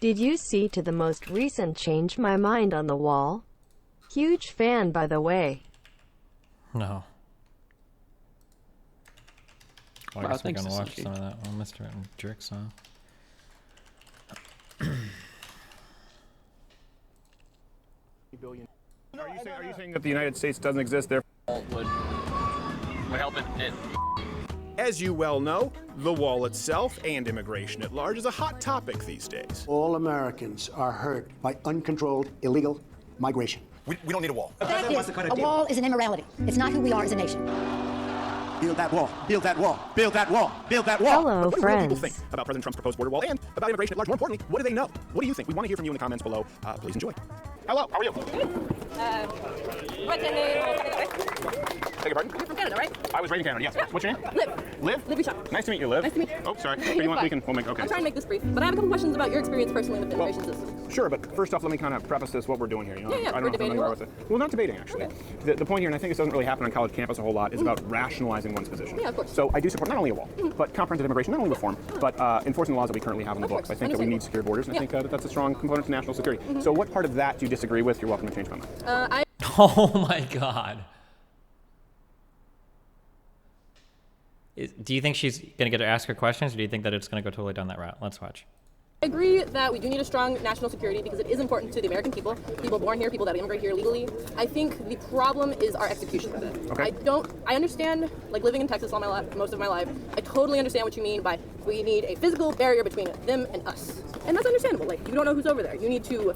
Did you see to the most recent Change My Mind on the wall? Huge fan, by the way. No. Well, I guess we can watch some of that one, Mr. Jerks, huh? Are you saying that the United States doesn't exist, therefore would help it? As you well know, the wall itself and immigration at large is a hot topic these days. All Americans are hurt by uncontrolled illegal migration. We don't need a wall. The fact is, a wall is an immorality. It's not who we are as a nation. Build that wall, build that wall, build that wall, build that wall. Hello, What do friends. people think about President Trump's proposed border wall and about immigration at large? More importantly, what do they know? What do you think? We want to hear from you in the comments below. Please enjoy. Hello, how are you? What's your name? Beg your pardon? You're from Canada, right? I was raised in Canada, yes. Yeah. What's your name? Liv. Liv? Liv Bishop. Nice to meet you, Liv. Nice to meet you. Oh, sorry. Okay, You're you want, fine. we'll make, okay. I'm trying to make this brief, but I have a couple questions about your experience personally with the immigration system. Sure, but first off, let me kind of preface this, what we're doing here. You know, Yeah, I don't we're know debating if a I'm lot. with it. Well, not debating, actually. Okay. The point here, and I think this doesn't really happen on college campus a whole lot, is about rationalizing one's position. Yeah, of course. So I do support not only a wall, but comprehensive immigration, not only reform, but enforcing the laws that we currently have on the books. I think that we need secure borders, and I think that that's a strong component to national security. So what part of that do you disagree with? You're welcome to change my mind. Oh my God. Do you think she's going to get to ask her questions, or do you think that it's going to go totally down that route? Let's watch. I agree that we do need a strong national security because it is important to the American people, people born here, people that immigrate here legally. I think the problem is our execution of it. Okay. I understand, like living in Texas all my life, most of my life, I totally understand what you mean by we need a physical barrier between them and us. And that's understandable. Like, you don't know who's over there. You need to,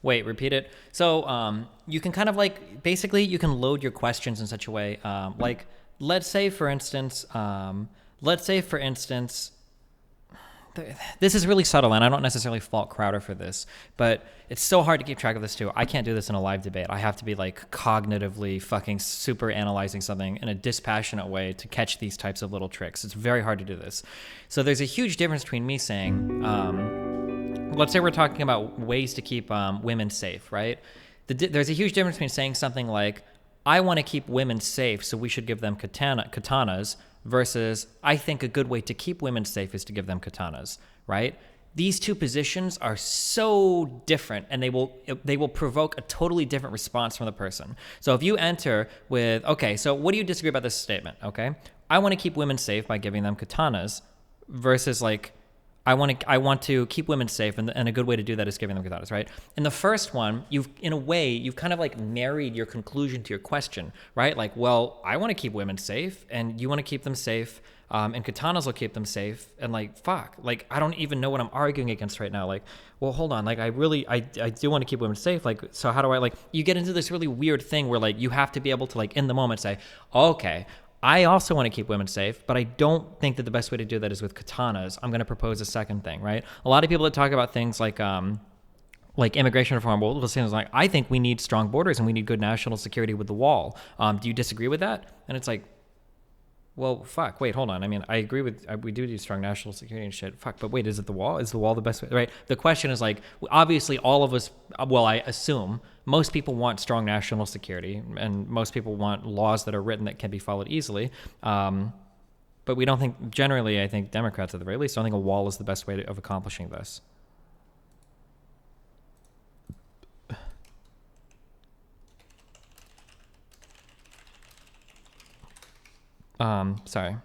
Wait, repeat it. So you can kind of like, basically you can load your questions in such a way, like, let's say for instance, this is really subtle, and I don't necessarily fault Crowder for this, but it's so hard to keep track of this too. I can't do this in a live debate. I have to be like cognitively fucking super analyzing something in a dispassionate way to catch these types of little tricks. It's very hard to do this. So there's a huge difference between me saying, let's say we're talking about ways to keep women safe, right? There's a huge difference between saying something like, I want to keep women safe, so we should give them katanas, versus I think a good way to keep women safe is to give them katanas, right? These two positions are so different, and they will provoke a totally different response from the person. So if you enter with, okay, so what do you disagree about this statement, okay? I want to keep women safe by giving them katanas, versus like, I want to keep women safe, and a good way to do that is giving them katanas, right? In the first one, you've kind of like married your conclusion to your question, right? Like, well, I want to keep women safe, and you want to keep them safe, and katanas will keep them safe, and like, fuck, like, I don't even know what I'm arguing against right now. Like, well, hold on, like, I do want to keep women safe, like, so how do I, like, you get into this really weird thing where like, you have to be able to like, in the moment say, okay, I also want to keep women safe, but I don't think that the best way to do that is with katanas. I'm going to propose a second thing, right? A lot of people that talk about things like immigration reform will say, like, I think we need strong borders and we need good national security with the wall. Do you disagree with that? And it's like, well, fuck, wait, hold on. I mean, I agree with, we do need strong national security and shit. Fuck, but wait, is it the wall? Is the wall the best way, right? The question is like, obviously all of us, well, I assume most people want strong national security, and most people want laws that are written that can be followed easily. But we don't think, generally, I think Democrats at the very least don't think a wall is the best way of accomplishing this. Sorry.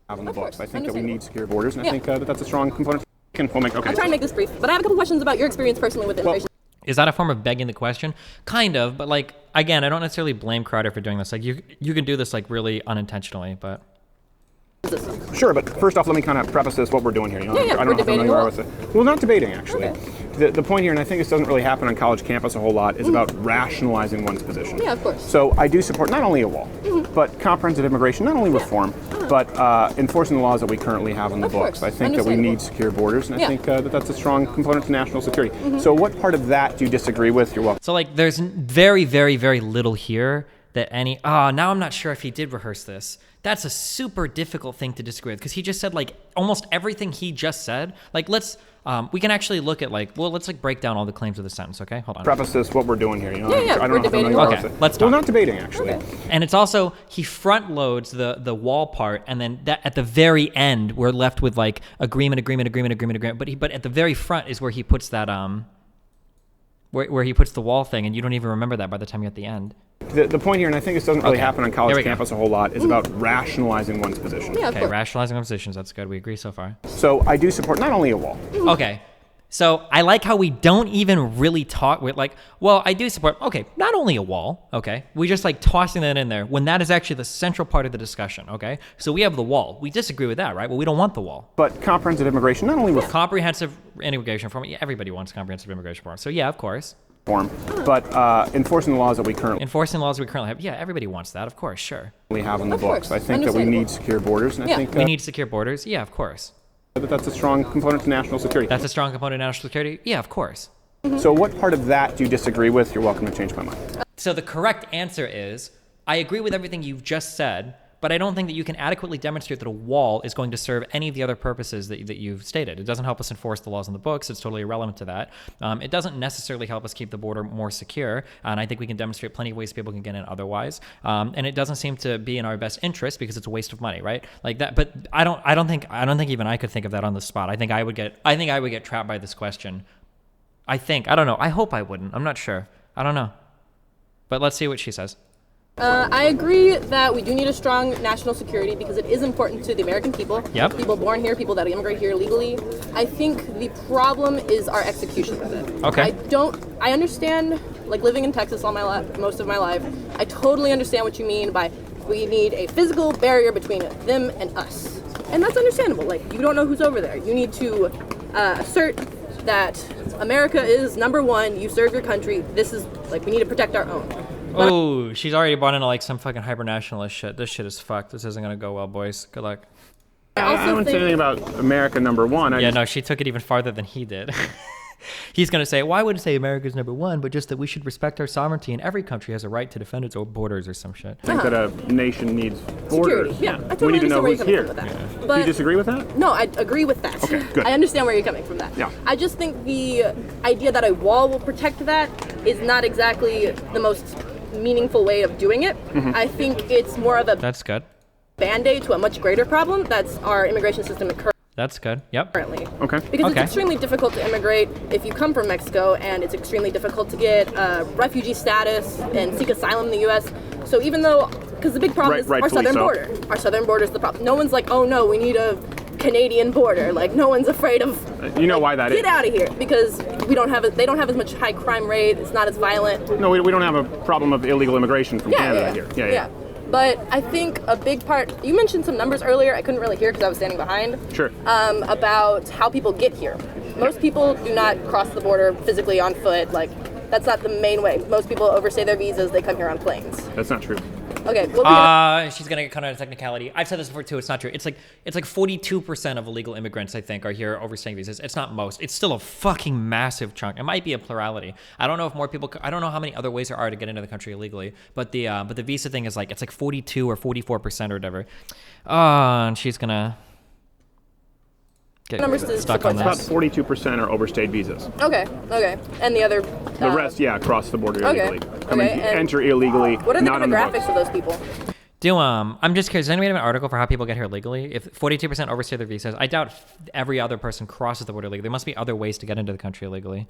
On the books. I think that we need secure borders, and I think that that's a strong component. We'll make, okay. I'm trying to make this brief, but I have a couple questions about your experience personally with immigration. Is that a form of begging the question? Kind of, but like, again, I don't necessarily blame Crowder for doing this. Like, you can do this like really unintentionally, but. Sure, but first off, let me kind of preface this, what we're doing here. You know, Yeah, I don't know if I'm we're with it. Well, not debating, actually. The point here, and I think this doesn't really happen on college campus a whole lot, is about rationalizing one's position. Yeah, of course. So I do support not only a wall, but comprehensive immigration, not only reform, but enforcing the laws that we currently have on the books. I think that we need secure borders, and I think that that's a strong component to national security. So what part of that do you disagree with? You're welcome. So like, there's very, very, very little here that any, now I'm not sure if he did rehearse this. That's a super difficult thing to disagree with because he just said like almost everything he just said. Like we can actually look at let's break down all the claims of the sentence, okay? Hold on. Preface this, what we're doing here. You know, Yeah, I we're don't know debating. how Okay, let's talk. We're not debating, actually. Okay. And it's also, he front loads the wall part, and then that at the very end, we're left with like agreement. But at the very front is where he puts that, where he puts the wall thing, and you don't even remember that by the time you're at the end. The point here, and I think this doesn't really happen on Here college we go. campus a whole lot, is about rationalizing one's position. Yeah, of Okay, course. rationalizing our positions, that's good. We agree so far. So I do support not only a wall. Okay. So I like how we don't even really talk with like, well, I do support, okay, not only a wall, okay? We just like tossing that in there when that is actually the central part of the discussion, okay? So we have the wall. We disagree with that, right? Well, we don't want the wall. But comprehensive immigration, not only Comprehensive immigration reform, yeah, everybody wants comprehensive immigration reform. So yeah, of course. reform, but enforcing the laws that we currently Enforcing laws we currently have, yeah, everybody wants that, of course, sure. have on the Of books. course. I think that we Understandable. need secure borders, and I Yeah. think We need secure borders, yeah, of course. that that's a strong component to national security. That's a strong component of national security, yeah, of course. So what part of that do you disagree with? You're welcome to change my mind. So the correct answer is, I agree with everything you've just said, but I don't think that you can adequately demonstrate that a wall is going to serve any of the other purposes that you've stated. It doesn't help us enforce the laws in the books. It's totally irrelevant to that. It doesn't necessarily help us keep the border more secure, and I think we can demonstrate plenty of ways people can get in otherwise. And it doesn't seem to be in our best interest because it's a waste of money, right? Like that. But I don't think even I could think of that on the spot. I think I would get trapped by this question. I don't know. I hope I wouldn't. I'm not sure. I don't know. But let's see what she says. I agree that we do need a strong national security because it is important to the American people. Yep. People born here, people that immigrate here legally. I think the problem is our execution of it. Okay. I understand, like living in Texas most of my life, I totally understand what you mean by we need a physical barrier between them and us. And that's understandable. Like, you don't know who's over there. You need to assert that America is number one, you serve your country, we need to protect our own. Oh, she's already bought into like some fucking hyper-nationalist shit. This shit is fucked. This isn't gonna go well, boys. Good luck. I wouldn't say anything about America number one. No, she took it even farther than he did. He's gonna say, well, I wouldn't say America's number one, but just that we should respect our sovereignty and every country has a right to defend its own borders or some shit. I think that a nation needs borders. Security. Yeah, I we totally need to know understand where who's you're here. coming from with that. Do But you disagree with that? no, I agree with that. Okay, good. I understand where you're coming from that. Yeah. I just think the idea that a wall will protect that is not exactly the most meaningful way of doing it. I think it's more of a That's good. band-aid to a much greater problem that's our immigration system That's good. Yep. currently. Okay. Because Okay. it's extremely difficult to immigrate if you come from Mexico, and it's extremely difficult to get refugee status and seek asylum in the U.S. So even though, because the big problem is our Rightfully southern so. border. Our southern border is the problem. No one's like, oh no, we need a Canadian border. Like, no one's afraid of. You know why that is? Get out of here, because they don't have as much high crime rate. It's not as violent. No, we don't have a problem of illegal immigration from Canada here. Yeah. But I think a big part, you mentioned some numbers earlier, I couldn't really hear because I was standing behind. Sure. About how people get here. Most people do not cross the border physically on foot. Like, that's not the main way. Most people overstay their visas, they come here on planes. That's not true. Okay, well, She's gonna get caught out of technicality. I've said this before too. It's not true. It's like 42% of illegal immigrants, I think, are here overstaying visas. It's not most. It's still a fucking massive chunk. It might be a plurality. I don't know if more people. I don't know how many other ways there are to get into the country illegally. But the visa thing is it's like 42 or 44% or whatever. And she's gonna get numbers to stuck on support About this. 42% are overstayed visas. okay. And the other. The rest, cross the border okay, illegally. okay, and Enter illegally. What are the not on the books. demographics of those people? I'm just curious. Does anybody have an article for how people get here legally? If 42% overstay their visas, I doubt every other person crosses the border legally. There must be other ways to get into the country illegally.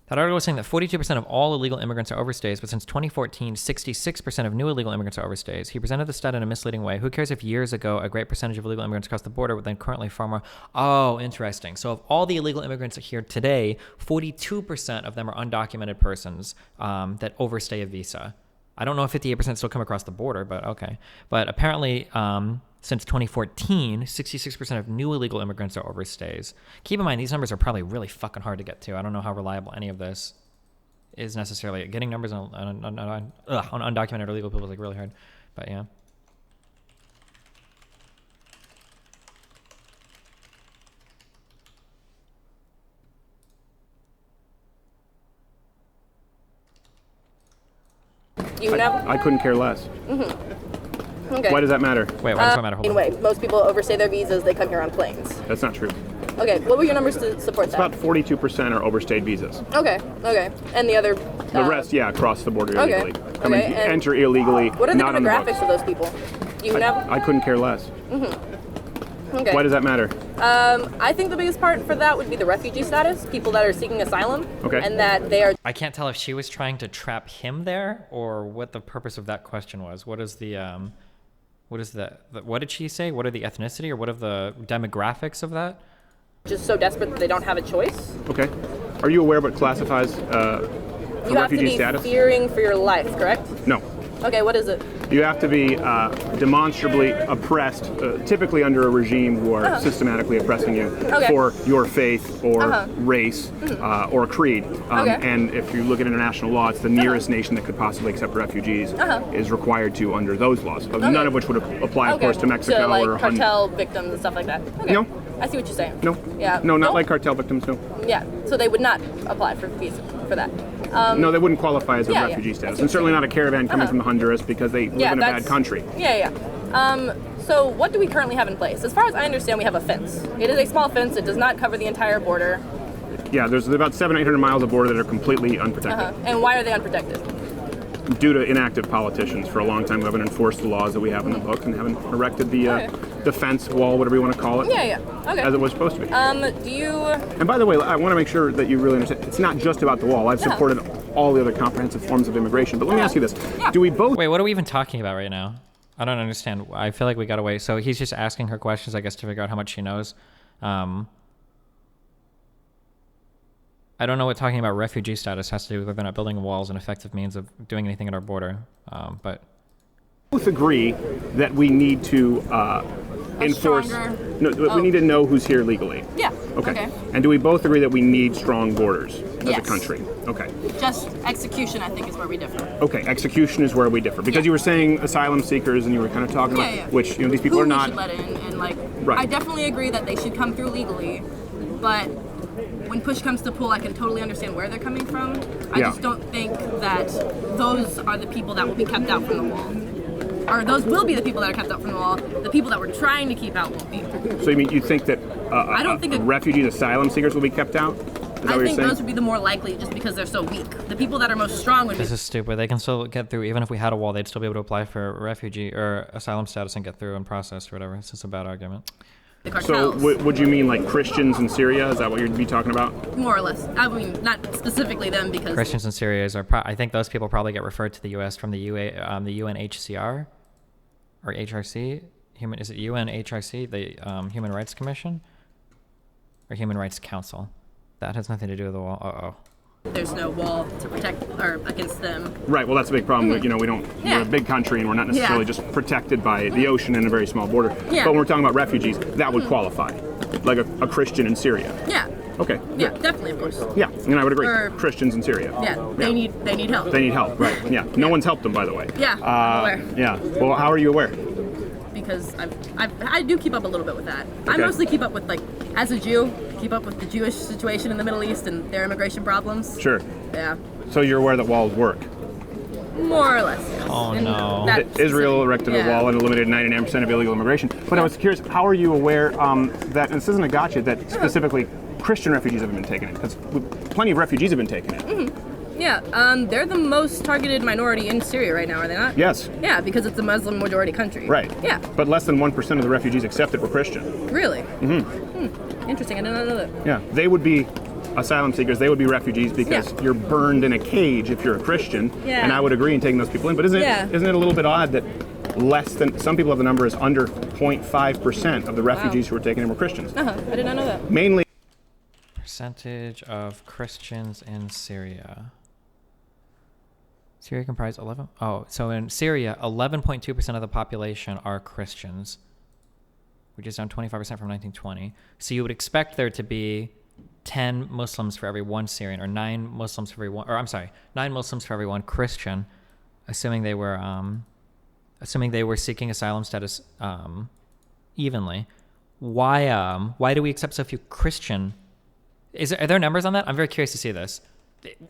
That article was saying that 42% of all illegal immigrants are overstays, but since 2014, 66% of new illegal immigrants are overstays. He presented the stat in a misleading way. Who cares if years ago a great percentage of illegal immigrants crossed the border, but then currently far more? Oh, interesting. So of all the illegal immigrants here today, 42% of them are undocumented persons that overstay a visa. I don't know if 58% still come across the border, but okay. But apparently, since 2014, 66% of new illegal immigrants are overstays. Keep in mind, these numbers are probably really fucking hard to get to. I don't know how reliable any of this is necessarily. Getting numbers on undocumented or illegal people is really hard. But yeah. Do you know? I couldn't care less. Okay. Why does that matter? Wait, why does that matter? Hold on. Anyway, most people overstay their visas. They come here on planes. That's not true. Okay, what were your numbers to support It's that? about 42% are overstayed visas. Okay. And the other... The rest, yeah, cross the border Okay. illegally. Come in, And enter illegally, what are the not on the demographics books. of those people? Do you know? I couldn't care less. Okay. Why does that matter? I think the biggest part for that would be the refugee status, people that are seeking asylum, Okay. and that they are... I can't tell if she was trying to trap him there or what the purpose of that question was. What is what did she say? What are the ethnicity or what are the demographics of that? just so desperate that they don't have a choice. Okay. Are you aware what classifies You have to refugee be status? fearing for your life, correct? No. Okay, what is it? You have to be demonstrably oppressed, typically under a regime who are systematically oppressing you for your faith or race or creed. And if you look at international law, it's the nearest nation that could possibly accept refugees is required to under those laws. None of which would apply, of course, to Mexico to, like, or cartel victims and stuff like that. Okay. No. I see what you're saying. No. Yeah. No, not Nope. like cartel victims. No. Yeah. So they would not apply for visa for that. No, they wouldn't qualify as a yeah, refugee yeah. status, and certainly not a caravan coming from Honduras because they live in a bad country. Yeah. So what do we currently have in place? As far as I understand, we have a fence. It is a small fence. It does not cover the entire border. Yeah, there's about 700-800 miles of border that are completely unprotected And why are they unprotected? due to inactive politicians for a long time who haven't enforced the laws that we have in the book and haven't erected the fence, wall, whatever you want to call it, Yeah. Okay. as it was supposed to be. Do you? And by the way, I want to make sure that you really understand, it's not just about the wall. I've supported all the other comprehensive forms of immigration, but let me ask you this. Do we both... Wait, what are we even talking about right now? I don't understand. I feel like we got away. So he's just asking her questions, I guess, to figure out how much she knows. I don't know what talking about refugee status has to do with whether or not building walls an effective means of doing anything at our border. But both agree that we need to enforce... stronger- we need to know who's here legally. Yeah. Okay. And do we both agree that we need strong borders as a Yes. country? Okay. Just execution, I think, is where we differ. Okay, execution is where we differ. Because you were saying asylum seekers and you were kind of talking about, which, these people Who are we not... should let in, and like, Right. I definitely agree that they should come through legally, but when push comes to pull, I can totally understand where they're coming from. I just don't think that those are the people that will be kept out from the wall. Or those will be the people that are kept out from the wall. The people that we're trying to keep out won't be. So you think that I don't think refugees, asylum seekers will be kept out? Is that I what you're think saying? those would be the more likely just because they're so weak. The people that are most strong would be... this is stupid. They can still get through. Even if we had a wall, they'd still be able to apply for refugee or asylum status and get through and processed or whatever. It's just a bad argument. the So cartels. would you mean like Christians in Syria? Is that what you'd be talking about? More or less. I mean, not specifically them because... Christians in Syria I think those people probably get referred to the U.S. from the UNHCR or HRC. Is it UNHRC, the Human Rights Commission or Human Rights Council? That has nothing to do with the wall. There's no wall to protect or against them. Right. Well, that's a big problem. We don't. We're a big country, and we're not necessarily just protected by the ocean and a very small border. Yeah. But when we're talking about refugees, that would qualify, like a Christian in Syria. Yeah. Okay. Yeah, good. definitely, of course. Yeah, and I would agree. Or- Christians in Syria. Yeah, they need help. They need help. Right. Yeah. No one's helped them, by the way. Yeah, I'm aware. Yeah. Well, how are you aware? Because I do keep up a little bit with that. I mostly keep up with, like, as a Jew, keep up with the Jewish situation in the Middle East and their immigration problems. Sure. Yeah, So you're aware that walls work. more or less. Yes. Oh, And no. that Israel specific- erected yeah. a wall and eliminated 99% of illegal immigration. But I was curious, how are you aware that, and this isn't a gotcha, that specifically Christian refugees haven't been taken in? Because plenty of refugees have been taken in. Yeah, they're the most targeted minority in Syria right now, are they not? Yes. Yeah, because it's a Muslim majority country. Right. Yeah. But less than 1% of the refugees accepted were Christian. Really? Mm-hmm. Interesting. I did not know that. Yeah. They would be asylum seekers. They would be refugees because you're burned in a cage if you're a Christian. Yeah. And I would agree in taking those people in. But isn't it a little bit odd that less than, some people have the number as under 0.5% of the refugees who were taken in were Christians? I did not know that. Mainly. Percentage of Christians in Syria. Syria comprised 11. Oh, so in Syria, 11.2% of the population are Christians, which is down 25% from 1920. So you would expect there to be 10 Muslims for every one Syrian, or 9 Muslims for every one, 9 Muslims for every one Christian, assuming they were seeking asylum status evenly. Why do we accept so few Christian? Are there numbers on that? I'm very curious to see this.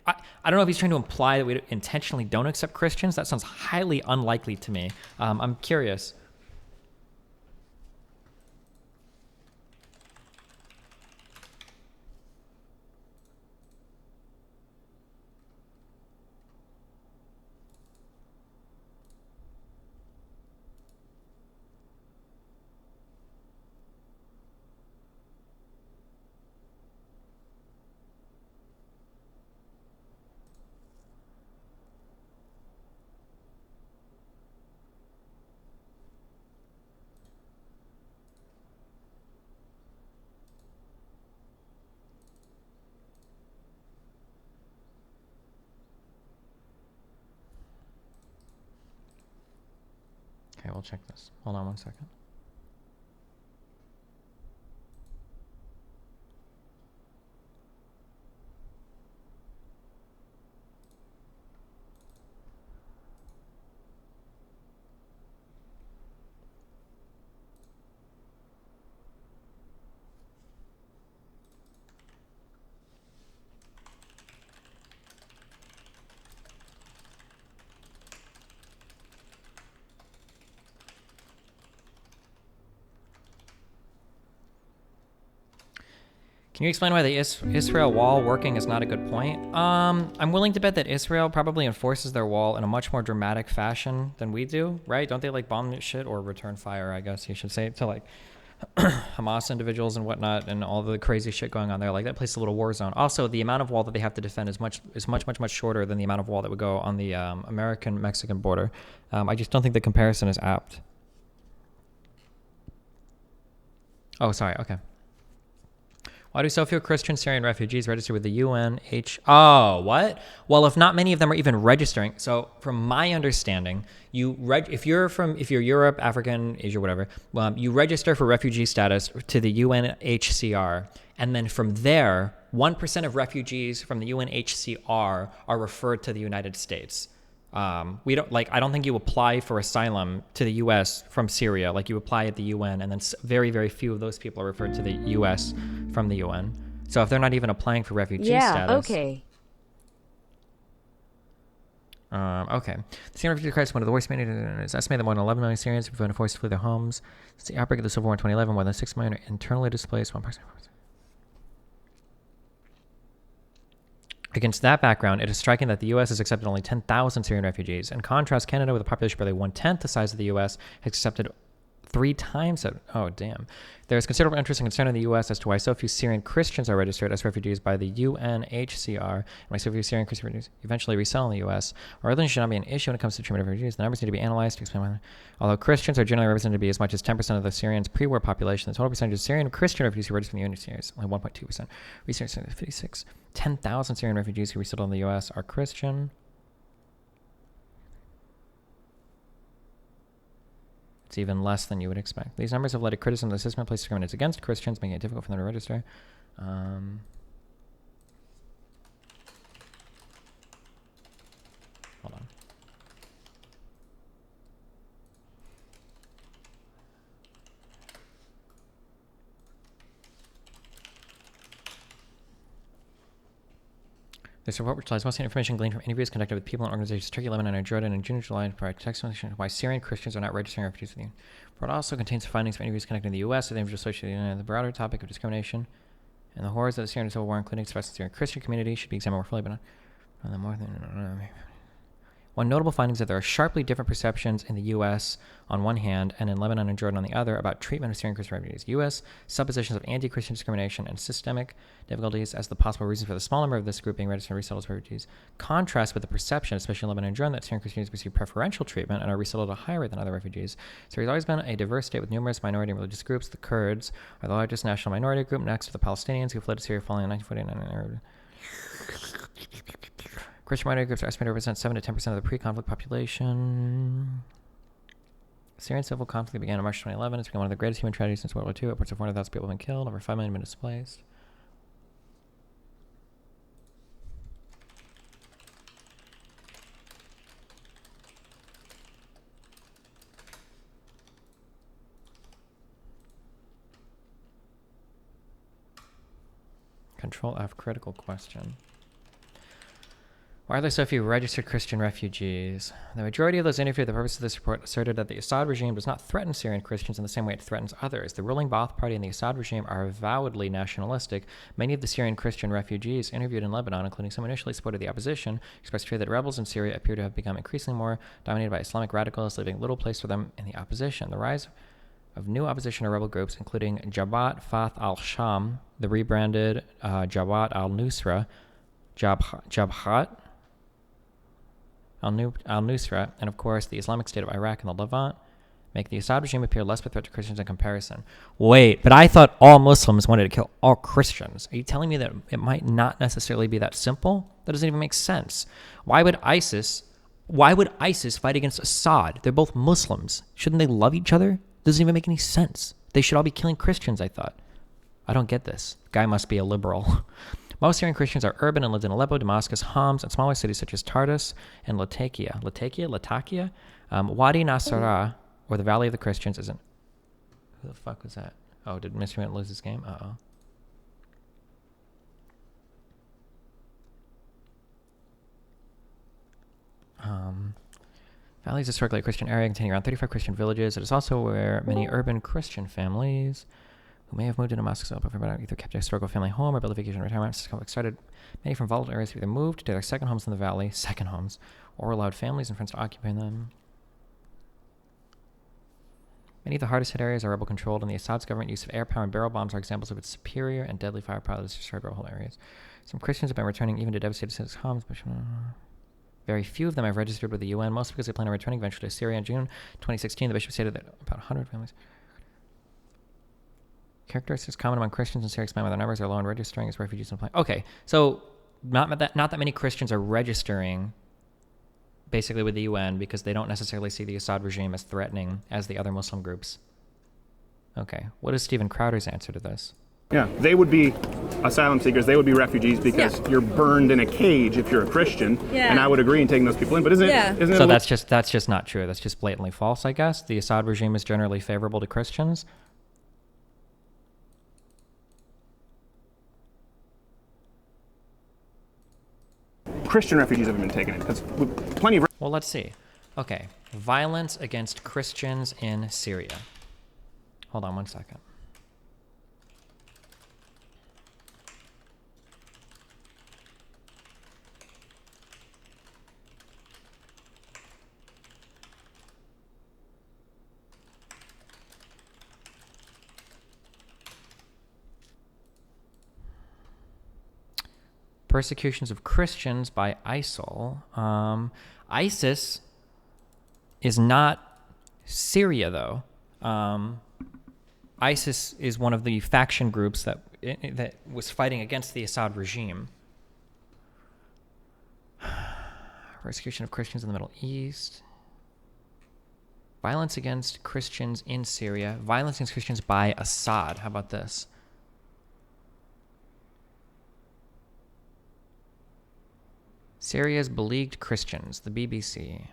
I don't know if he's trying to imply that we intentionally don't accept Christians. That sounds highly unlikely to me. I'm curious. Okay, we'll check this. Hold on one second. Can you explain why the Israel wall working is not a good point? I'm willing to bet that Israel probably enforces their wall in a much more dramatic fashion than we do, right? Don't they like bomb shit or return fire, I guess you should say, to like Hamas individuals and whatnot, and all the crazy shit going on there? Like, that place is a little war zone. Also, the amount of wall that they have to defend is much shorter than the amount of wall that would go on the American-Mexican border. I just don't think the comparison is apt. Oh, sorry. Okay. Why do so few Christian Syrian refugees register with the UNH? Oh, what? Well, if not many of them are even registering. So, from my understanding, if you're Europe, African, Asia, whatever, you register for refugee status to the UNHCR, and then from there, 1% of refugees from the UNHCR are referred to the United States. I don't think you apply for asylum to the U.S. from Syria. Like, you apply at the UN, and then very, very few of those people are referred to the U.S. from the UN. So if they're not even applying for refugee status. Okay. Okay. The Syrian refugee crisis is one of the worst. It's estimated that more than 11 million Syrians have been forced to flee their homes. Since the outbreak of the Civil War in 2011, more than 6 million are internally displaced. 1%. Against that background, it is striking that the U.S. has accepted only 10,000 Syrian refugees. In contrast, Canada, with a population barely 1/10 the size of the U.S., has accepted 3 times that. Oh, damn. There is considerable interest and concern in the U.S. as to why so few Syrian Christians are registered as refugees by the UNHCR, and why so few Syrian Christian refugees eventually resettle in the U.S. Our religion should not be an issue when it comes to treatment of refugees. The numbers need to be analyzed to explain why. Although Christians are generally represented to be as much as 10% of the Syrians' pre-war population, the total percentage of Syrian Christian refugees who registered in the UNHCR is only 1.2%. Research says 56. 10,000 Syrian refugees who resettled in the U.S. are Christian. It's even less than you would expect. These numbers have led to criticism that the system places discriminates against Christians, making it difficult for them to register. Hold on. This report, which lies mostly information gleaned from interviews conducted with people and organizations Turkey, Lebanon, and Jordan in June and July, provide text information why Syrian Christians are not registering refugees with the Union. The report also contains findings from interviews conducted in the U.S. with images associated with the broader topic of discrimination and the horrors of the Syrian Civil War, including expressed in the Syrian Christian community, should be examined more fully, but not more than. One notable finding is that there are sharply different perceptions in the U.S. on one hand and in Lebanon and Jordan on the other about treatment of Syrian Christian refugees. U.S. suppositions of anti-Christian discrimination and systemic difficulties as the possible reason for the small number of this group being registered and resettled as refugees contrast with the perception, especially in Lebanon and Jordan, that Syrian Christians receive preferential treatment and are resettled at a higher rate than other refugees. So there's always been a diverse state with numerous minority and religious groups. The Kurds are the largest national minority group, next to the Palestinians who fled to Syria following the 1949. Christian minority groups are estimated to represent 7 to 10% of the pre-conflict population. Syrian civil conflict began in March 2011. It's become one of the greatest human tragedies since World War II. Upwards of 400,000 people have been killed. Over 5 million have been displaced. Control F, critical question. Why are there so few registered Christian refugees? The majority of those interviewed for the purpose of this report asserted that the Assad regime does not threaten Syrian Christians in the same way it threatens others. The ruling Ba'ath Party and the Assad regime are avowedly nationalistic. Many of the Syrian Christian refugees interviewed in Lebanon, including some initially supported the opposition, expressed fear that rebels in Syria appear to have become increasingly more dominated by Islamic radicals, leaving little place for them in the opposition. The rise of new opposition or rebel groups, including Jabhat Fath al-Sham, the rebranded Jabhat al-Nusra, Jabhat al-Nusra, and of course the Islamic State of Iraq and the Levant, make the Assad regime appear less of a threat to Christians in comparison. Wait, but I thought all Muslims wanted to kill all Christians. Are you telling me that it might not necessarily be that simple? That doesn't even make sense. Why would ISIS fight against Assad? They're both Muslims. Shouldn't they love each other? Doesn't even make any sense. They should all be killing Christians, I thought. I don't get this. Guy must be a liberal. Most Syrian Christians are urban and lived in Aleppo, Damascus, Homs, and smaller cities such as Tartus and Latakia. Wadi Nasara, or the Valley of the Christians, isn't... Who the fuck was that? Oh, did Miscreant lose this game? Uh-oh. Valley is historically a Christian area containing around 35 Christian villages. It is also where many urban Christian families who may have moved to Damascus either kept a historical family home or built a vacation retirement. Started many from volatile areas who either moved to their second homes in the valley, or allowed families and friends to occupy them. Many of the hardest hit areas are rebel controlled, and the Assad's government use of air power and barrel bombs are examples of its superior and deadly firepower that has destroyed rebel areas. Some Christians have been returning even to devastated cities' homes, but very few of them have registered with the UN, mostly because they plan on returning eventually to Syria. In June 2016, the bishop stated that about 100 families. Characteristics common among Christians in Syria explain why their numbers are low and registering as refugees and applying. Okay, so not that many Christians are registering basically with the UN because they don't necessarily see the Assad regime as threatening as the other Muslim groups. Okay, what is Stephen Crowder's answer to this? Yeah, they would be asylum seekers, they would be refugees because you're burned in a cage if you're a Christian, and I would agree in taking those people in, but isn't it... So that's just not true. That's just blatantly false, I guess. The Assad regime is generally favorable to Christians. Christian refugees haven't been taken in, because plenty of... Well, let's see. Okay, violence against Christians in Syria. Hold on one second. Persecutions of Christians by ISIL. ISIS is not Syria, though. ISIS is one of the faction groups that was fighting against the Assad regime. Persecution of Christians in the Middle East. Violence against Christians in Syria. Violence against Christians by Assad. How about this? Syria's beleaguered Christians, the BBC.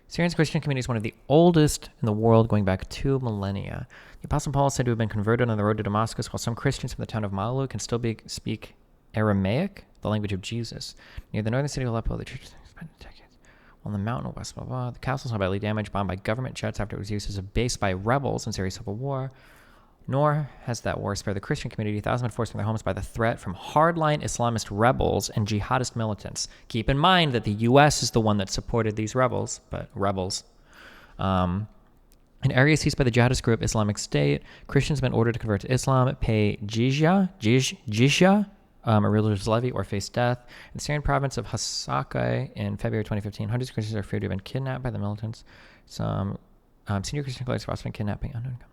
Syrian's Christian community is one of the oldest in the world, going back 2 millennia. The Apostle Paul is said to have been converted on the road to Damascus, while some Christians from the town of Malu can still speak Aramaic, the language of Jesus. Near the northern city of Aleppo, the church spent decades. On the mountain of West Baba, the castle was badly damaged, bombed by government jets after it was used as a base by rebels in Syria's civil war. Nor has that war spared the Christian community. Thousands have been forced from their homes by the threat from hardline Islamist rebels and jihadist militants. Keep in mind that the U.S. is the one that supported these rebels. In areas seized by the jihadist group Islamic State, Christians have been ordered to convert to Islam, pay jizya, a religious levy, or face death. In the Syrian province of Hasakah in February 2015, hundreds of Christians are feared to have been kidnapped by the militants. Some senior Christian colleagues have also been kidnapping unknown government.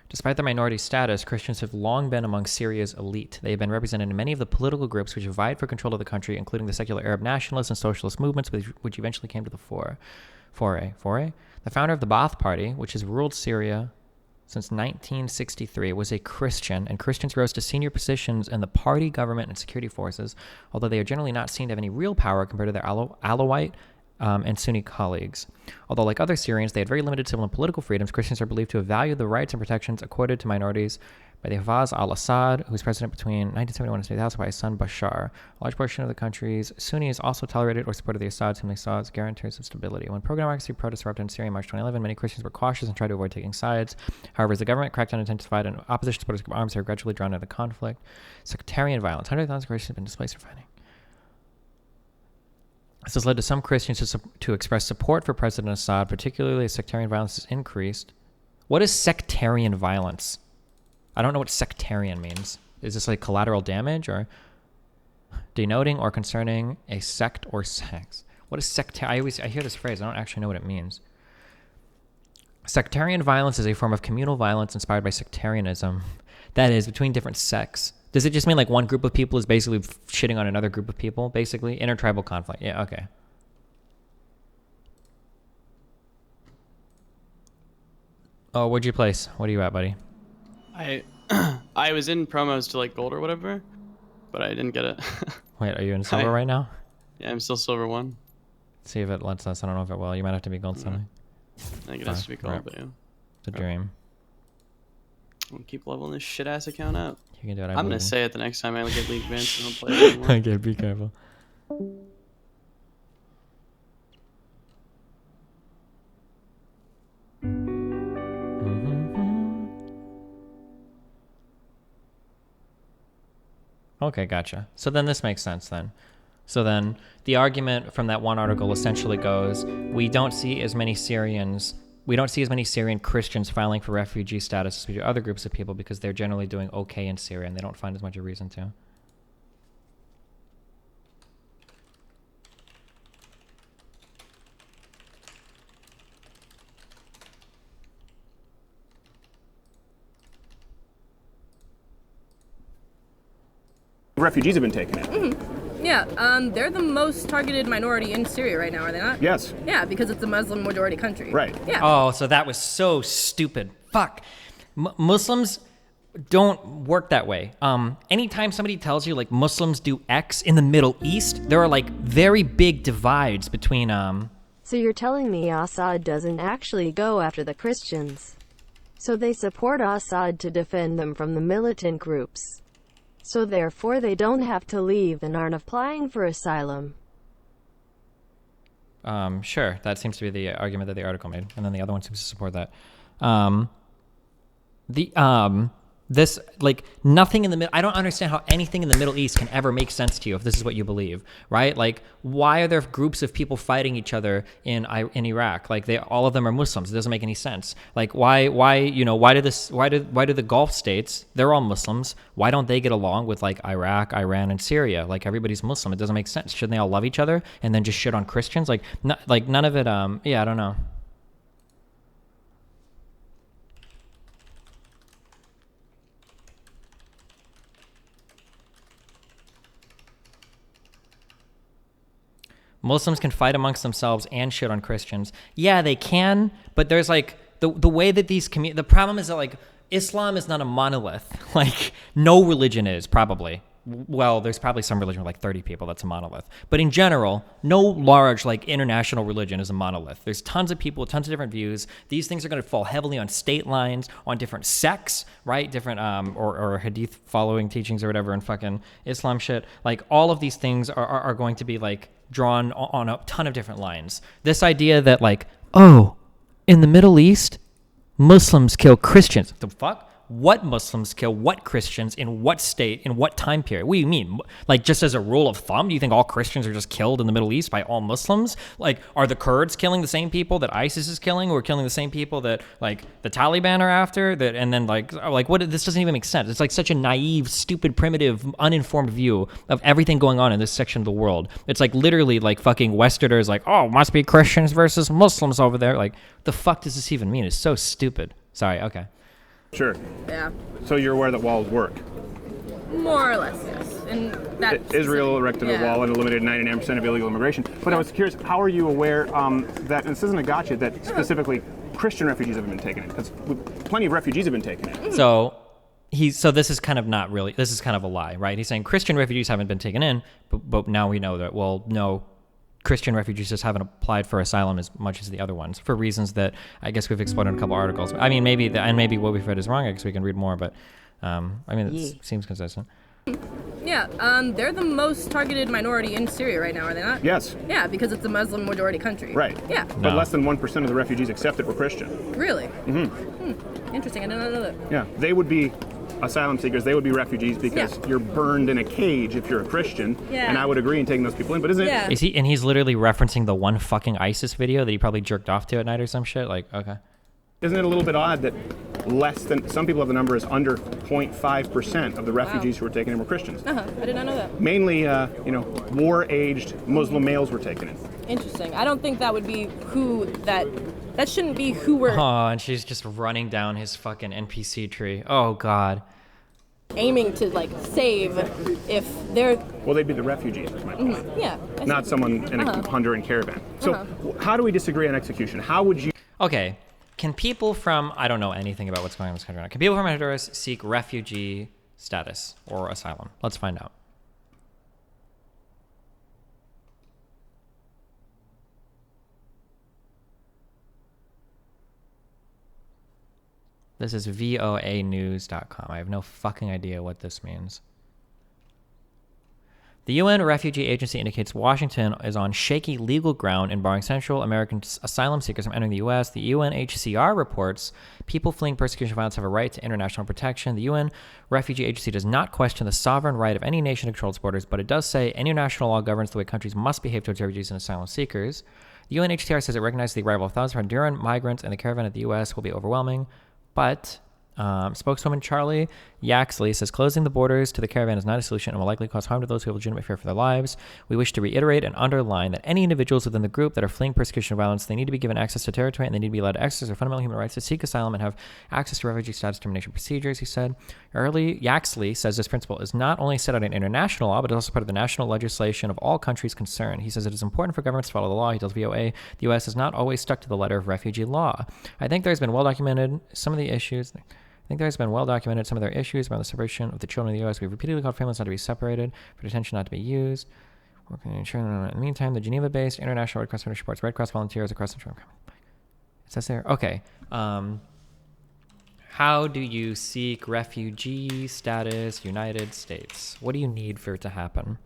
Despite their minority status, Christians have long been among Syria's elite. They have been represented in many of the political groups which have vied for control of the country, including the secular Arab nationalist and socialist movements, which eventually came to the foray. The founder of the Ba'ath Party, which has ruled Syria since 1963, was a Christian, and Christians rose to senior positions in the party, government, and security forces, although they are generally not seen to have any real power compared to their Alawite and Sunni colleagues. Although, like other Syrians, they had very limited civil and political freedoms, Christians are believed to have valued the rights and protections accorded to minorities by the Hafez al-Assad, who was president between 1971 and 2000 by his son Bashar. A large portion of the country's Sunnis also tolerated or supported the Assads, whom they saw as guarantors of stability. When pro-democracy protests erupted in Syria in March 2011, many Christians were cautious and tried to avoid taking sides. However, as the government crackdown intensified and opposition supporters of arms, they were gradually drawn into the conflict. Sectarian violence. Hundreds of thousands of Christians have been displaced or fighting. This has led to some Christians to express support for President Assad, particularly as sectarian violence has increased. What is sectarian violence? I don't know what sectarian means. Is this like collateral damage or denoting or concerning a sect or sects? What is sectarian? I hear this phrase. I don't actually know what it means. Sectarian violence is a form of communal violence inspired by sectarianism. That is, between different sects. Does it just mean like one group of people is basically shitting on another group of people? Basically, intertribal conflict. Yeah, okay. Oh, what'd you place? What are you at, buddy? I was in promos to like gold or whatever, but I didn't get it. Wait, are you in silver right now? Yeah, I'm still silver 1. See if it lets us. I don't know if it will. You might have to be gold something. I think it has to be gold, but yeah. It's a dream. I'll keep leveling this shit ass account up. You can do it. I'm gonna say it the next time I get League Advanced and I'll play it anymore. Okay, be careful. Okay, gotcha. So then this makes sense then. So then the argument from that one article essentially goes, we don't see as many Syrian Christians filing for refugee status as we do other groups of people because they're generally doing okay in Syria and they don't find as much a reason to. Refugees have been taken in. Mm-hmm. Yeah, they're the most targeted minority in Syria right now, are they not? Yes. Yeah, because it's a Muslim majority country. Right. Yeah. Oh, so that was so stupid. Fuck. Muslims don't work that way. Anytime somebody tells you like Muslims do X in the Middle East, there are like very big divides between So you're telling me Assad doesn't actually go after the Christians. So they support Assad to defend them from the militant groups. So therefore they don't have to leave and aren't applying for asylum. Sure. That seems to be the argument that the article made. And then the other one seems to support that. This, like, nothing in the middle, I don't understand how anything in the Middle East can ever make sense to you if this is what you believe, right? Like, why are there groups of people fighting each other in Iraq? Like, all of them are Muslims. It doesn't make any sense. Like, why do the Gulf states, they're all Muslims, why don't they get along with, like, Iraq, Iran, and Syria? Like, everybody's Muslim. It doesn't make sense. Shouldn't they all love each other and then just shit on Christians? Like, none of it, yeah, I don't know. Muslims can fight amongst themselves and shit on Christians. Yeah, they can, but there's like the way that the problem is that like Islam is not a monolith. Like no religion is probably. Well, there's probably some religion with like 30 people that's a monolith. But in general, no large like international religion is a monolith. There's tons of people with tons of different views. These things are going to fall heavily on state lines, on different sects, right? Different or hadith following teachings or whatever and fucking Islam shit. Like all of these things are going to be like drawn on a ton of different lines. This idea that like, oh, in the Middle East, Muslims kill Christians. The fuck? What Muslims kill what Christians in what state in what time period? What do you mean? Like just as a rule of thumb, do you think all Christians are just killed in the Middle East by all Muslims? Like are the Kurds killing the same people that ISIS is killing or killing the same people that like the Taliban are after? That and then like what? This doesn't even make sense. It's like such a naive, stupid, primitive, uninformed view of everything going on in this section of the world. It's like literally like fucking Westerners like, oh, must be Christians versus Muslims over there. Like the fuck does this even mean? It's so stupid. Sorry. Okay. Sure. Yeah. So you're aware that walls work? More or less, yes. And that Israel erected a wall and eliminated 99% of illegal immigration. But I was curious, how are you aware that, and this isn't a gotcha, that specifically Christian refugees haven't been taken in? Because plenty of refugees have been taken in. So this is kind of not really, this is kind of a lie, right? He's saying Christian refugees haven't been taken in, but now we know that, well, no, Christian refugees just haven't applied for asylum as much as the other ones for reasons that I guess we've explored in a couple articles. I mean, maybe what we've read is wrong. I guess we can read more, but I mean, it seems consistent. Yeah, they're the most targeted minority in Syria right now, are they not? Yes. Yeah, because it's a Muslim majority country. Right. Yeah. But less than 1% of the refugees accepted were Christian. Really? Interesting. I did not know that. Yeah, they would be asylum seekers. They would be refugees because you're burned in a cage if you're a Christian. Yeah. And I would agree in taking those people in. But isn't it? Is he? And he's literally referencing the one fucking ISIS video that he probably jerked off to at night or some shit. Like, okay. Isn't it a little bit odd that less than, some people have the number is under 0.5% of the refugees who were taken in were Christians? I did not know that. Mainly, war-aged Muslim males were taken in. Interesting. I don't think that would be who that shouldn't be who we're and she's just running down his fucking NPC tree. Oh, God. aiming to, like, save if they're... Well, they'd be the refugees, is my point. Yeah. Not someone in a Honduran caravan. So how do we disagree on execution? How would you... Okay. Can people from, I don't know anything about what's going on in this country right now. Can people from Honduras seek refugee status or asylum? Let's find out. This is voanews.com. I have no fucking idea what this means. The UN Refugee Agency indicates Washington is on shaky legal ground in barring Central American asylum seekers from entering the U.S. The UNHCR reports people fleeing persecution and violence have a right to international protection. The UN Refugee Agency does not question the sovereign right of any nation to control its borders, but it does say international law governs the way countries must behave towards refugees and asylum seekers. The UNHCR says it recognizes the arrival of thousands of Honduran migrants and the caravan at the U.S. will be overwhelming, but... spokeswoman Charlie Yaxley says closing the borders to the caravan is not a solution and will likely cause harm to those who have legitimate fear for their lives. We wish to reiterate and underline that any individuals within the group that are fleeing persecution or violence, they need to be given access to territory and they need to be allowed to exercise their fundamental human rights to seek asylum and have access to refugee status determination procedures, he said. Yaxley says this principle is not only set out in international law, but is also part of the national legislation of all countries concerned. He says it is important for governments to follow the law. He tells VOA the U.S. has not always stuck to the letter of refugee law. I think there's been well-documented some of their issues around the separation of the children in the U.S. We've repeatedly called families not to be separated, for detention not to be used. Working in the meantime, the Geneva-based International Red Cross Foundation supports Red Cross volunteers across the country. It says there. Okay. How do you seek refugee status, United States? What do you need for it to happen?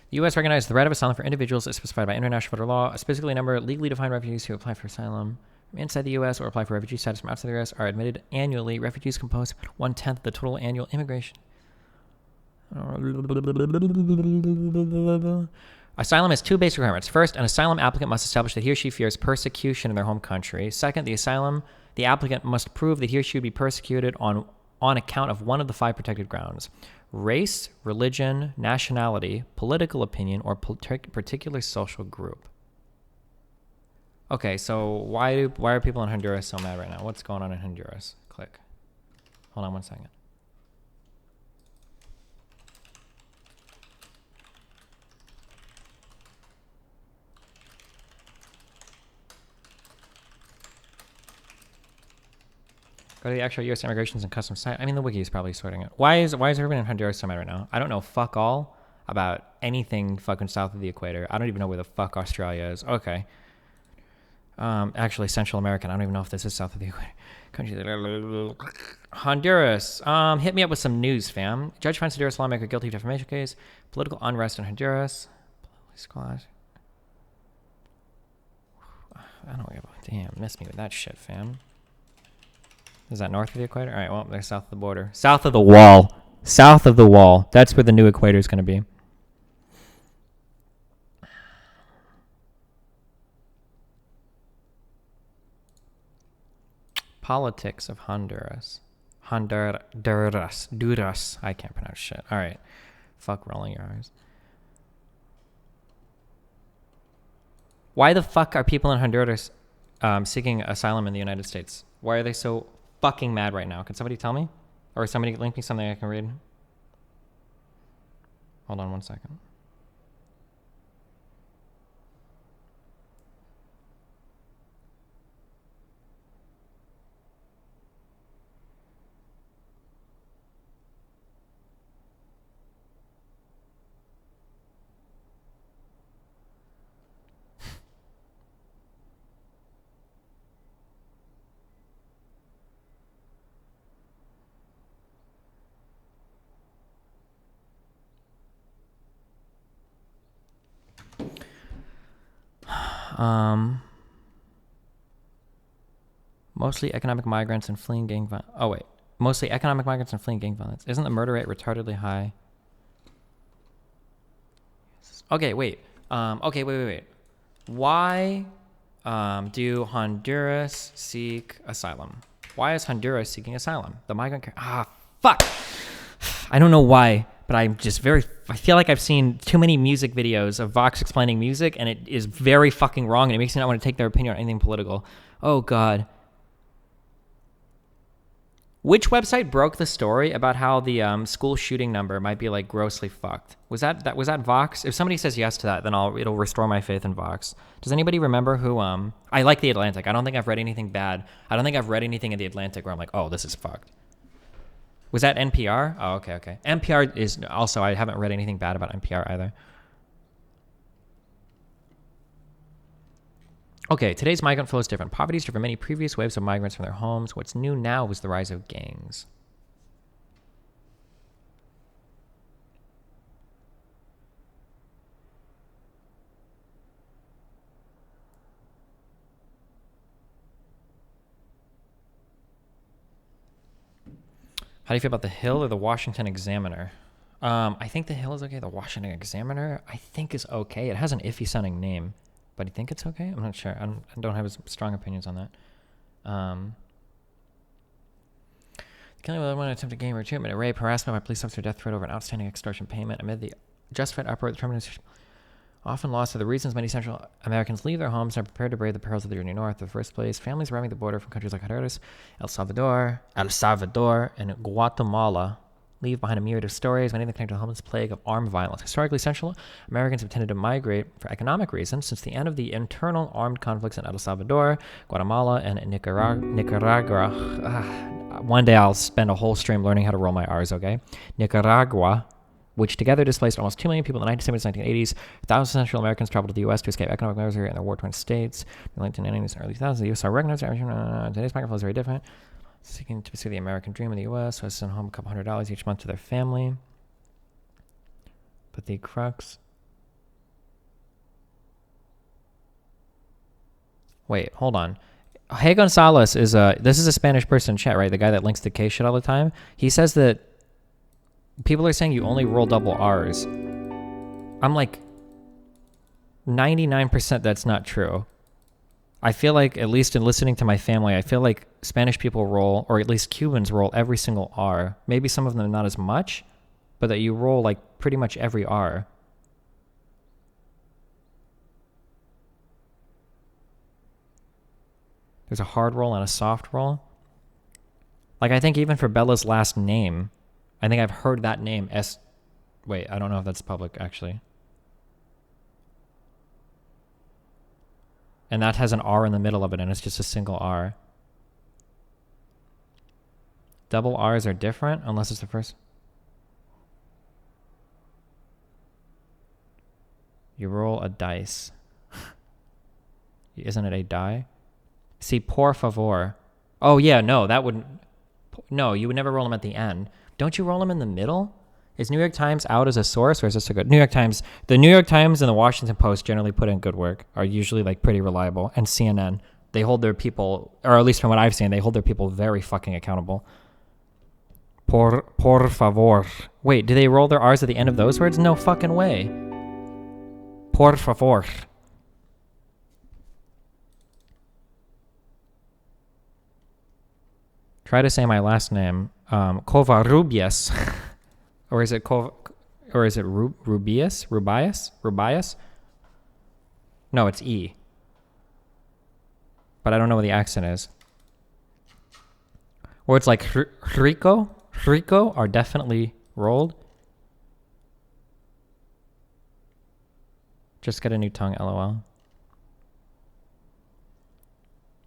The U.S. recognizes the right of asylum for individuals as specified by international federal law. A specifically number of legally defined refugees who apply for asylum from inside the U.S. or apply for refugee status from outside the U.S. are admitted annually. Refugees compose 1/10 of the total annual immigration. Asylum has two basic requirements. First, an asylum applicant must establish that he or she fears persecution in their home country. Second, the applicant must prove that he or she would be persecuted on account of one of the 5 protected grounds: race, religion, nationality, political opinion, or particular social group. Okay, so why are people in Honduras so mad right now? What's going on in Honduras? Click. Hold on one second. Go to the actual U.S. Immigrations and Customs site. I mean, the wiki is probably sorting it. Why is everyone in Honduras so mad right now? I don't know fuck all about anything fucking south of the equator. I don't even know where the fuck Australia is. Okay. Actually, Central American. I don't even know if this is south of the equator. Country. Honduras. Hit me up with some news, fam. Judge finds Honduras lawmaker guilty of defamation case. Political unrest in Honduras. Squash. I don't give a damn. Miss me with that shit, fam. Is that north of the equator? All right, well, they're south of the border. South of the wall. South of the wall. That's where the new equator is going to be. Politics of Honduras. Honduras. I can't pronounce shit. All right. Fuck rolling your R's. Why the fuck are people in Honduras seeking asylum in the United States? Why are they so fucking mad right now? Can somebody tell me? Or somebody link me something I can read? Hold on 1 second. Mostly economic migrants and fleeing gang violence. Oh, wait. Mostly economic migrants and fleeing gang violence. Isn't the murder rate retardedly high? Okay, wait. Wait. Why do Honduras seek asylum? Why is Honduras seeking asylum? The migrant... fuck! I don't know why, but I'm just I feel like I've seen too many music videos of Vox explaining music, and it is very fucking wrong, and it makes me not want to take their opinion on anything political. Oh, God. Which website broke the story about how the school shooting number might be like grossly fucked? Was that Vox? If somebody says yes to that, then it'll restore my faith in Vox. Does anybody remember who? I like the Atlantic. I don't think I've read anything bad. I don't think I've read anything in the Atlantic where I'm like, oh, this is fucked. Was that NPR? Oh, okay. NPR is also. I haven't read anything bad about NPR either. Okay, today's migrant flow is different. Poverty has driven many previous waves of migrants from their homes. What's new now is the rise of gangs. How do you feel about the Hill or the Washington Examiner? I think the Hill is okay. The Washington Examiner, I think, is okay. It has an iffy sounding name, but I think it's okay. I'm not sure. I don't have strong opinions on that. Killing with one attempted gang recruitment, rape, harassment by police officer, death threat over an outstanding extortion payment amid the justified uproar. The determination often lost are the reasons many Central Americans leave their homes and are prepared to brave the perils of the journey north. In the first place, families arriving at the border from countries like Honduras, El Salvador, and Guatemala leave behind a myriad of stories, many of them connected to the homeless plague of armed violence. Historically, Central Americans have tended to migrate for economic reasons since the end of the internal armed conflicts in El Salvador, Guatemala, and Nicaragua. One day I'll spend a whole stream learning how to roll my R's, okay? Nicaragua, which together displaced almost 2 million people in the 1970s and 1980s. Thousands of Central Americans traveled to the U.S. to escape economic misery in their war-torn states. In the 1990s and early 2000s, the U.S. saw recognized today's microphone is very different. Seeking to pursue the American dream in the U.S., who has sent home a couple $100 each month to their family. But the crux... Wait, hold on. Hey Gonzalez is this is a Spanish person in chat, right? The guy that links the K shit all the time. He says that people are saying you only roll double R's. I'm like 99% that's not true. I feel like, at least in listening to my family, I feel like Spanish people roll, or at least Cubans roll every single R. Maybe some of them not as much, but that you roll like pretty much every R. There's a hard roll and a soft roll. Like, I think even for Bella's last name, I think I've heard that name. Wait, I don't know if that's public, actually. And that has an R in the middle of it, and it's just a single R. Double R's are different, unless it's the first. You roll a dice. Isn't it a die? See, por favor. Oh, yeah, no, that wouldn't... No, you would never roll them at the end. Don't you roll them in the middle? Is New York Times out as a source, or is this a good... New York Times... The New York Times and the Washington Post generally put in good work, are usually, like, pretty reliable. And CNN, they hold their people... Or at least from what I've seen, they hold their people very fucking accountable. Por favor. Wait, do they roll their R's at the end of those words? No fucking way. Por favor. Try to say my last name. Covarrubias, or is it Rubias? No, it's E. But I don't know what the accent is. Or it's like Rico are definitely rolled. Just get a new tongue, lol.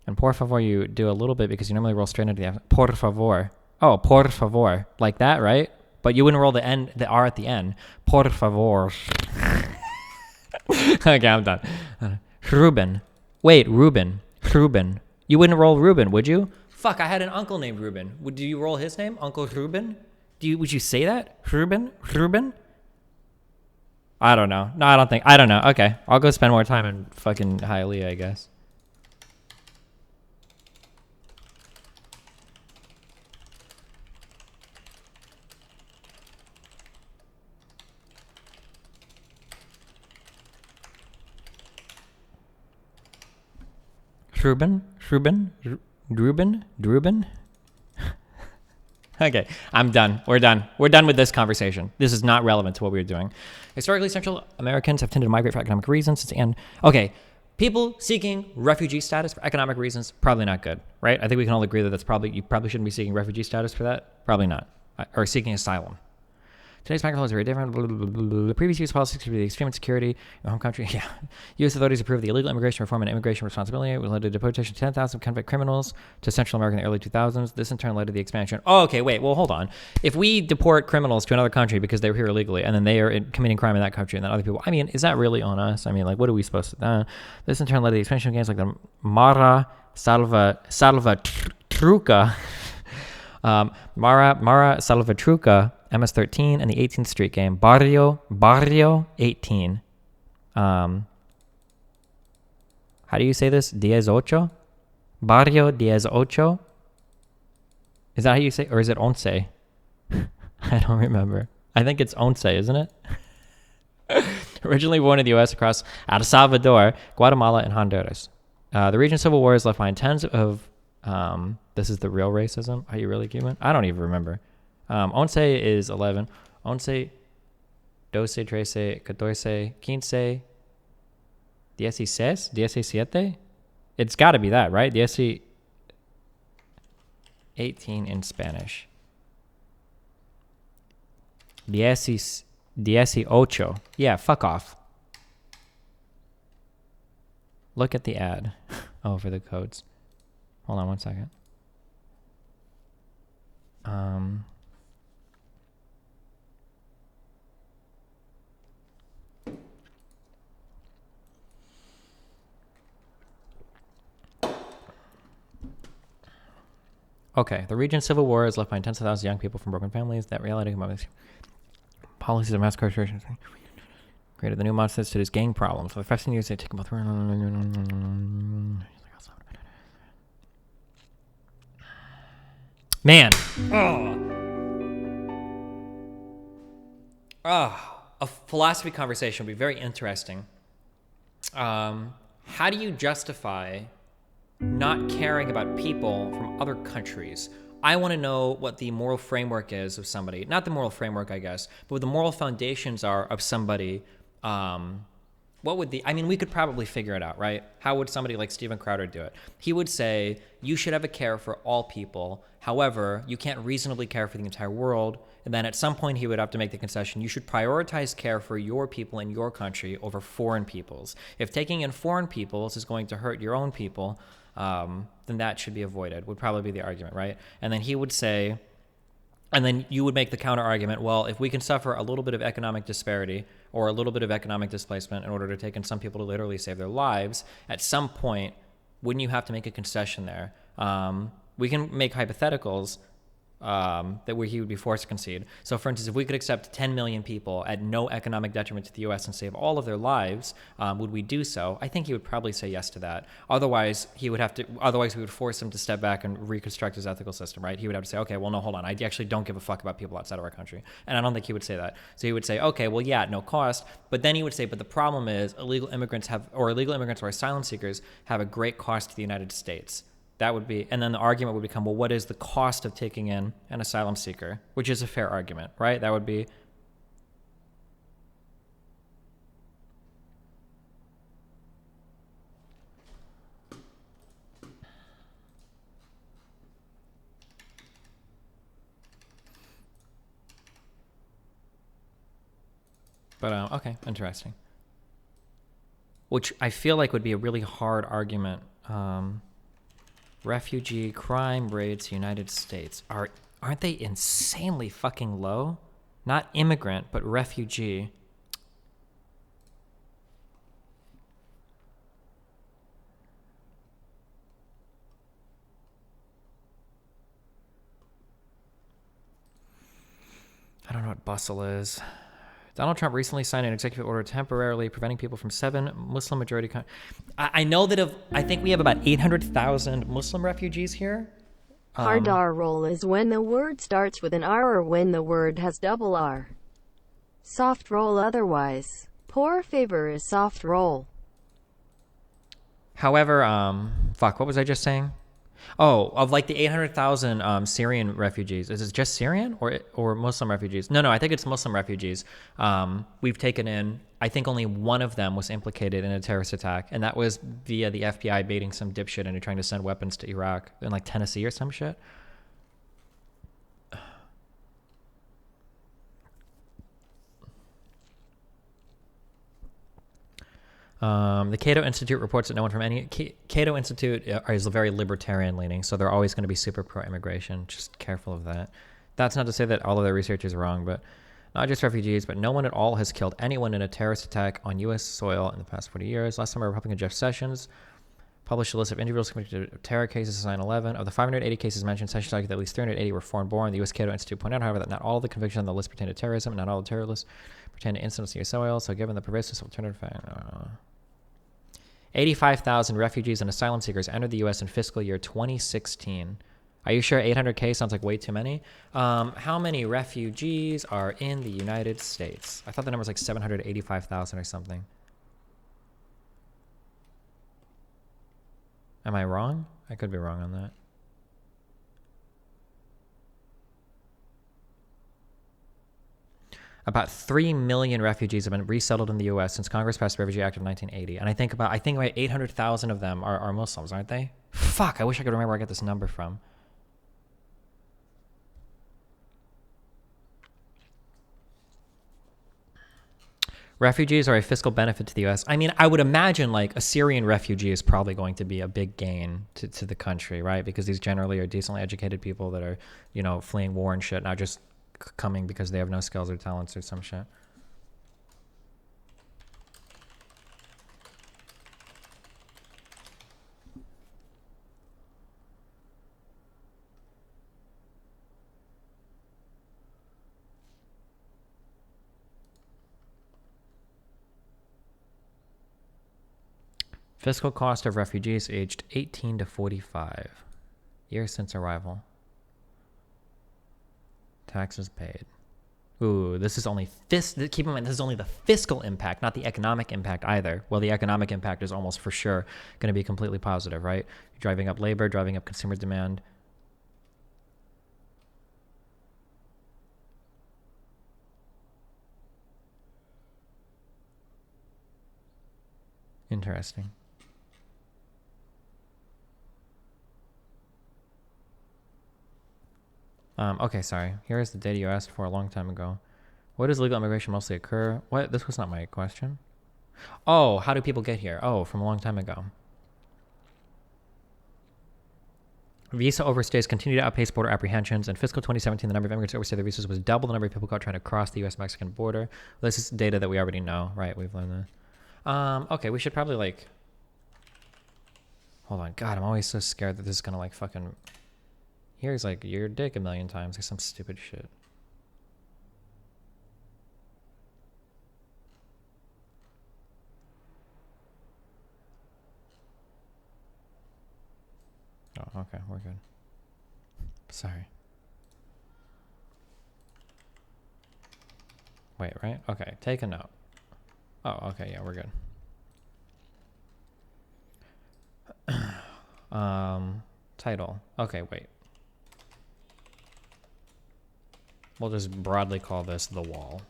And por favor, you do a little bit because you normally roll straight into the F. Por favor. Oh, por favor. Like that, right? But you wouldn't roll the R at the end. Por favor. Okay, I'm done. Ruben. Wait, Ruben. You wouldn't roll Ruben, would you? Fuck, I had an uncle named Ruben. Do you roll his name? Uncle Ruben? Would you say that? Ruben? I don't know. No, I don't know. Okay, I'll go spend more time in fucking Hialeah, I guess. Ruben? Okay, I'm done. We're done with this conversation. This is not relevant to what we were doing. Historically, Central Americans have tended to migrate for economic reasons since the end. Okay, people seeking refugee status for economic reasons, probably not good, right? I think we can all agree that you probably shouldn't be seeking refugee status for that. Probably not. Or seeking asylum. Today's microphone is very different. The previous U.S. policies could be the extreme insecurity in the home country. Yeah. U.S. authorities approved the illegal immigration reform and immigration responsibility. It led to deportation of 10,000 convict criminals to Central America in the early 2000s. This in turn led to the expansion. Oh, okay, wait. Well, hold on. If we deport criminals to another country because they were here illegally and then they are committing crime in that country and then other people, I mean, is that really on us? I mean, like, what are we supposed to do? This in turn led to the expansion of gangs like the Mara Salvatrucha, Mara Salvatrucha, MS-13, and the 18th Street game, Barrio 18. How do you say this? 18? Barrio 18? Is that how you say, or is it once? I don't remember. I think it's once, isn't it? Originally born in the U.S. across El Salvador, Guatemala, and Honduras. The region's civil wars left behind tens of... this is the real racism? Are you really Cuban? I don't even remember. Once is 11. Once, 12, 13, 14, 15, 17. It's got to be that, right? 18 in Spanish. 18. Yeah, fuck off. Look at the ad. Oh, for the codes. Hold on one second. Okay, the region's civil war has left behind tens of thousands of young people from broken families. That reality combines policies of mass incarceration created the new monsters to these gang problems. For the first years, they take about man. A philosophy conversation would be very interesting. How do you justify not caring about people from other countries? I want to know what the moral framework is of somebody. Not the moral framework, I guess, but what the moral foundations are of somebody. What would we could probably figure it out, right? How would somebody like Steven Crowder do it? He would say, you should have a care for all people. However, you can't reasonably care for the entire world. And then at some point he would have to make the concession, you should prioritize care for your people in your country over foreign people's. If taking in foreign people's is going to hurt your own people, then that should be avoided, would probably be the argument, right? And then he would say, and then you would make the counter argument, well, if we can suffer a little bit of economic disparity or a little bit of economic displacement in order to take in some people to literally save their lives, at some point, wouldn't you have to make a concession there? We can make hypotheticals that he would be forced to concede. So, for instance, if we could accept 10 million people at no economic detriment to the U.S. and save all of their lives, would we do so? I think he would probably say yes to that. Otherwise, we would force him to step back and reconstruct his ethical system, right? He would have to say, okay, well, no, hold on. I actually don't give a fuck about people outside of our country. And I don't think he would say that. So he would say, okay, well, yeah, at no cost. But then he would say, but the problem is illegal immigrants or asylum seekers have a great cost to the United States. that would be, and then the argument would become, well, what is the cost of taking in an asylum seeker? Which is a fair argument, right? That would be, but okay, interesting. Which I feel like would be a really hard argument. Refugee crime rates United States aren't they insanely fucking low? Not immigrant, but refugee. I don't know what bustle is. Donald Trump recently signed an executive order temporarily preventing people from 7 Muslim majority countries. I know that I think we have about 800,000 Muslim refugees here. Hard R roll is when the word starts with an R or when the word has double R. Soft roll otherwise. Poor favor is soft roll. However, fuck, what was I just saying? Oh, of like the 800,000 Syrian refugees, is it just Syrian or Muslim refugees? No, I think it's Muslim refugees. We've taken in, I think only one of them was implicated in a terrorist attack, and that was via the FBI baiting some dipshit into trying to send weapons to Iraq in like Tennessee or some shit. The Cato Institute reports that no one from any... Cato Institute is very libertarian leaning, so they're always going to be super pro-immigration. Just careful of that. That's not to say that all of their research is wrong, but not just refugees, but no one at all has killed anyone in a terrorist attack on U.S. soil in the past 40 years. Last summer, Republican Jeff Sessions published a list of individuals convicted of terror cases since 9/11. Of the 580 cases mentioned, Sessions argued that at least 380 were foreign-born. The U.S. Cato Institute pointed out, however, that not all of the convictions on the list pertain to terrorism, and not all the terrorists pertain to incidents on U.S. soil. So given the pervasive alternative fact... 85,000 refugees and asylum seekers entered the U.S. in fiscal year 2016. Are you sure 800K sounds like way too many? How many refugees are in the United States? I thought the number was like 785,000 or something. Am I wrong? I could be wrong on that. About 3 million refugees have been resettled in the U.S. since Congress passed the Refugee Act of 1980. And I think about 800,000 of them are Muslims, aren't they? Fuck, I wish I could remember where I got this number from. Refugees are a fiscal benefit to the U.S. I mean, I would imagine like a Syrian refugee is probably going to be a big gain to the country, right? Because these generally are decently educated people that are, fleeing war and shit, not just coming because they have no skills or talents or some shit. Fiscal cost of refugees aged 18 to 45 years since arrival. Taxes paid. Ooh, this is only keep in mind, this is only the fiscal impact, not the economic impact either. Well, the economic impact is almost for sure going to be completely positive, right? Driving up labor, driving up consumer demand. Interesting. Okay, sorry. Here is the data you asked for a long time ago. Where does legal immigration mostly occur? What? This was not my question. Oh, how do people get here? Oh, from a long time ago. Visa overstays continue to outpace border apprehensions. In fiscal 2017, the number of immigrants who overstayed their visas was double the number of people caught trying to cross the U.S.-Mexican border. Well, this is data that we already know, right? We've learned that. Okay, we should probably, like... Hold on. God, I'm always so scared that this is going to, like, fucking... Here's, like, your dick a million times or some stupid shit. Oh, okay, we're good. Sorry. Wait, right? Okay, take a note. Oh, okay, yeah, we're good. Title. Okay, wait. We'll just broadly call this The Wall.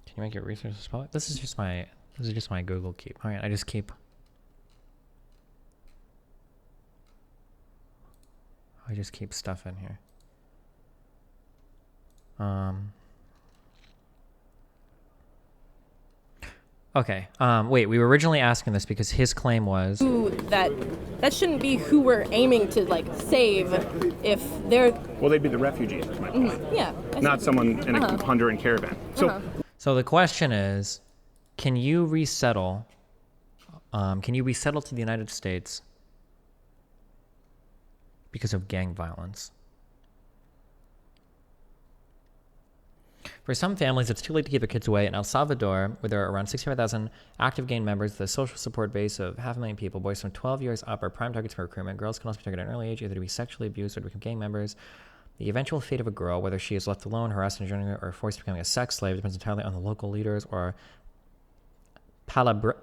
Can you make your research spell? This is just my Google keep. All right, I just keep. I just keep stuff in here. Okay. Wait, we were originally asking this because his claim was that shouldn't be who we're aiming to like save if they're. Well, they'd be the refugees. Is my point. Yeah. Not someone in a Honduran caravan. So the question is, can you resettle? Can you resettle to the United States because of gang violence? For some families, it's too late to keep their kids away. In El Salvador, where there are around 65,000 active gang members with a social support base of 500,000 people, boys from 12 years up are prime targets for recruitment. Girls can also be targeted at an early age, either to be sexually abused or to become gang members. The eventual fate of a girl, whether she is left alone, harassed and journey, or forced to becoming a sex slave, depends entirely on the local leaders or palabreros,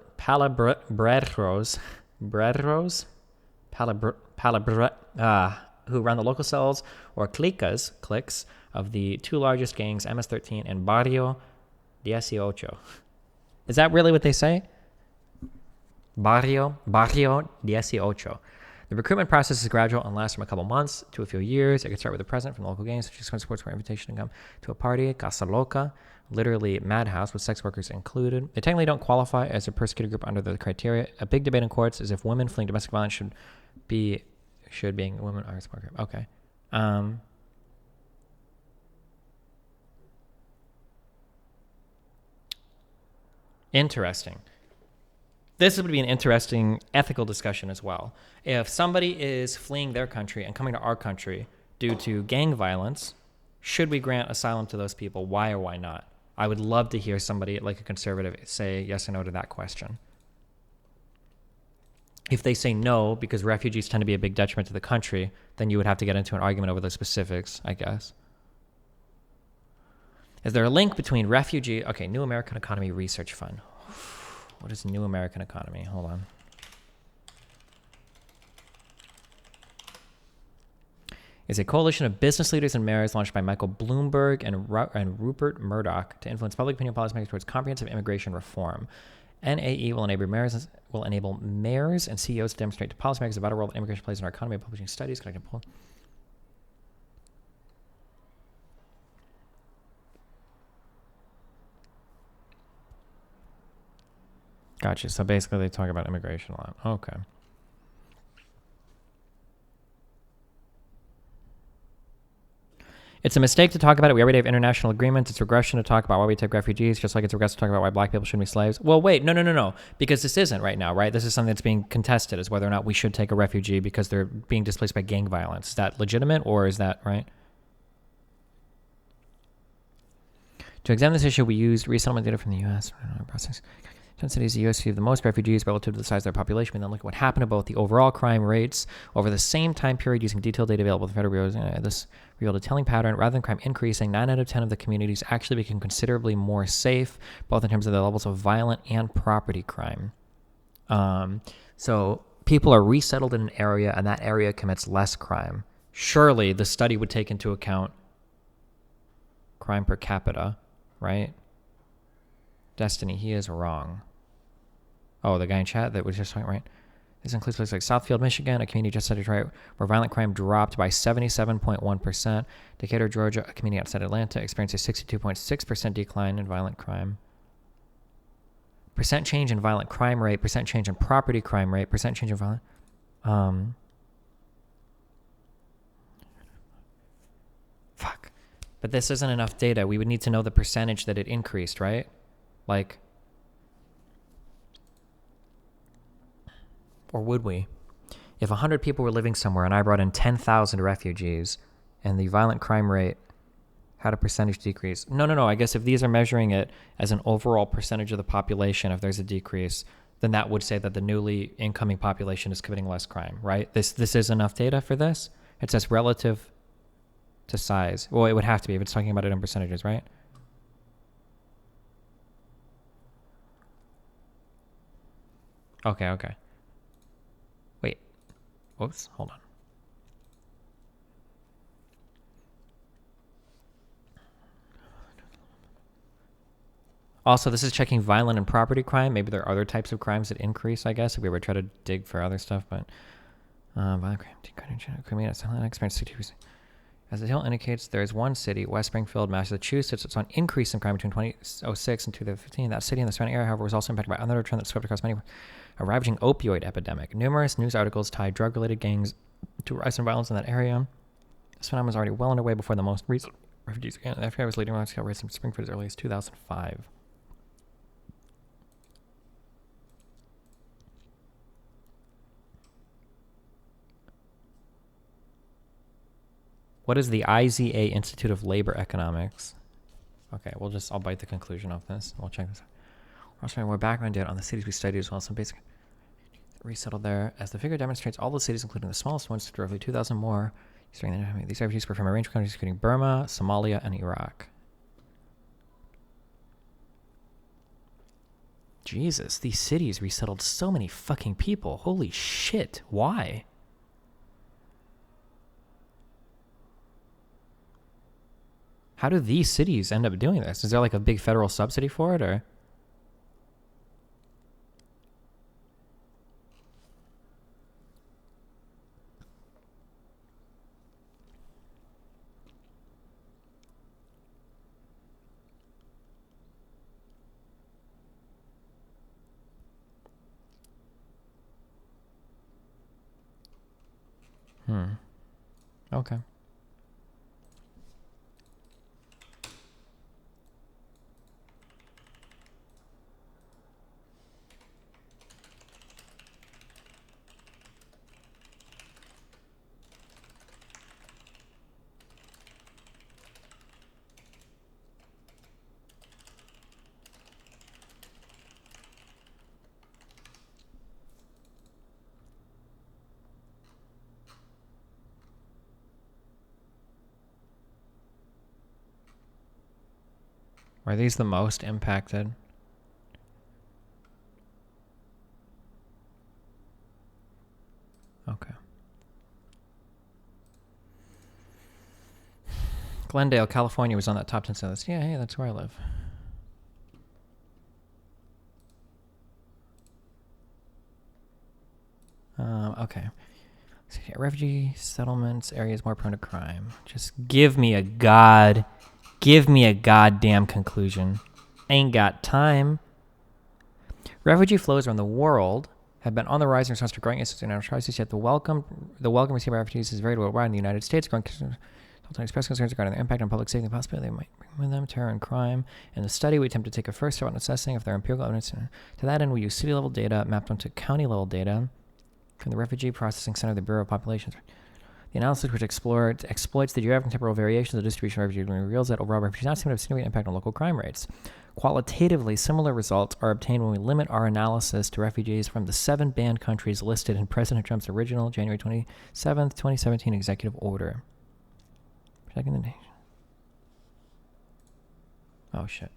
who run the local cells, or cliques of the two largest gangs, MS-13 and Barrio 18. Is that really what they say? Barrio 18. The recruitment process is gradual and lasts from a couple months to a few years. It can start with the president from the local gangs, such as supports for invitation to come to a party, Casa Loca, literally madhouse, with sex workers included. They technically don't qualify as a persecuted group under the criteria. A big debate in courts is if women fleeing domestic violence should being women are a support group. Okay. Interesting. This would be an interesting ethical discussion as well. If somebody is fleeing their country and coming to our country due to gang violence, should we grant asylum to those people? Why or why not? I would love to hear somebody like a conservative say yes or no to that question. If they say no, because refugees tend to be a big detriment to the country, then you would have to get into an argument over the specifics, I guess. Is there a link between refugee... Okay, New American Economy Research Fund. What is New American Economy? Hold on. It's a coalition of business leaders and mayors launched by Michael Bloomberg and Rupert Murdoch to influence public opinion policymakers towards comprehensive immigration reform. NAE will enable mayors and CEOs to demonstrate to policymakers the vital role that immigration plays in our economy by publishing studies, conducting polls. Gotcha. So basically they talk about immigration a lot. Okay. It's a mistake to talk about it. We already have international agreements. It's regression to talk about why we take refugees, just like it's regression to talk about why black people shouldn't be slaves. Well, wait, no. Because this isn't right now, right? This is something that's being contested, is whether or not we should take a refugee because they're being displaced by gang violence. Is that legitimate, or is that right? To examine this issue, we used resettlement data from the U.S. process. 10 cities in the U.S. received the most refugees relative to the size of their population. We then look at what happened to both the overall crime rates over the same time period using detailed data available to the Federal Bureau. This revealed a telling pattern. Rather than crime increasing, 9 out of 10 of the communities actually became considerably more safe, both in terms of their levels of violent and property crime. So people are resettled in an area, and that area commits less crime. Surely the study would take into account crime per capita, right? Destiny, he is wrong. Oh, the guy in chat that was just talking, right? This includes places like Southfield, Michigan, a community just outside Detroit, where violent crime dropped by 77.1%. Decatur, Georgia, a community outside Atlanta, experienced a 62.6% decline in violent crime. Percent change in violent crime rate, percent change in property crime rate, percent change in violent... Fuck. But this isn't enough data. We would need to know the percentage that it increased, right? Like... Or would we? If 100 people were living somewhere and I brought in 10,000 refugees and the violent crime rate had a percentage decrease. No. I guess if these are measuring it as an overall percentage of the population, if there's a decrease, then that would say that the newly incoming population is committing less crime, right? This is enough data for this? It says relative to size. Well, it would have to be if it's talking about it in percentages, right? Okay. Wait. Whoops, hold on. Also, this is checking violent and property crime. Maybe there are other types of crimes that increase, I guess, if we were to try to dig for other stuff, but violent crime, criminal experience. As the hill indicates, there is one city, West Springfield, Massachusetts, that's on increase in crime between 2006 and 2015. That city and the surrounding area, however, was also impacted by another trend that swept across many, a ravaging opioid epidemic. Numerous news articles tied drug-related gangs to rise in violence in that area. This phenomenon was already well underway before the most recent refugees began. The FBI was leading large-scale raids in Springfield as early as 2005. What is the IZA Institute of Labor Economics? Okay, I'll bite the conclusion of this. We'll check this out. We're also more background data on the cities we studied as well as some basic resettled there. As the figure demonstrates, all the cities, including the smallest ones, to roughly 2,000 more. These refugees were from a range of countries including Burma, Somalia, and Iraq. Jesus, these cities resettled so many fucking people. Holy shit, why? How do these cities end up doing this? Is there like a big federal subsidy for it, or? Okay. Are these the most impacted? Okay. Glendale, California was on that top 10 list. Yeah, hey, that's where I live. Okay. So, yeah, refugee settlements, areas more prone to crime. Just give me a goddamn conclusion. Ain't got time. Refugee flows around the world have been on the rise in response to growing incidents in international crises, yet the welcome received by refugees is very worldwide in the United States. Growing express concerns regarding their impact on public safety and the possibility they might bring with them terror and crime. In the study, we attempt to take a first step on assessing if there are empirical evidence. To that end, we use city-level data mapped onto county-level data from the Refugee Processing Center of the Bureau of Populations. The analysis, which exploits the geographic and temporal variations of the distribution of refugees, reveals that overall refugees do not seem to have a significant impact on local crime rates. Qualitatively, similar results are obtained when we limit our analysis to refugees from the 7 banned countries listed in President Trump's original January 27, 2017 executive order. Protecting the nation. Oh, shit.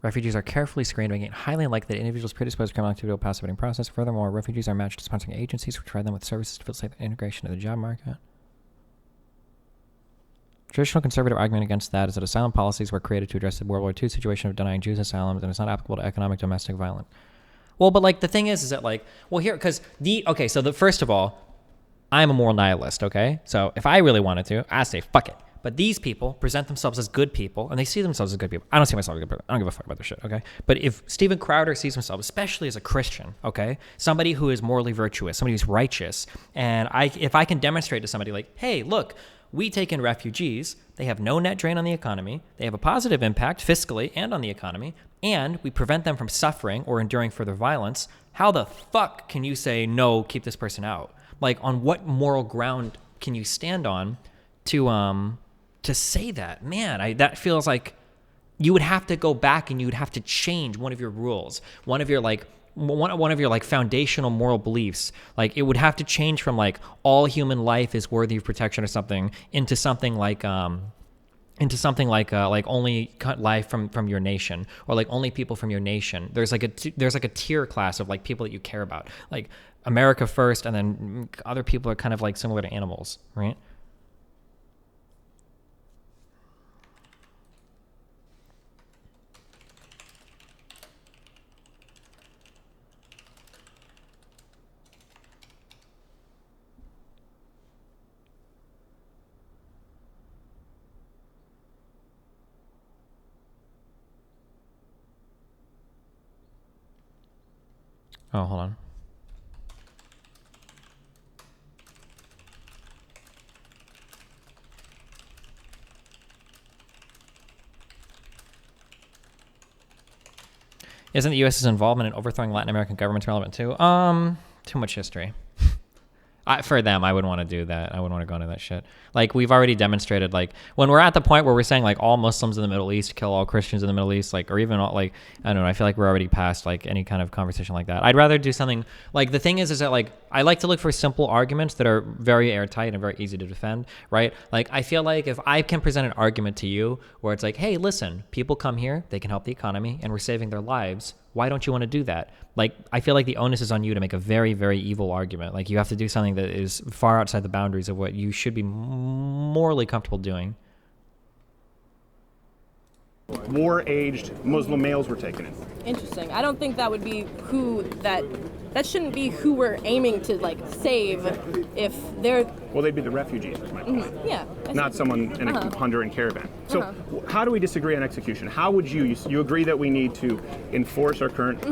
Refugees are carefully screened, making it highly unlikely that individuals predisposed to criminal activity will pass the vetting process. Furthermore, refugees are matched to sponsoring agencies which provide them with services to facilitate integration into the job market. Traditional conservative argument against that is that asylum policies were created to address the World War II situation of denying Jews asylum, and it's not applicable to economic domestic violence. Well, but like the thing is that like, well here, because first of all, I'm a moral nihilist, okay? So if I really wanted to, I'd say fuck it. But these people present themselves as good people, and they see themselves as good people. I don't see myself as a good person. I don't give a fuck about this shit, okay? But if Steven Crowder sees himself, especially as a Christian, okay, somebody who is morally virtuous, somebody who's righteous, and if I can demonstrate to somebody like, hey, look, we take in refugees, they have no net drain on the economy, they have a positive impact fiscally and on the economy, and we prevent them from suffering or enduring further violence, how the fuck can you say, no, keep this person out? Like, on what moral ground can you stand on to say that? Man, that feels like you would have to go back and you would have to change one of your rules, one of your foundational moral beliefs. Like, it would have to change from like all human life is worthy of protection or something into something like only cut life from your nation, or like only people from your nation. There's like a tier class of like people that you care about, like America first, and then other people are kind of like similar to animals, right? Oh, hold on. Isn't the U.S.'s involvement in overthrowing Latin American governments relevant too? Too much history. For them, I wouldn't want to do that. I wouldn't want to go into that shit. Like, we've already demonstrated, like, when we're at the point where we're saying, like, all Muslims in the Middle East kill all Christians in the Middle East, like, or even, all, like, I don't know, I feel like we're already past, like, any kind of conversation like that. I'd rather do something, like, the thing is that, like, I like to look for simple arguments that are very airtight and very easy to defend, right? Like, I feel like if I can present an argument to you where it's like, hey, listen, people come here, they can help the economy, and we're saving their lives. Why don't you want to do that? Like, I feel like the onus is on you to make a very, very evil argument. Like, you have to do something that is far outside the boundaries of what you should be morally comfortable doing. War-aged Muslim males were taken in. Interesting. I don't think that would be that shouldn't be who we're aiming to like save if they're... Well, they'd be the refugees, is my point. Mm-hmm. Yeah. Not someone in a Honduran caravan. So how do we disagree on execution? How would you agree that we need to enforce our current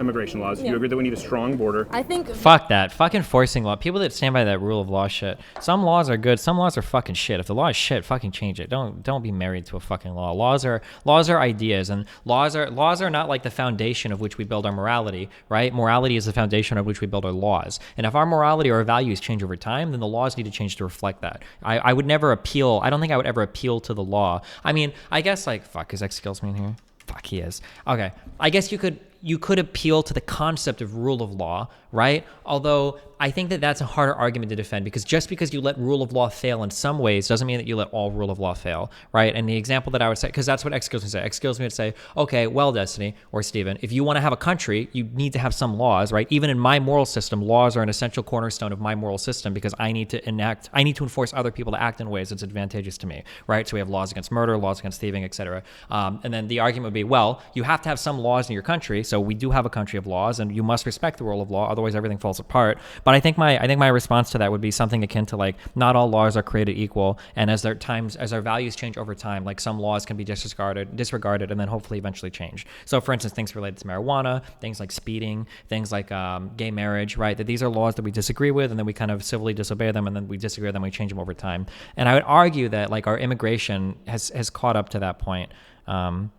immigration laws? Yeah. You agree that we need a strong border? I think... Fuck that. Fuck enforcing law. People that stand by that rule of law shit. Some laws are good. Some laws are fucking shit. If the law is shit, fucking change it. Don't be married to a fucking law. Laws are ideas, and laws are not like the foundation of which we build our morality, right? Morality is the foundation of which we build our laws. And if our morality or our values change over time, then the laws need to change to reflect that. I would never appeal. I don't think I would ever appeal to the law. I mean, I guess like, fuck, is X skills me in here? Fuck, he is. Okay. I guess you could appeal to the concept of rule of law, right? Although I think that that's a harder argument to defend, because just because you let rule of law fail in some ways doesn't mean that you let all rule of law fail, right? And the example that I would say, because that's what X skills me say. X skills me would say, okay, well, Destiny or Steven, if you want to have a country, you need to have some laws, right? Even in my moral system, laws are an essential cornerstone of my moral system, because I need to enforce other people to act in ways that's advantageous to me, right? So we have laws against murder, laws against thieving, etc. And then the argument would be, well, you have to have some laws in your country, so we do have a country of laws, and you must respect the rule of law, otherwise everything falls apart. But I think my response to that would be something akin to like, not all laws are created equal, and as our values change over time, like some laws can be disregarded, and then hopefully eventually change. So for instance, things related to marijuana, things like speeding, things like gay marriage, right? That these are laws that we disagree with, and then we kind of civilly disobey them, and then we disagree with them, we change them over time. And I would argue that like our immigration has caught up to that point. Haven't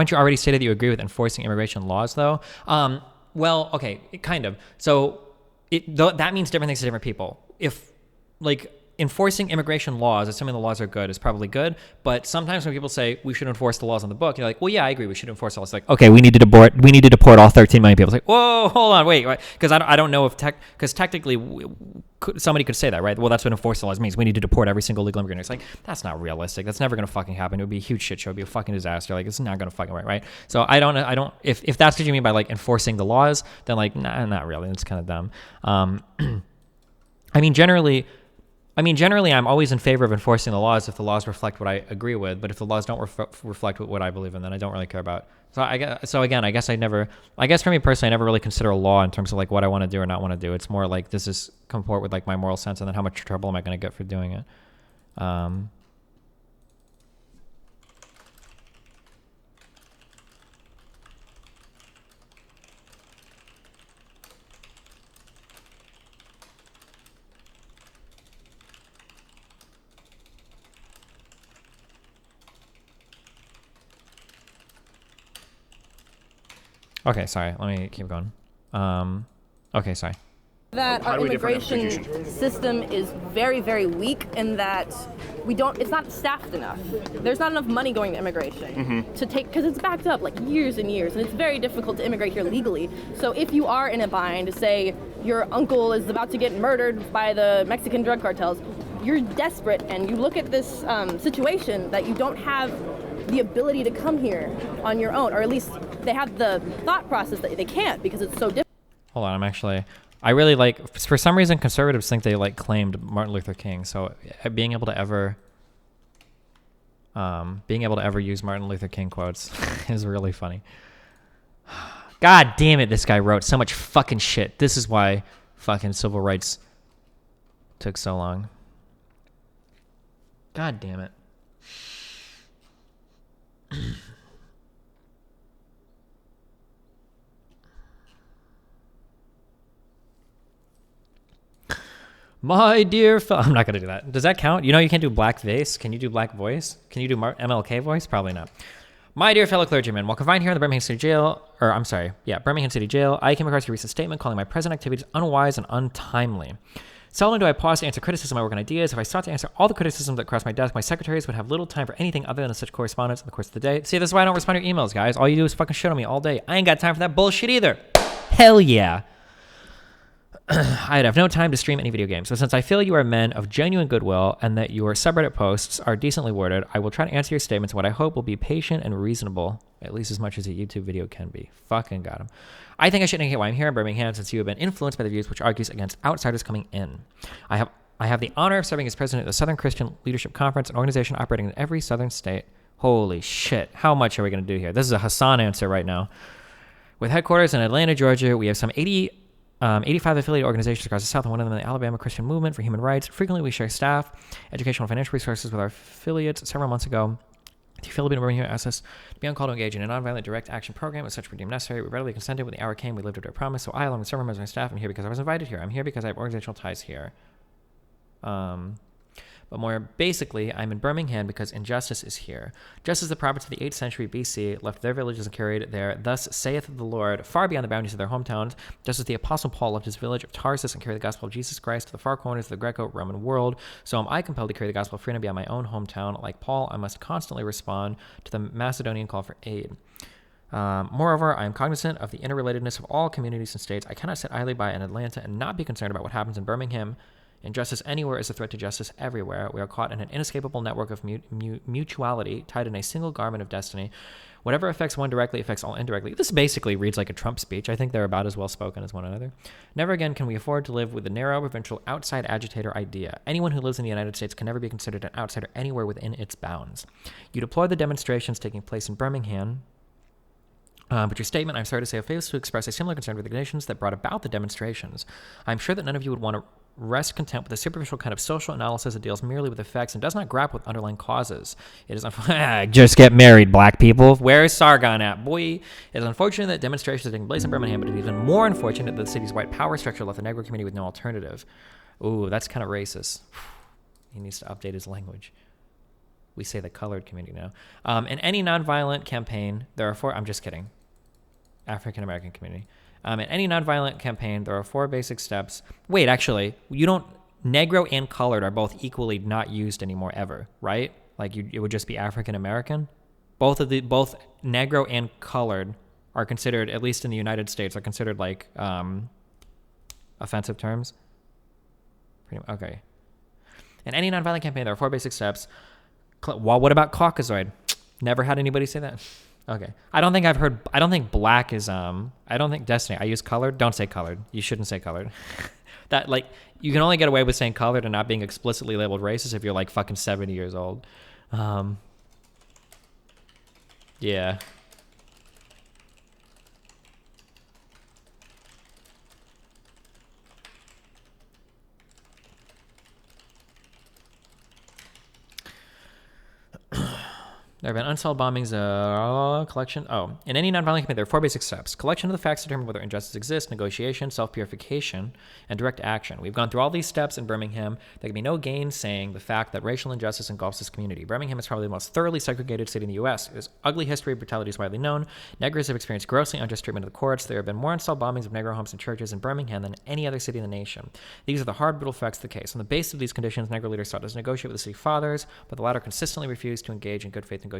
you already stated that you agree with enforcing immigration laws, though? Well, okay, kind of. So that means different things to different people. If, like, enforcing immigration laws, assuming the laws are good, is probably good. But sometimes when people say we should enforce the laws on the book, you're like, well, yeah, I agree, we should enforce the laws. Like, okay, we need to deport all 13 million people. It's like, whoa, hold on, wait, because I don't know if because technically somebody could say that, right? Well, that's what enforce the laws means. We need to deport every single illegal immigrant. It's like, that's not realistic. That's never gonna fucking happen. It would be a huge shit show. It'd be a fucking disaster. Like, it's not gonna fucking work, right? So I don't. If that's what you mean by like enforcing the laws, then like, nah, not really. It's kind of dumb. I mean, generally, I'm always in favor of enforcing the laws if the laws reflect what I agree with. But if the laws don't reflect what I believe in, then I don't really care about. I guess for me personally, I never really consider a law in terms of like what I want to do or not want to do. It's more like, does this comport with like my moral sense, and then how much trouble am I going to get for doing it? Okay, sorry. Let me keep going. Okay, sorry. That our immigration system is very, very weak in that it's not staffed enough. There's not enough money going to immigration to take, because it's backed up like years and years, and it's very difficult to immigrate here legally. So if you are in a bind, say your uncle is about to get murdered by the Mexican drug cartels, you're desperate and you look at this situation that you don't have the ability to come here on your own, or at least they have the thought process that they can't because it's so difficult. Hold on, I really like, for some reason conservatives think they like claimed Martin Luther King, so being able to ever use Martin Luther King quotes is really funny. God damn it, this guy wrote so much fucking shit. This is why fucking civil rights took so long. God damn it. My dear I'm not going to do that. Does that count? You know you can't do black face. Can you do black voice? Can you do MLK voice? Probably not. My dear fellow clergymen, while confined here in the Birmingham City Jail, Birmingham City Jail, I came across your recent statement calling my present activities unwise and untimely. Seldom do I pause to answer criticism of my work and ideas. If I sought to answer all the criticism that crossed my desk, my secretaries would have little time for anything other than such correspondence in the course of the day. See, this is why I don't respond to your emails, guys. All you do is fucking shit on me all day. I ain't got time for that bullshit either. Hell yeah. I'd have no time to stream any video games. So since I feel you are men of genuine goodwill and that your subreddit posts are decently worded, I will try to answer your statements in what I hope will be patient and reasonable, at least as much as a YouTube video can be. Fucking got him. I think I should indicate why I'm here in Birmingham, since you have been influenced by the views which argues against outsiders coming in. I have the honor of serving as president of the Southern Christian Leadership Conference, an organization operating in every southern state. Holy shit. How much are we going to do here? This is a Hassan answer right now. With headquarters in Atlanta, Georgia, we have some 85 affiliated organizations across the South, and one of them the Alabama Christian Movement for Human Rights. Frequently, we share staff, educational and financial resources with our affiliates. Several months ago, the Philippine Birmingham asked us to be on call to engage in a nonviolent direct action program as such were deemed necessary. We readily consented. When the hour came, we lived up to our promise. So I, along with several members of my staff, am here because I was invited here. I'm here because I have organizational ties here. But more basically, I'm in Birmingham because injustice is here. Just as the prophets of the 8th century BC left their villages and carried their "Thus saith the Lord" far beyond the boundaries of their hometowns, just as the Apostle Paul left his village of Tarsus and carried the gospel of Jesus Christ to the far corners of the Greco-Roman world, so am I compelled to carry the gospel of freedom beyond my own hometown. Like Paul, I must constantly respond to the Macedonian call for aid. Moreover, I am cognizant of the interrelatedness of all communities and states. I cannot sit idly by in Atlanta and not be concerned about what happens in Birmingham. Injustice anywhere is a threat to justice everywhere. We are caught in an inescapable network of mutuality, tied in a single garment of destiny. Whatever affects one directly affects all indirectly. This basically reads like a Trump speech. I think they're about as well spoken as one another. Never again can we afford to live with the narrow, provincial, outside agitator idea. Anyone who lives in the United States can never be considered an outsider anywhere within its bounds. You deplore the demonstrations taking place in Birmingham, but your statement, I'm sorry to say, fails to express a similar concern with the conditions that brought about the demonstrations. I'm sure that none of you would want to rest content with a superficial kind of social analysis that deals merely with effects and does not grapple with underlying causes. It is just get married, black people. Where's Sargon at, boy? It is unfortunate that demonstrations are taking place in Birmingham, but it is even more unfortunate that the city's white power structure left the Negro community with no alternative. Ooh, that's kind of racist. He needs to update his language. We say the colored community now. In any nonviolent campaign, there are four... I'm just kidding. African-American community. In any nonviolent campaign, there are 4 basic steps. Wait, actually, you don't... Negro and colored are both equally not used anymore ever, right? Like, it would just be African-American? Both Negro and colored are considered, at least in the United States, are considered, like, offensive terms. Okay. In any nonviolent campaign, there are 4 basic steps. Well, what about Caucasoid? Never had anybody say that. Okay. I don't think black is, I don't think Destiny. I use colored. Don't say colored. You shouldn't say colored. That, like, you can only get away with saying colored and not being explicitly labeled racist if you're, like, fucking 70 years old. Yeah. There have been unsolved bombings, collection. Oh, in any nonviolent committee, there are 4 basic steps. Collection of the facts to determine whether injustice exists, negotiation, self-purification, and direct action. We've gone through all these steps in Birmingham. There can be no gainsaying the fact that racial injustice engulfs this community. Birmingham is probably the most thoroughly segregated city in the U.S. Its ugly history of brutality is widely known. Negroes have experienced grossly unjust treatment of the courts. There have been more unsolved bombings of Negro homes and churches in Birmingham than any other city in the nation. These are the hard, brutal facts of the case. On the basis of these conditions, Negro leaders sought to negotiate with the city fathers, but the latter consistently refused to engage in good faith negotiations.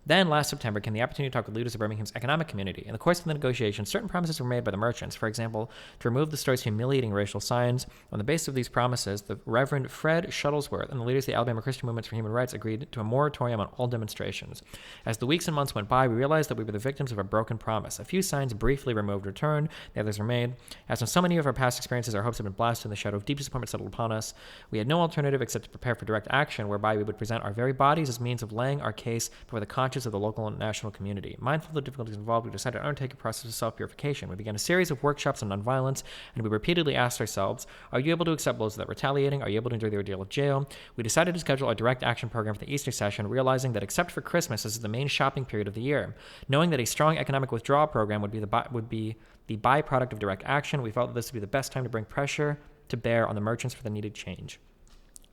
Then, last September, came the opportunity to talk with leaders of Birmingham's economic community. In the course of the negotiations, certain promises were made by the merchants. For example, to remove the store's humiliating racial signs. On the basis of these promises, the Reverend Fred Shuttlesworth and the leaders of the Alabama Christian Movements for Human Rights agreed to a moratorium on all demonstrations. As the weeks and months went by, we realized that we were the victims of a broken promise. A few signs briefly removed returned, the others remained. As in so many of our past experiences, our hopes had been blasted in the shadow of deep disappointment settled upon us. We had no alternative except to prepare for direct action, whereby we would present our very bodies as means of laying our case before the conscience of the local and national community. Mindful of the difficulties involved, we decided to undertake a process of self-purification. We began a series of workshops on nonviolence, and we repeatedly asked ourselves, are you able to accept blows without retaliating? Are you able to endure the ordeal of jail? We decided to schedule a direct action program for the Easter session, realizing that except for Christmas, this is the main shopping period of the year. Knowing that a strong economic withdrawal program would be the byproduct of direct action, we felt that this would be the best time to bring pressure to bear on the merchants for the needed change.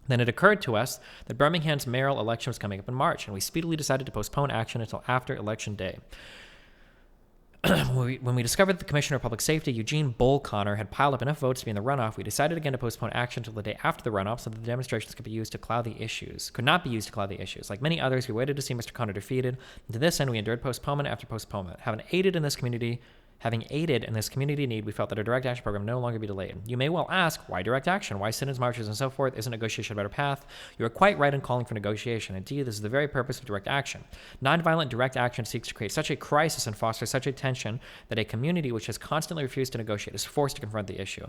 Then it occurred to us that Birmingham's mayoral election was coming up in March, and we speedily decided to postpone action until after Election Day. When we discovered that the Commissioner of Public Safety, Eugene Bull Connor, had piled up enough votes to be in the runoff, we decided again to postpone action until the day after the runoff so that the demonstrations could not be used to cloud the issues. Like many others, we waited to see Mr. Connor defeated, and to this end we endured postponement after postponement. Having aided in this community need, we felt that a direct action program no longer be delayed. You may well ask, why direct action? Why sit-ins, marches, and so forth? Isn't negotiation a better path? You are quite right in calling for negotiation. Indeed, this is the very purpose of direct action. Nonviolent direct action seeks to create such a crisis and foster such a tension that a community which has constantly refused to negotiate is forced to confront the issue.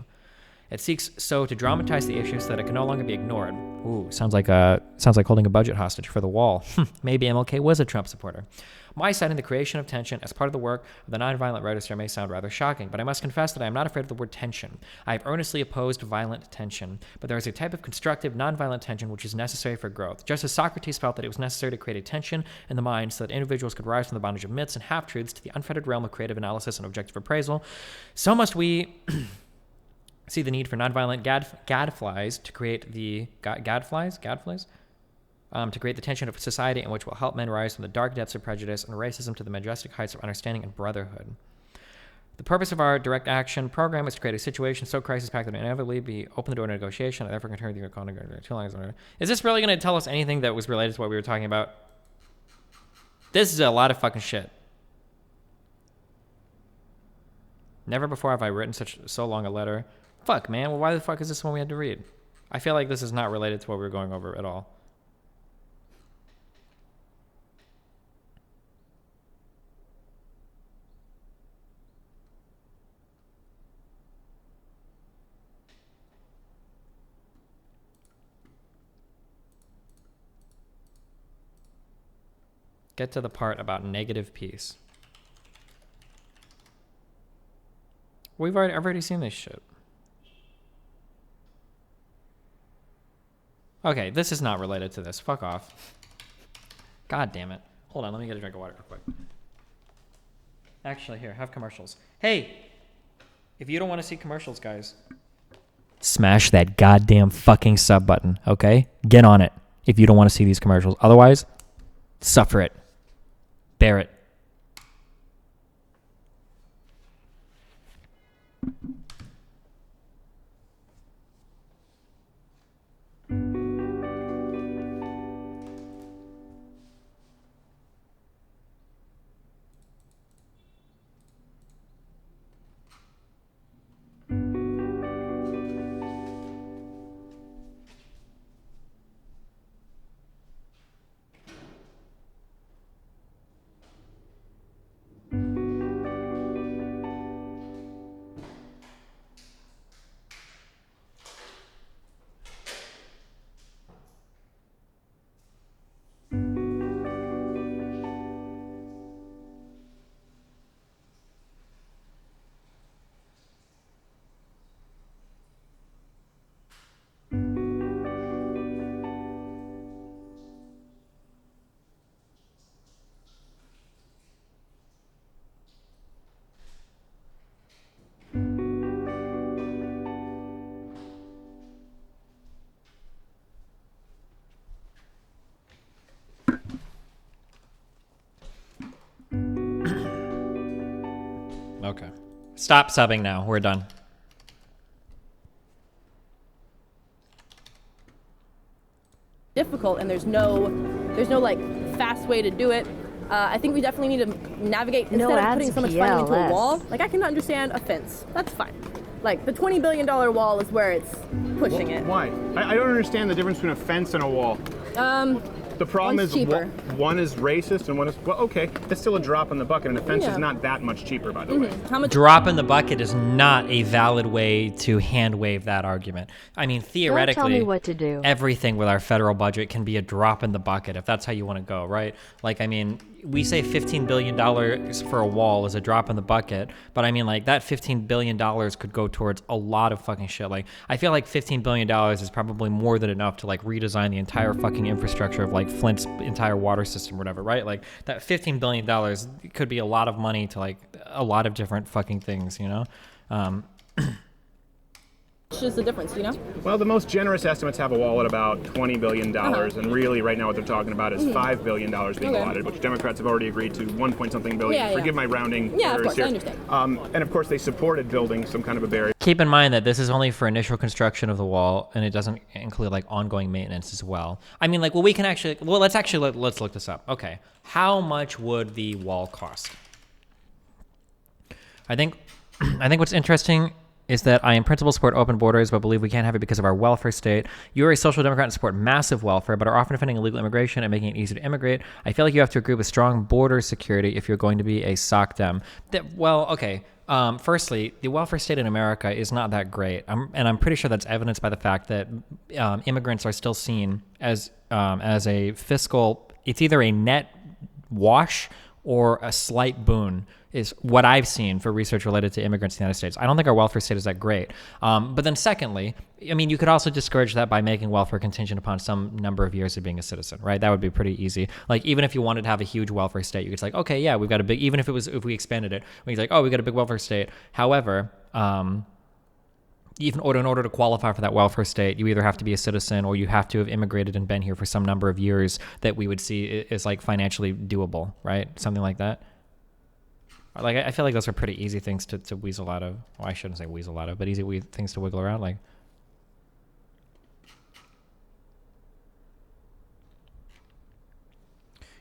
It seeks so to dramatize the issue so that it can no longer be ignored. Ooh, sounds like holding a budget hostage for the wall. Maybe MLK was a Trump supporter. My citing the creation of tension as part of the work of the nonviolent register may sound rather shocking, but I must confess that I am not afraid of the word tension. I have earnestly opposed violent tension, but there is a type of constructive nonviolent tension which is necessary for growth. Just as Socrates felt that it was necessary to create a tension in the mind so that individuals could rise from the bondage of myths and half-truths to the unfettered realm of creative analysis and objective appraisal, so must we see the need for nonviolent gadflies to create the to create the tension of society in which will help men rise from the dark depths of prejudice and racism to the majestic heights of understanding and brotherhood. The purpose of our direct action program is to create a situation so crisis-packed that it inevitably be open the door to negotiation and therefore continue the economy too long. Is this really going to tell us anything that was related to what we were talking about? This is a lot of fucking shit. Never before have I written so long a letter. Fuck, man. Well, why the fuck is this one we had to read? I feel like this is not related to what we were going over at all. Get to the part about negative peace. I've already seen this shit. Okay, this is not related to this. Fuck off. God damn it. Hold on, let me get a drink of water real quick. Actually, here, have commercials. Hey, if you don't want to see commercials, guys, smash that goddamn fucking sub button, okay? Get on it if you don't want to see these commercials. Otherwise, suffer it. Bear it. Okay. Stop subbing now. We're done. Difficult, and there's no like fast way to do it. I think we definitely need to navigate instead of putting so much funding into a wall. Like, I can understand a fence. That's fine. Like, the $20 billion wall is where it's pushing it. Why? I don't understand the difference between a fence and a wall. The problem is one is racist and one is, well, okay, it's still a drop in the bucket, and a fence is not that much cheaper, by the way. How much? Drop in the bucket is not a valid way to hand wave that argument. I mean, theoretically, don't tell me what to do. Everything with our federal budget can be a drop in the bucket if that's how you want to go, right? Like, I mean, we say $15 billion for a wall is a drop in the bucket, but I mean, like, that $15 billion could go towards a lot of fucking shit. Like, I feel like $15 billion is probably more than enough to, like, redesign the entire fucking infrastructure of, like, Flint's entire water system or whatever, right? Like, that $15 billion could be a lot of money to, like, a lot of different fucking things, you know? It's just the difference, you know? Well, the most generous estimates have a wall at about $20 billion, and really right now what they're talking about is $5 billion being allotted, which Democrats have already agreed to 1 point something billion. Forgive my rounding of errors course, here. I understand. And of course they supported building some kind of a barrier. Keep in mind that this is only for initial construction of the wall, and it doesn't include, like, ongoing maintenance as well. I mean, like, well, we can actually, well, let's look this up. Okay. How much would the wall cost? I think what's interesting is that I in principle support open borders, but believe we can't have it because of our welfare state. You are a social democrat and support massive welfare, but are often defending illegal immigration and making it easy to immigrate. I feel like you have to agree with strong border security if you're going to be a soc dem. Well, okay. Firstly, the welfare state in America is not that great, and I'm pretty sure that's evidenced by the fact that immigrants are still seen as a fiscal. It's either a net wash or a slight boon, is what I've seen for research related to immigrants in the United States. I don't think our welfare state is that great. But then secondly, I mean, you could also discourage that by making welfare contingent upon some number of years of being a citizen, right? That would be pretty easy. Like, even if you wanted to have a huge welfare state, you could say, like, okay, yeah, we've got a big, even if we expanded it, we could like, oh, we got a big welfare state. However, in order to qualify for that welfare state, you either have to be a citizen or you have to have immigrated and been here for some number of years that we would see is like financially doable, right? Something like that. Like, I feel like those are pretty easy things to weasel out of. Well, I shouldn't say weasel out of, but easy things to wiggle around. Like,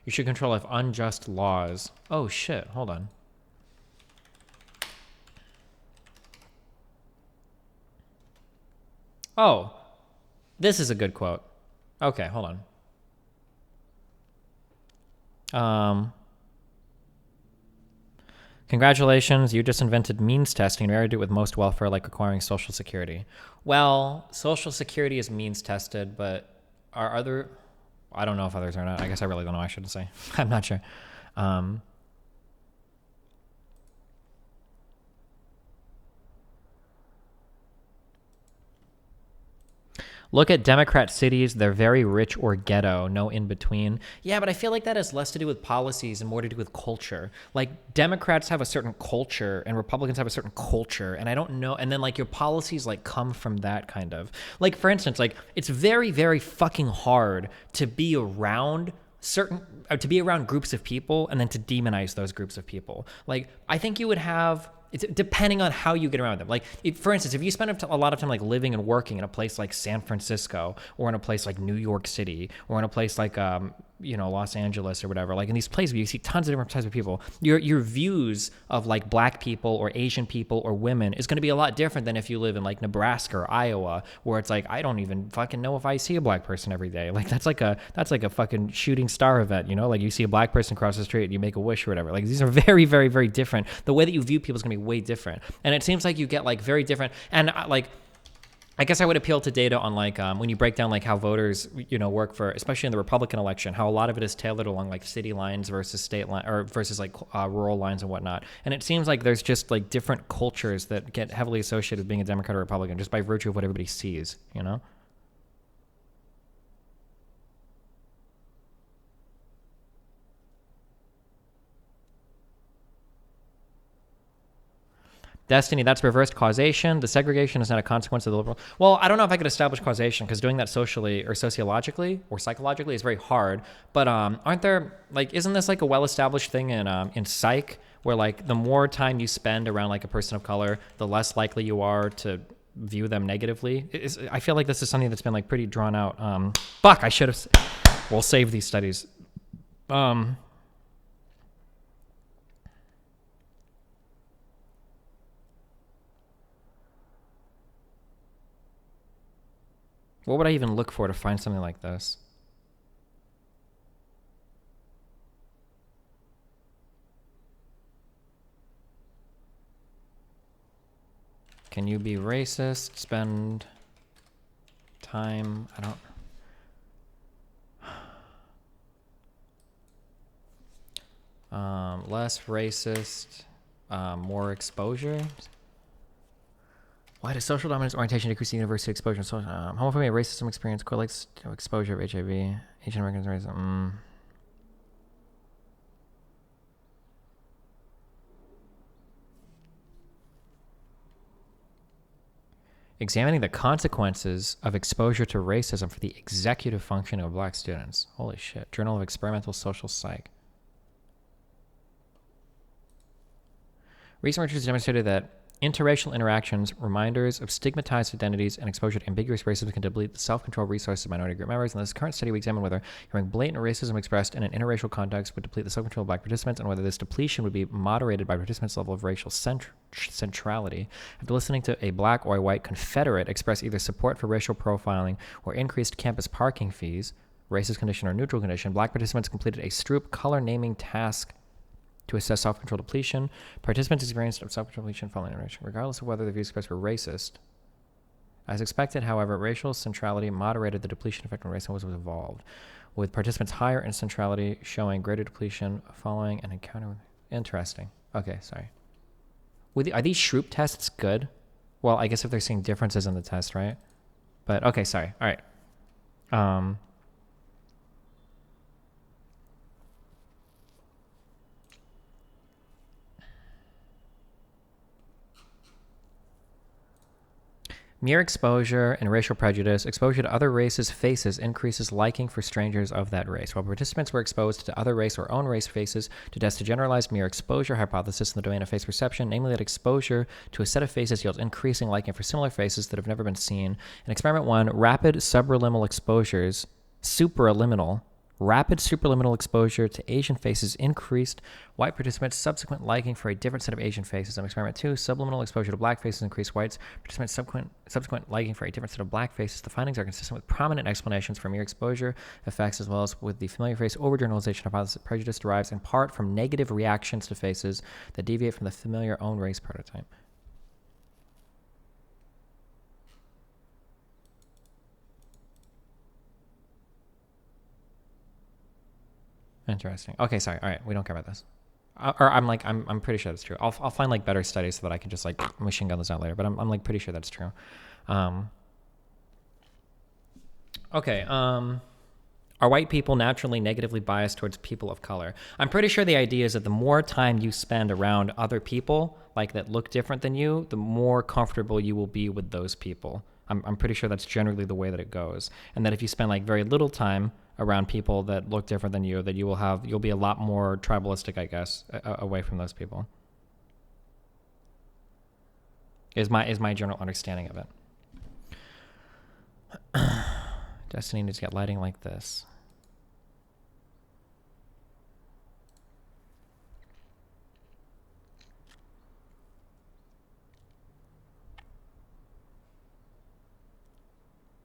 you should control if unjust laws. Oh shit! Hold on. Oh, this is a good quote. Okay, hold on. Congratulations, you just invented means testing. We already do it with most welfare, like requiring Social Security. Well, Social Security is means tested, but are other... I don't know if others are not. I guess I really don't know. I shouldn't say. I'm not sure. Look at Democrat cities. They're very rich or ghetto, no in between. Yeah, but I feel like that has less to do with policies and more to do with culture. Like, Democrats have a certain culture and Republicans have a certain culture, and I don't know. And then, like, your policies, like, come from that kind of. Like, for instance, like, it's very, very fucking hard to be around to be around groups of people and then to demonize those groups of people. Like, I think you would have... It's depending on how you get around them. Like, for instance, if you spend a lot of time like living and working in a place like San Francisco or in a place like New York City or in a place like Los Angeles or whatever, like in these places where you see tons of different types of people, your views of like black people or Asian people or women is going to be a lot different than if you live in like Nebraska or Iowa, where it's like, I don't even fucking know if I see a black person every day. Like, that's like a fucking shooting star event, you know? Like, you see a black person cross the street and you make a wish or whatever. Like, these are very, very, very different. The way that you view people is going to be way different. And it seems like you get like very different, and like, I guess I would appeal to data on like when you break down like how voters work for, especially in the Republican election, how a lot of it is tailored along like city lines versus state line or versus like rural lines and whatnot. And it seems like there's just like different cultures that get heavily associated with being a Democrat or Republican just by virtue of what everybody sees, you know? Destiny, that's reversed causation. The segregation is not a consequence of the liberal. Well, I don't know if I could establish causation because doing that socially or sociologically or psychologically is very hard. But aren't there, like, isn't this like a well-established thing in psych where like the more time you spend around like a person of color, the less likely you are to view them negatively. I feel like this is something that's been like pretty drawn out. Fuck, I should have. We'll save these studies. What would I even look for to find something like this? Can you be racist? Spend time. I don't. Less racist, more exposure. Why does social dominance orientation decrease the university exposure? So, homophobia, racism experience correlates to exposure of HIV, Asian Americans, racism. Examining the consequences of exposure to racism for the executive functioning of black students. Holy shit. Journal of Experimental Social Psych. Recent research has demonstrated that interracial interactions, reminders of stigmatized identities, and exposure to ambiguous racism can deplete the self-control resources of minority group members. In this current study, we examine whether hearing blatant racism expressed in an interracial context would deplete the self-control of black participants, and whether this depletion would be moderated by participants' level of racial centrality. After listening to a black or a white Confederate express either support for racial profiling or increased campus parking fees, racist condition or neutral condition, black participants completed a Stroop color naming task to assess self-control depletion. Participants experienced self-control depletion following interaction, regardless of whether the views expressed were racist. As expected, however, racial centrality moderated the depletion effect when racism was evolved, with participants higher in centrality showing greater depletion following an encounter with... Interesting. Okay, sorry. Are these Stroop tests good? Well, I guess if they're seeing differences in the test, right? But, okay, sorry. All right. Mere exposure and racial prejudice, exposure to other races' faces increases liking for strangers of that race. While participants were exposed to other race or own race faces to test a generalized mere exposure hypothesis in the domain of face perception, namely that exposure to a set of faces yields increasing liking for similar faces that have never been seen. In experiment 1, rapid supraliminal exposure to Asian faces increased white participants' subsequent liking for a different set of Asian faces. In experiment 2, subliminal exposure to black faces increased whites participants' subsequent liking for a different set of black faces. The findings are consistent with prominent explanations for mere exposure effects, as well as with the familiar face overgeneralization hypothesis. Prejudice derives in part from negative reactions to faces that deviate from the familiar own race prototype. Interesting. Okay, sorry. All right, we don't care about this. I'm pretty sure that's true. I'll find like better studies so that I can just like machine gun this out later. But I'm like pretty sure that's true. Okay. Are white people naturally negatively biased towards people of color? I'm pretty sure the idea is that the more time you spend around other people like that look different than you, the more comfortable you will be with those people. I'm pretty sure that's generally the way that it goes. And that if you spend like very little time around people that look different than you, that you'll be a lot more tribalistic, I guess, away from those people. Is my general understanding of it. Destiny needs to get lighting like this.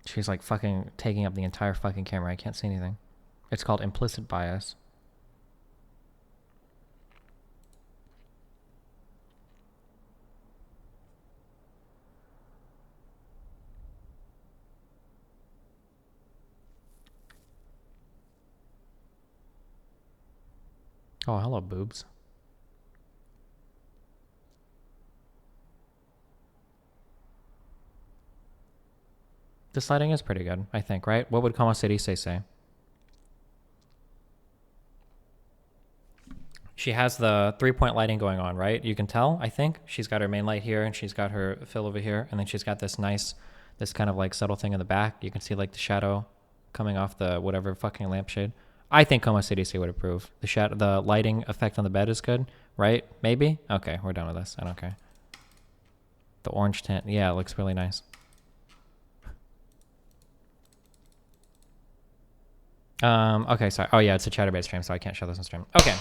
She's like fucking taking up the entire fucking camera. I can't see anything. It's called implicit bias. Oh, hello, boobs. This lighting is pretty good, I think, right? What would Como City say? She has the 3-point lighting going on, right? You can tell, I think. She's got her main light here, and she's got her fill over here, and then she's got this kind of like subtle thing in the back. You can see like the shadow coming off the whatever fucking lampshade. I think Como CDC would approve. The lighting effect on the bed is good, right? Maybe? Okay, we're done with this. I don't care. The orange tint. Yeah, it looks really nice. Okay, sorry. Oh, yeah, it's a Chatterbait stream, so I can't show this on stream. Okay.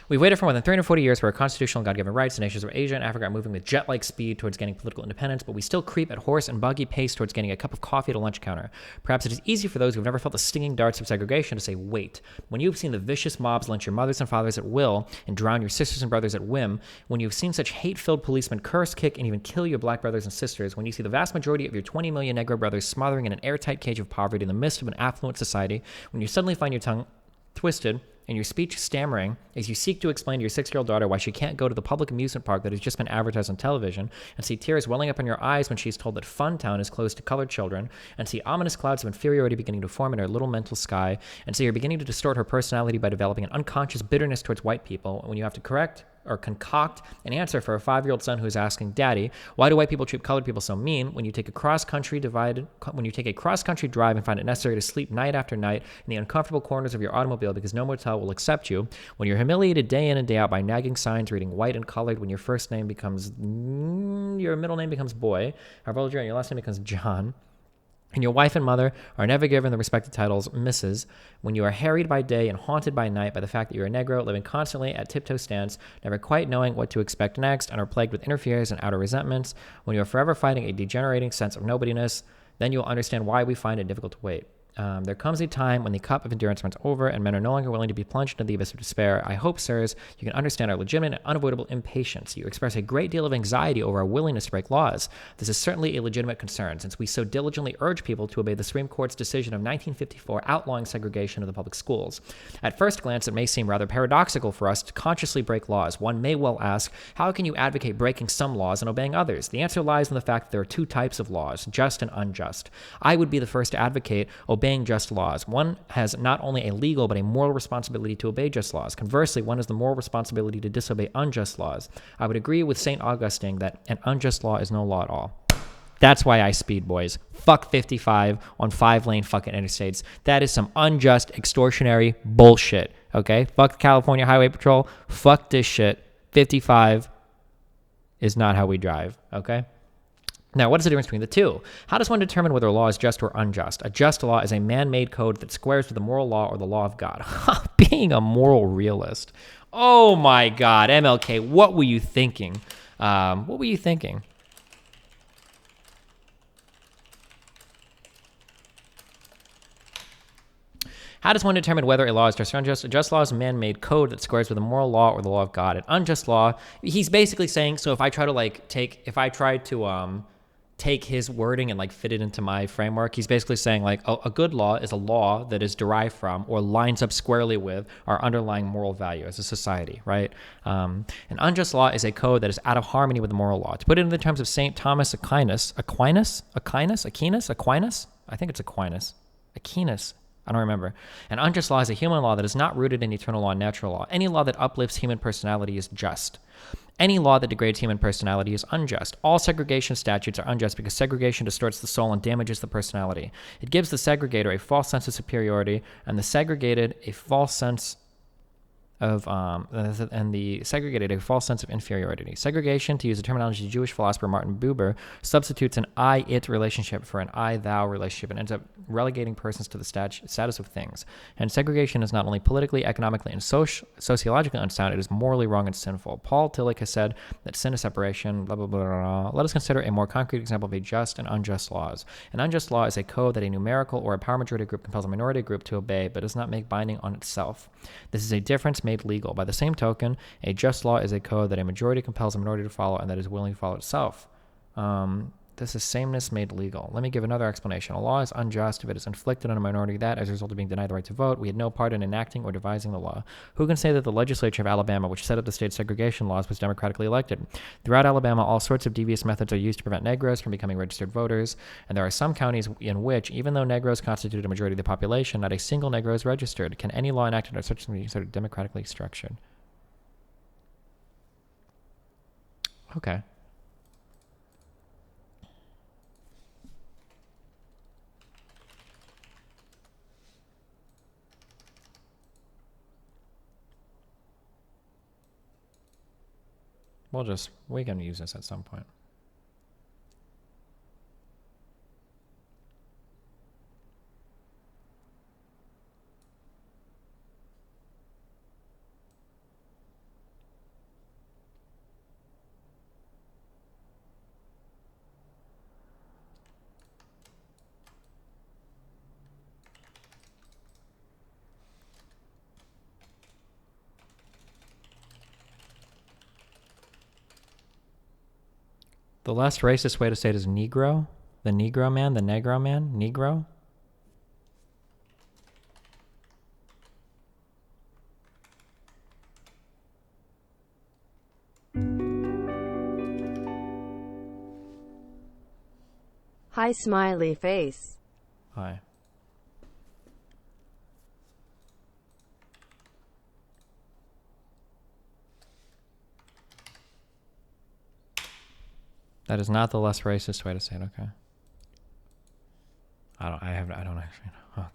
We've waited for more than 340 years for our constitutional and God-given rights. The nations of Asia and Africa are moving with jet-like speed towards gaining political independence, but we still creep at horse and buggy pace towards getting a cup of coffee at a lunch counter. Perhaps it is easy for those who have never felt the stinging darts of segregation to say, wait. When you've seen the vicious mobs lynch your mothers and fathers at will and drown your sisters and brothers at whim, when you've seen such hate-filled policemen curse, kick, and even kill your black brothers and sisters, when you see the vast majority of your 20 million Negro brothers smothering in an airtight cage of poverty in the midst of an affluent society, when you suddenly find your tongue twisted and your speech stammering as you seek to explain to your 6-year-old daughter why she can't go to the public amusement park that has just been advertised on television, and see tears welling up in your eyes when she's told that Fun Town is closed to colored children, and see ominous clouds of inferiority beginning to form in her little mental sky, and see her beginning to distort her personality by developing an unconscious bitterness towards white people, when you have to correct or concoct an answer for a 5-year-old son who is asking, Daddy, why do white people treat colored people so mean? When you take a cross-country drive and find it necessary to sleep night after night in the uncomfortable corners of your automobile because no motel will accept you. When you're humiliated day in and day out by nagging signs reading white and colored. When your first name becomes your middle name becomes Boy, and your last name becomes John. And your wife and mother are never given the respected titles Mrs. When you are harried by day and haunted by night by the fact that you're a Negro, living constantly at tiptoe stance, never quite knowing what to expect next, and are plagued with inner fears and outer resentments, when you are forever fighting a degenerating sense of nobodiness, then you'll understand why we find it difficult to wait. There comes a time when the cup of endurance runs over and men are no longer willing to be plunged into the abyss of despair. I hope, sirs, you can understand our legitimate and unavoidable impatience. You express a great deal of anxiety over our willingness to break laws. This is certainly a legitimate concern, since we so diligently urge people to obey the Supreme Court's decision of 1954 outlawing segregation of the public schools. At first glance, it may seem rather paradoxical for us to consciously break laws. One may well ask, how can you advocate breaking some laws and obeying others? The answer lies in the fact that there are two types of laws, just and unjust. I would be the first to advocate obeying just laws. One has not only a legal but a moral responsibility to obey just laws. Conversely, one has the moral responsibility to disobey unjust laws. I would agree with St. Augustine that an unjust law is no law at all. That's why I speed, boys. Fuck 55 on 5-lane fucking interstates. That is some unjust, extortionary bullshit. Okay? Fuck the California Highway Patrol. Fuck this shit. 55 is not how we drive. Okay? Now, what is the difference between the two? How does one determine whether a law is just or unjust? A just law is a man-made code that squares with the moral law or the law of God. Being a moral realist. Oh my God, MLK, what were you thinking? What were you thinking? How does one determine whether a law is just or unjust? A just law is a man-made code that squares with the moral law or the law of God. An unjust law, he's basically saying, so if I try to take his wording and fit it into my framework, he's basically saying a good law is a law that is derived from or lines up squarely with our underlying moral value as a society, right? An unjust law is a code that is out of harmony with the moral law. To put it in the terms of St. Thomas Aquinas, I think it's Aquinas, I don't remember. An unjust law is a human law that is not rooted in eternal law and natural law. Any law that uplifts human personality is just. Any law that degrades human personality is unjust. All segregation statutes are unjust because segregation distorts the soul and damages the personality. It gives the segregator a false sense of superiority and the segregated a false sense of inferiority. Segregation, to use the terminology of Jewish philosopher Martin Buber, substitutes an I-it relationship for an I-thou relationship and ends up relegating persons to the status of things. And segregation is not only politically, economically, and sociologically unsound, it is morally wrong and sinful. Paul Tillich has said that sin is separation, blah, blah, blah, blah, blah. Let us consider a more concrete example of a just and unjust laws. An unjust law is a code that a numerical or a power majority group compels a minority group to obey, but does not make binding on itself. This is a difference made legal. By the same token, a just law is a code that a majority compels a minority to follow and that is willing to follow itself. This is sameness made legal. Let me give another explanation. A law is unjust if it is inflicted on a minority that, as a result of being denied the right to vote, we had no part in enacting or devising the law. Who can say that the legislature of Alabama, which set up the state segregation laws, was democratically elected? Throughout Alabama, all sorts of devious methods are used to prevent Negroes from becoming registered voters, and there are some counties in which, even though Negroes constitute a majority of the population, not a single Negro is registered. Can any law enacted under such things be considered democratically structured? Okay. We can use this at some point. The less racist way to say it is Negro. The Negro man, the Negro man, Negro. Hi, smiley face. Hi. That is not the less racist way to say it, okay. I don't actually know. Okay.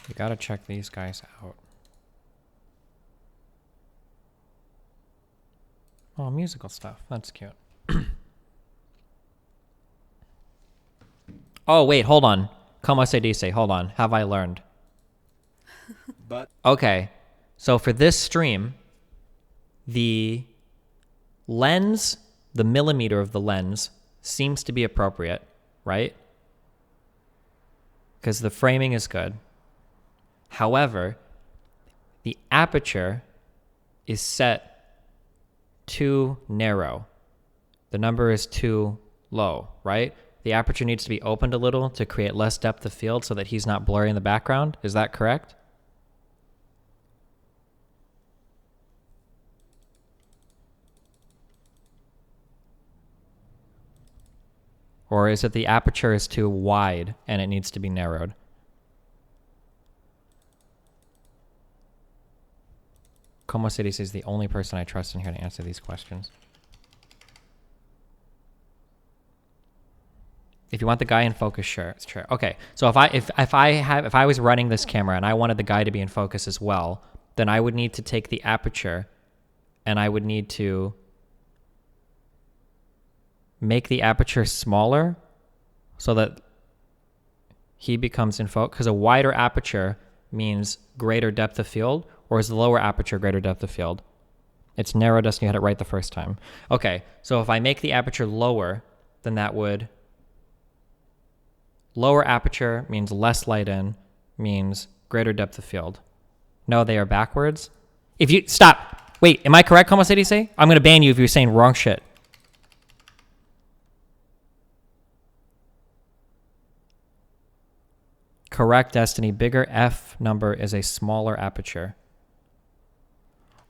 You gotta check these guys out. Oh, musical stuff. That's cute. Oh, wait, hold on. Como se dice? Hold on. Have I learned? But okay. So for this stream, the lens, the millimeter of the lens seems to be appropriate, right? Because the framing is good. However, the aperture is set too narrow. The number is too low, right? The aperture needs to be opened a little to create less depth of field so that he's not blurry in the background. Is that correct? Or is it the aperture is too wide and it needs to be narrowed? Como se dice is the only person I trust in here to answer these questions. If you want the guy in focus, sure, it's true. Okay, so if I was running this camera and I wanted the guy to be in focus as well, then I would need to take the aperture and I would need to make the aperture smaller so that he becomes in focus. Because a wider aperture means greater depth of field, or is the lower aperture greater depth of field? It's narrow, Dustin, you had it right the first time. Okay, so if I make the aperture lower, then that would... Lower aperture means less light in, means greater depth of field. No, they are backwards. If you... Stop! Wait, am I correct, Como se dice? I'm going to ban you if you're saying wrong shit. Correct, Destiny. Bigger F number is a smaller aperture.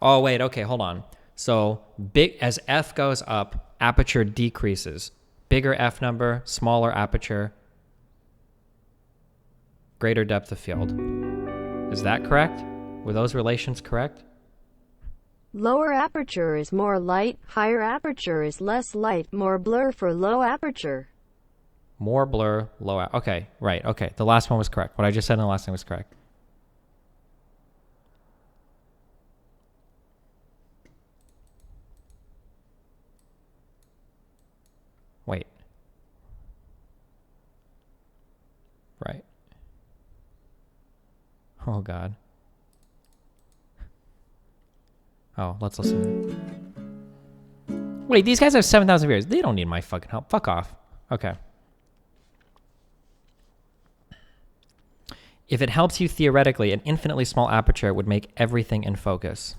Oh, wait, okay, hold on. So big as F goes up, aperture decreases. Bigger F number, smaller aperture, greater depth of field. Is that correct? Were those relations correct? Lower aperture is more light, higher aperture is less light, more blur for low aperture. More blur, okay, right, okay. The last one was correct. What I just said in the last thing was correct. Wait. Right. Oh, God. Oh, let's listen. Wait, these guys have 7,000 viewers. They don't need my fucking help. Fuck off. Okay. If it helps you theoretically, an infinitely small aperture would make everything in focus.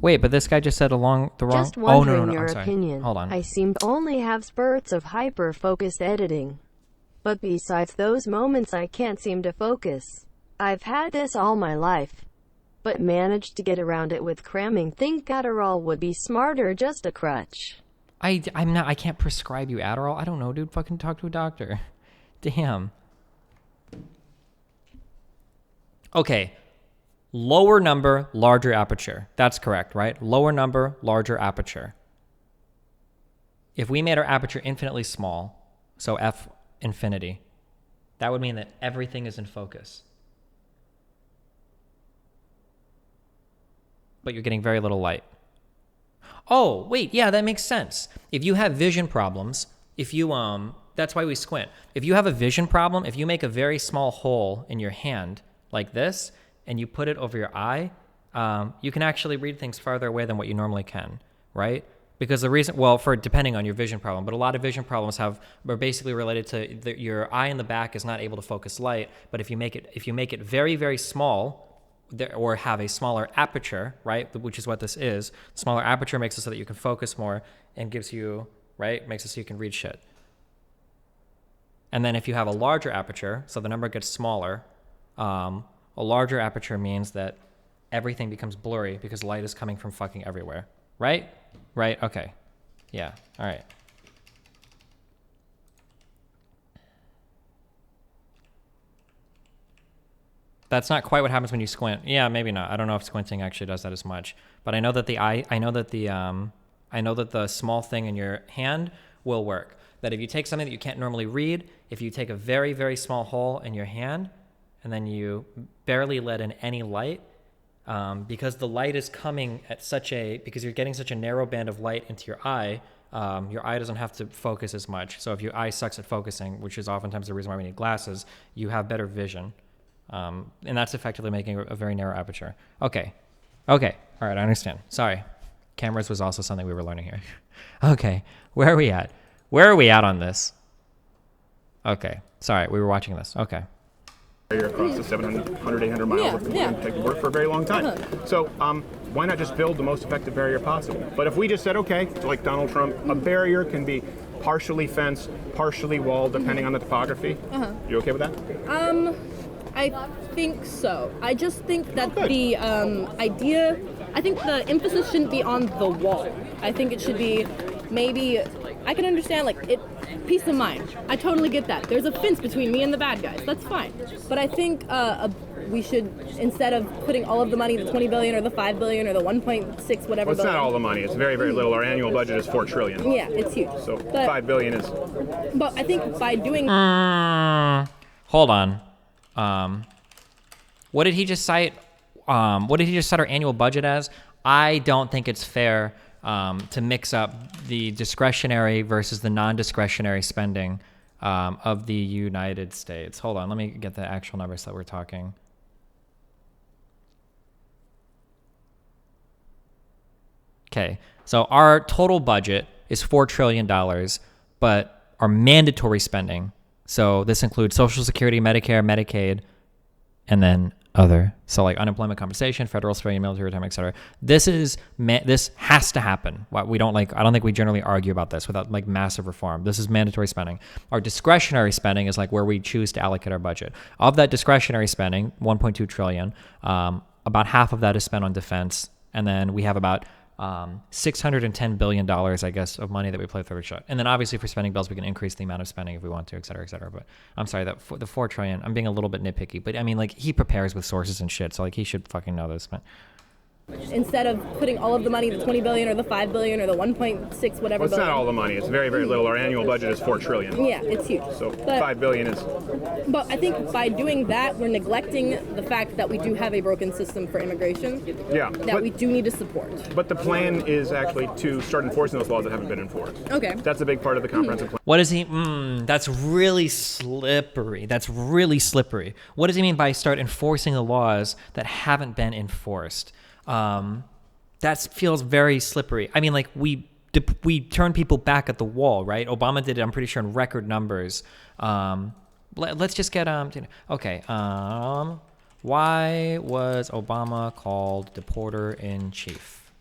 Wait, but this guy just said along the wrong... Just wondering your I'm sorry. opinion. Hold on. I seem to only have spurts of hyper-focused editing. But besides those moments I can't seem to focus. I've had this all my life, but managed to get around it with cramming. Think Adderall would be smarter, just a crutch. I can't prescribe you Adderall. I don't know, dude. Fucking talk to a doctor. Damn. Okay. Lower number, larger aperture. That's correct, right? Lower number, larger aperture. If we made our aperture infinitely small, so f infinity, that would mean that everything is in focus. But you're getting very little light. Oh, wait, yeah, that makes sense. If you have vision problems, if you, that's why we squint. If you have a vision problem, if you make a very small hole in your hand like this, and you put it over your eye, you can actually read things farther away than what you normally can, right? Because the reason, well, for depending on your vision problem, but a lot of vision problems are basically related to your eye in the back is not able to focus light. But if you make it very, very small, or have a smaller aperture, right, which is what this is, smaller aperture makes it so that you can focus more and gives you, right, makes it so you can read shit. And then if you have a larger aperture, so the number gets smaller, a larger aperture means that everything becomes blurry because light is coming from fucking everywhere. Right? Right? Okay. Yeah. All right. That's not quite what happens when you squint. Yeah, maybe not. I don't know if squinting actually does that as much. But I know that I know that the small thing in your hand will work. That if you take something that you can't normally read, if you take a very, very small hole in your hand, and then you barely let in any light, because the light is coming at because you're getting such a narrow band of light into your eye doesn't have to focus as much. So if your eye sucks at focusing, which is oftentimes the reason why we need glasses, you have better vision. And that's effectively making a very narrow aperture. Okay. All right, I understand. Sorry. Cameras was also something we were learning here. Okay, where are we at? Where are we at on this? Okay, sorry, we were watching this. Okay. Across the 700, 800 miles. Yeah. It can work for a very long time. So why not just build the most effective barrier possible? But if we just said, okay, like Donald Trump, a barrier can be partially fenced, partially walled, depending on the topography. You okay with that? I think so. I just think that the idea, I think the emphasis shouldn't be on the wall. I think it should be maybe, I can understand, peace of mind. I totally get that. There's a fence between me and the bad guys. That's fine. But I think we should, instead of putting all of the money, the 20 billion or the 5 billion or the 1.6 whatever. Well, it's not all the money. It's very, very little. Our annual budget is $4 trillion. Yeah, it's huge. So 5 billion is. But I think by doing. Hold on. What did he just cite? What did he just cite our annual budget as? I don't think it's fair to mix up the discretionary versus the non-discretionary spending of the United States. Hold on, let me get the actual numbers that we're talking. Okay, so our total budget is $4 trillion, but our mandatory spending, so this includes Social Security, Medicare, Medicaid, and then other, so like unemployment compensation, federal, civilian, military retirement, etc. This has to happen. I don't think we generally argue about this without like massive reform. This is mandatory spending. Our discretionary spending is like where we choose to allocate our budget. Of that discretionary spending, 1.2 trillion, about half of that is spent on defense, and then we have about $610 billion, I guess, of money that we play through shut. And then obviously for spending bills, we can increase the amount of spending if we want to, et cetera, et cetera. But I'm sorry, the $4 trillion, I'm being a little bit nitpicky, but I mean, like, he prepares with sources and shit, so like he should fucking know this. But Instead of putting all of the money, the 20 billion or the 5 billion or the 1.6 whatever. Well, it's not all the money. It's very, very little. Our annual budget is $4 trillion. Yeah, it's huge. So 5 billion is. But I think by doing that, we're neglecting the fact that we do have a broken system for immigration. Yeah. That we do need to support. But the plan is actually to start enforcing those laws that haven't been enforced. Okay. That's a big part of the comprehensive plan. what does he? That's really slippery. That's really slippery. What does he mean by start enforcing the laws that haven't been enforced? That feels very slippery. I mean, like, we turn people back at the wall, right? Obama did it, I'm pretty sure, in record numbers. Let's just get okay. Why was Obama called deporter in chief?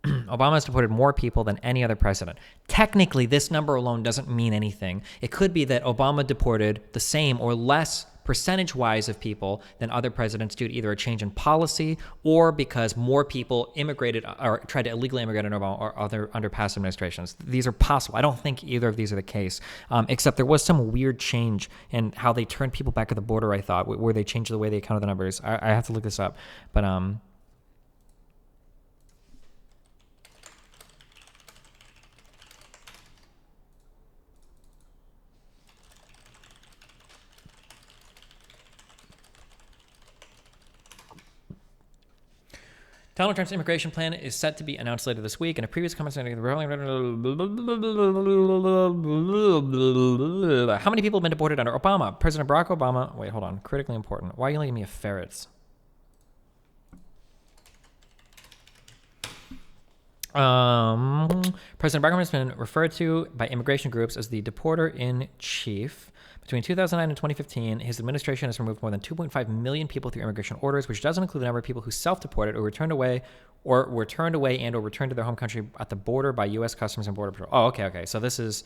Obama has deported more people than any other president. Technically, this number alone doesn't mean anything. It could be that Obama deported the same or less percentage-wise of people than other presidents due to either a change in policy or because more people immigrated or tried to illegally immigrate under Obama or other under past administrations. These are possible. I don't think either of these are the case, except there was some weird change in how they turned people back at the border, I thought, where they changed the way they counted the numbers. I have to look this up, but Donald Trump's immigration plan is set to be announced later this week. In a previous comment, how many people have been deported under Obama? President Barack Obama. Wait, hold on. Critically important. Why are you giving me a ferrets? President Barack Obama has been referred to by immigration groups as the deporter-in-chief. Between 2009 and 2015, his administration has removed more than 2.5 million people through immigration orders, which doesn't include the number of people who self-deported or were turned away and or returned to their home country at the border by U.S. Customs and Border Patrol. Oh, okay. So this is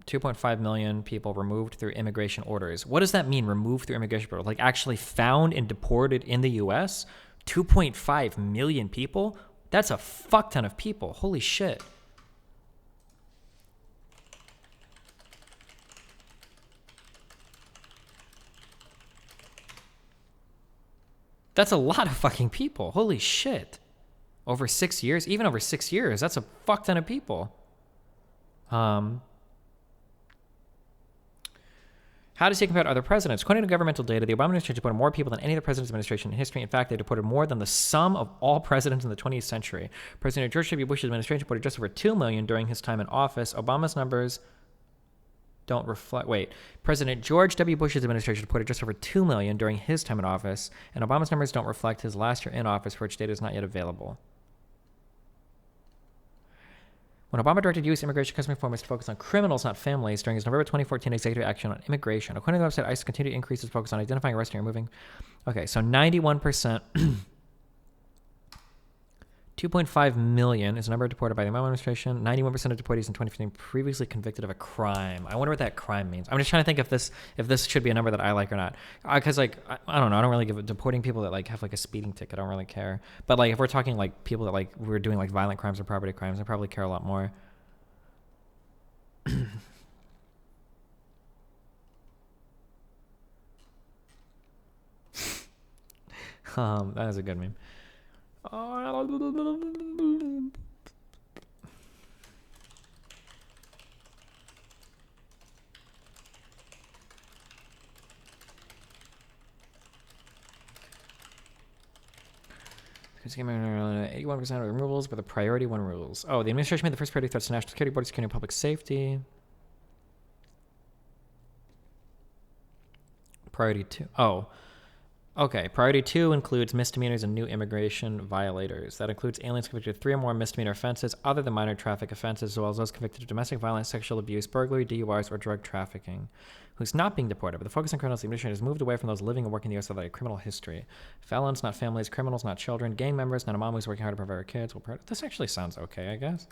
2.5 million people removed through immigration orders. What does that mean, removed through immigration orders? Like actually found and deported in the U.S.? 2.5 million people? That's a fuck ton of people. Holy shit. That's a lot of fucking people. Holy shit. Over 6 years? Even over 6 years. That's a fuck ton of people. How does he compare to other presidents? According to governmental data, the Obama administration deported more people than any other president's administration in history. In fact, they deported more than the sum of all presidents in the 20th century. President George W. Bush's administration deported just over 2 million during his time in office. Obama's numbers don't reflect. Wait, President George W. Bush's administration deported just over 2 million during his time in office, and Obama's numbers don't reflect his last year in office, for which data is not yet available. When Obama directed U.S. immigration custom reform to focus on criminals, not families, during his November 2014 executive action on immigration, according to the website, ICE continued to increase its focus on identifying, arresting, and removing. Okay, so 91%. 2.5 million is the number deported by the Obama administration. 91% of deportees in 2015 previously convicted of a crime. I wonder what that crime means. I'm just trying to think if this should be a number that I like or not. Because I don't know. I don't really give it deporting people that like have like a speeding ticket. I don't really care. But like if we're talking like people that like we're doing like violent crimes or property crimes, I probably care a lot more. That is a good meme. Given 81% of removals with a priority 1 rules. Oh, the administration made the first priority threats to national security, border security, and public safety. Priority 2. Oh. Okay, priority 2 includes misdemeanors and new immigration violators. That includes aliens convicted of 3 or more misdemeanor offenses other than minor traffic offenses, as well as those convicted of domestic violence, sexual abuse, burglary, DUIs, or drug trafficking, who's not being deported. But the focus on criminals, the administration has moved away from those living and working in the U.S. without a criminal history. Felons, not families. Criminals, not children. Gang members, not a mom who's working hard to provide her kids. This actually sounds okay, I guess.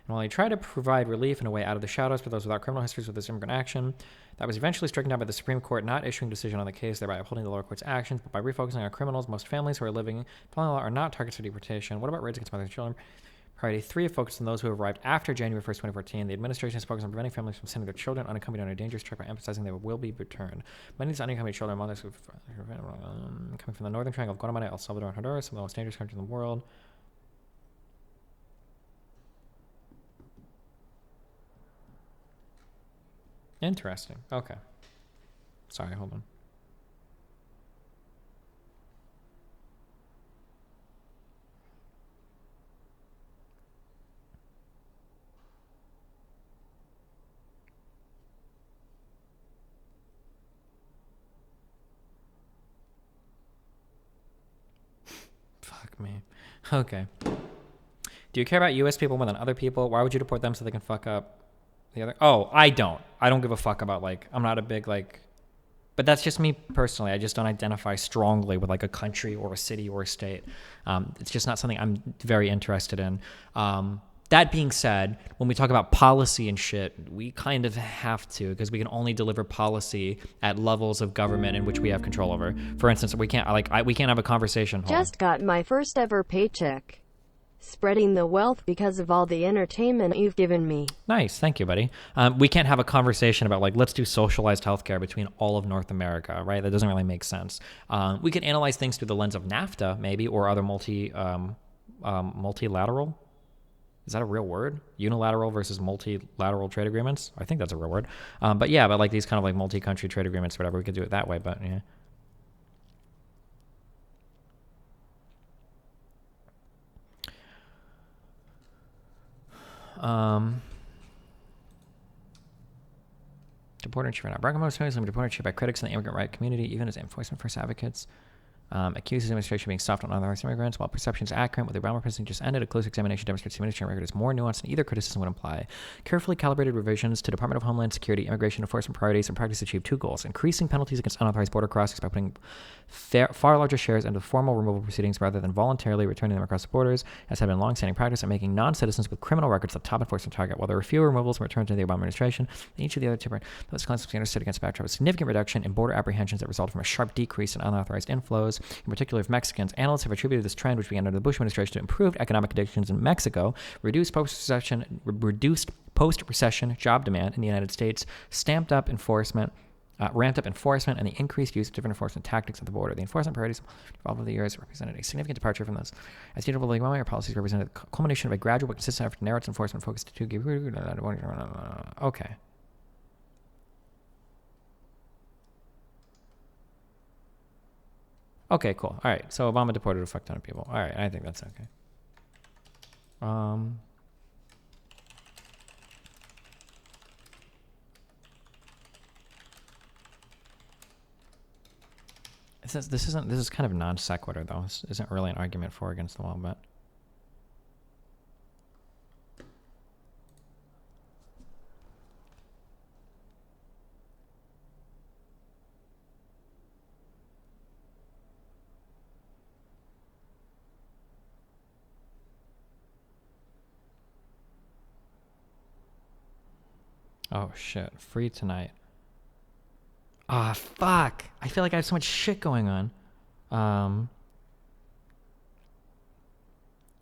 And while he tried to provide relief in a way out of the shadows for those without criminal histories with this immigrant action, that was eventually stricken down by the Supreme Court not issuing a decision on the case, thereby upholding the lower court's actions. But by refocusing on criminals, most families who are living following the law are not targets for deportation. What about raids against mothers and children? Priority 3 focused on those who arrived after January 1st, 2014. The administration is focused on preventing families from sending their children unaccompanied on a dangerous trip by emphasizing they will be returned. Many of these unaccompanied children are mothers coming from the northern triangle of Guatemala, El Salvador, and Honduras, some of the most dangerous countries in the world. Interesting. Okay. Sorry, hold on. Fuck me. Okay. Do you care about U.S. people more than other people? Why would you deport them so they can fuck up the other? Oh, I don't give a fuck about, like, I'm not a big, like, But that's just me personally. I just don't identify strongly with like a country or a city or a state. It's just not something I'm very interested in. That being said, when we talk about policy and shit, we kind of have to, because we can only deliver policy at levels of government in which we have control over. For instance, we can't have a conversation. Just got my first ever paycheck. Spreading the wealth because of all the entertainment you've given me. Nice, thank you, buddy. We can't have a conversation about like, let's do socialized healthcare between all of North America, right? That doesn't really make sense. We can analyze things through the lens of NAFTA, maybe, or other multilateral. Is that a real word? Unilateral versus multilateral trade agreements? I think that's a real word. But like these kind of like multi-country trade agreements, whatever, we could do it that way, but yeah. Deportation right now. Barack Obama is deported by critics in the immigrant right community, even as enforcement first advocates. Accuses the administration of being soft on unauthorized immigrants. While perception is accurate, what the Obama presidency just ended, a close examination demonstrates the administration record is more nuanced than either criticism would imply. Carefully calibrated revisions to Department of Homeland Security immigration enforcement priorities and practice achieve two goals: increasing penalties against unauthorized border crossings by putting far larger shares into formal removal proceedings rather than voluntarily returning them across the borders, as had been long-standing practice, and making non-citizens with criminal records the top enforcement target. While there were fewer removals returned to the Obama administration than each of the other two, those concepts standards stood against backdrop of significant reduction in border apprehensions that resulted from a sharp decrease in unauthorized inflows, in particular of Mexicans. Analysts have attributed this trend, which began under the Bush administration, to improved economic conditions in Mexico, reduced post-recession job demand in the United States, ramped up enforcement, and the increased use of different enforcement tactics at the border. The enforcement priorities evolved over the years represented a significant departure from those. As stated below, the policies represented the culmination of a gradual but consistent effort to narrow its enforcement focus to two. Okay. Okay, cool. All right, so Obama deported a fuck ton of people. All right, I think that's okay. This is kind of non sequitur though. This isn't really an argument for or against the wall, but. Oh shit, free tonight. Ah, fuck. I feel like I have so much shit going on. Yeah,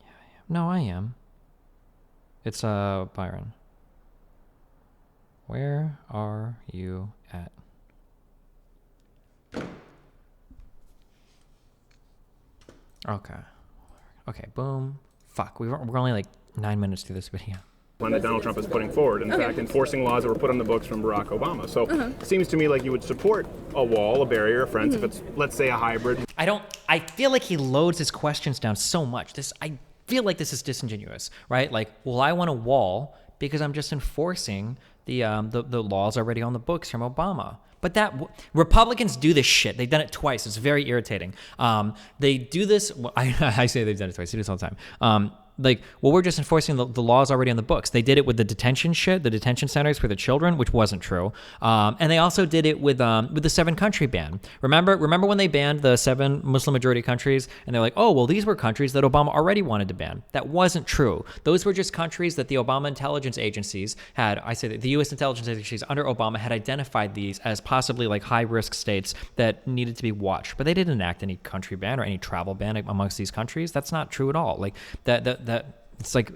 I am. No, I am. It's Byron. Where are you at? Okay, boom. Fuck, we're only like 9 minutes through this video. One that Donald Trump is putting forward. In fact, enforcing laws that were put on the books from Barack Obama. So it seems to me like you would support a wall, a barrier, a fence, if it's, let's say, a hybrid. I feel like he loads his questions down so much. I feel like this is disingenuous, right? Like, well, I want a wall because I'm just enforcing the laws already on the books from Obama. But Republicans do this shit. They've done it twice. It's very irritating. They do this. I say they've done it twice. They do this all the time. We're just enforcing the laws already on the books. They did it with the detention centers for the children, which wasn't true. And they also did it with the 7-country ban. Remember when they banned the 7 Muslim majority countries, and they're like, oh, well, these were countries that Obama already wanted to ban. That wasn't true. Those were just countries that the Obama intelligence agencies the U.S. intelligence agencies under Obama had identified these as possibly like high-risk states that needed to be watched. But they didn't enact any country ban or any travel ban amongst these countries. That's not true at all. Like that it's like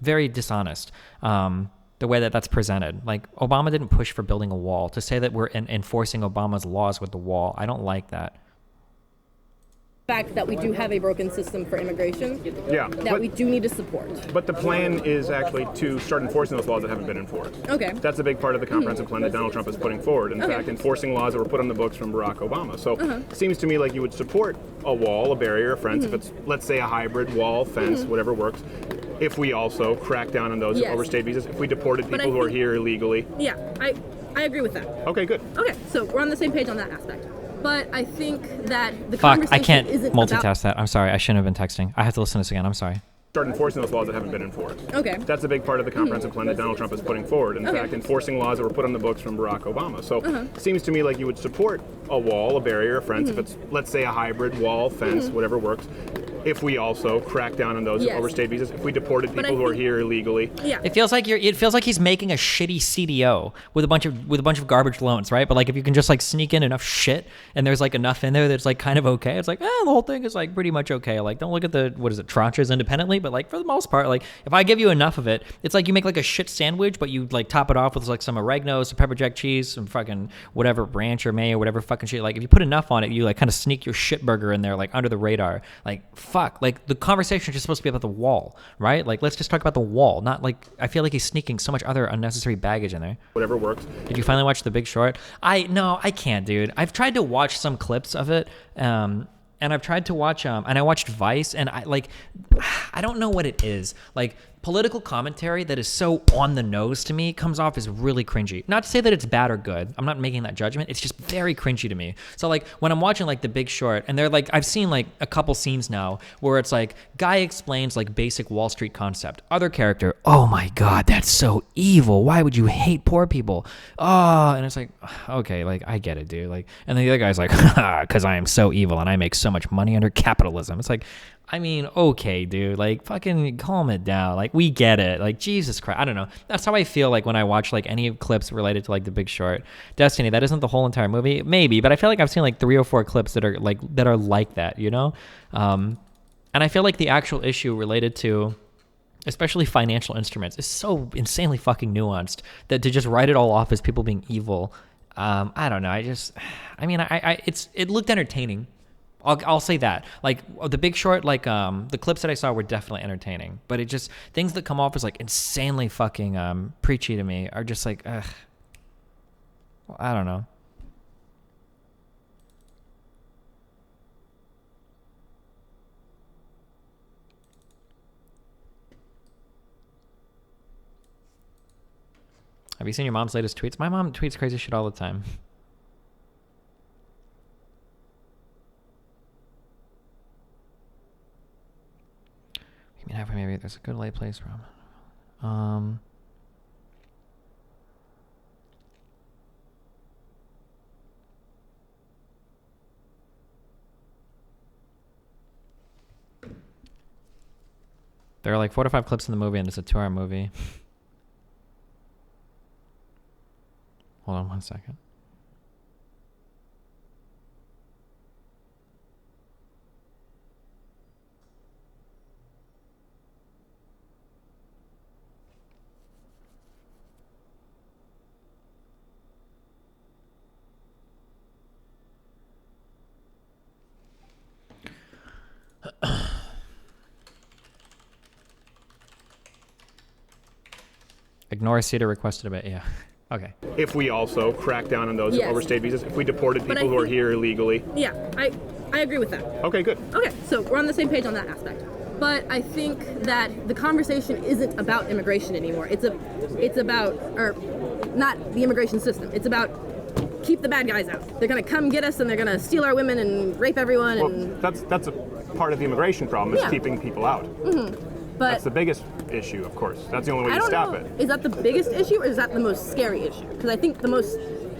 very dishonest, the way that's presented. Like, Obama didn't push for building a wall. To say that we're enforcing Obama's laws with the wall, I don't like that. Fact that we do have a broken system for immigration we do need to support. But the plan is actually to start enforcing those laws that haven't been enforced. Okay. That's a big part of the comprehensive plan that Donald Trump is putting forward. In fact, enforcing laws that were put on the books from Barack Obama. So it seems to me like you would support a wall, a barrier, a fence, if it's, let's say, a hybrid wall, fence, whatever works. If we also crack down on those who overstayed visas, if we deported people who are here illegally. Yeah, I agree with that. Okay, good. Okay, so we're on the same page on that aspect. But I think that the Fuck, conversation I can't isn't multitask that. I'm sorry. I shouldn't have been texting. I have to listen to this again. I'm sorry. start enforcing those laws that haven't been enforced. Okay. That's a big part of the comprehensive plan that Donald Trump is putting forward. In fact, enforcing laws that were put on the books from Barack Obama. So it seems to me like you would support a wall, a barrier, a fence, if it's, let's say, a hybrid wall, fence, whatever works, if we also crack down on those who overstayed visas, if we deported people who are here illegally. Yeah. It feels like he's making a shitty CDO with a bunch of garbage loans, right? But like if you can just like sneak in enough shit and there's like enough in there that's like kind of okay, it's like the whole thing is like pretty much okay. Like don't look at the tranches independently, but like for the most part, like if I give you enough of it, it's like you make like a shit sandwich, but you like top it off with like some oregano, some pepper jack cheese, some fucking whatever ranch or mayo, whatever fucking shit. Like if you put enough on it, you like kind of sneak your shit burger in there like under the radar. Like fuck, like the conversation is just supposed to be about the wall, right? Like let's just talk about the wall, not like I feel like he's sneaking so much other unnecessary baggage in there. Whatever works. Did you finally watch The Big Short? No, I can't, dude. I've tried to watch some clips of it, and I've tried to watch and I watched Vice, and I don't know what it is. Like political commentary that is so on the nose to me comes off as really cringy. Not to say that it's bad or good. I'm not making that judgment. It's just very cringy to me. So like when I'm watching like The Big Short, and they're like, I've seen like a couple scenes now where it's like guy explains like basic Wall Street concept. Other character, oh my God, that's so evil. Why would you hate poor people? Oh, and it's like, okay, like I get it, dude. Like, and then the other guy's like, because I am so evil and I make so much money under capitalism. It's like, I mean, okay, dude, like fucking calm it down. Like we get it. Like Jesus Christ. I don't know. That's how I feel like when I watch like any clips related to like The Big Short. Destiny, that isn't the whole entire movie. Maybe, but I feel like I've seen like 3 or 4 clips that are like that, you know? And I feel like the actual issue related to especially financial instruments is so insanely fucking nuanced that to just write it all off as people being evil, I don't know. It looked entertaining. I'll say that. Like The Big Short, like the clips that I saw were definitely entertaining, but it just things that come off as like insanely fucking preachy to me are just like, ugh. Well, I don't know. Have you seen your mom's latest tweets? My mom tweets crazy shit all the time. Maybe there's a good lay place from. There are like 4 to 5 clips in the movie, and it's a 2-hour movie. Hold on 1 second. Ignore Cedar requested a bit, yeah. Okay. If we also crack down on those who overstayed visas, if we deported people who are here illegally. Yeah, I agree with that. Okay, good. Okay, so we're on the same page on that aspect. But I think that the conversation isn't about immigration anymore. It's about, or not the immigration system. It's about keep the bad guys out. They're gonna come get us and they're gonna steal our women and rape everyone. And that's a part of the immigration problem is keeping people out. Mm-hmm. But that's the biggest issue, of course. That's the only way to stop it. Is that the biggest issue or is that the most scary issue? Because I think the most,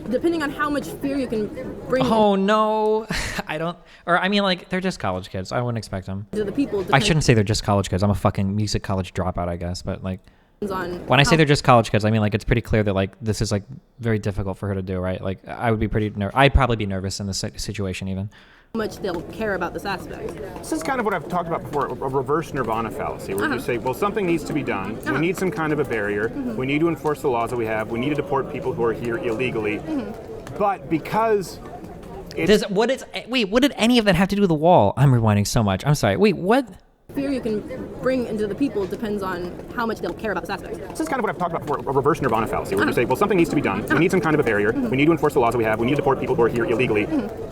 depending on how much fear you can bring. Oh no, I don't. Or I mean, like they're just college kids. I wouldn't expect them. To the people. I shouldn't say they're just college kids. I'm a fucking music college dropout, I guess. But like, when I say how they're just college kids, I mean like it's pretty clear that like this is like very difficult for her to do, right? Like I would be pretty. I'd probably be nervous in this situation even. How much they'll care about this aspect. This is kind of what I've talked about before, a reverse nirvana fallacy, where you say, well, something needs to be done. We need some kind of a barrier. We need to enforce the laws that we have. We need to deport people who are here illegally. But because what did any of that have to do with the wall? I'm rewinding so much. I'm sorry. Wait, what? Fear you can bring into the people depends on how much they'll care about this aspect. This is kind of what I've talked about before, a reverse nirvana fallacy, where you say, well, something needs to be done. We need some kind of a barrier. We need to enforce the laws that we have. We need to deport people who are here illegally.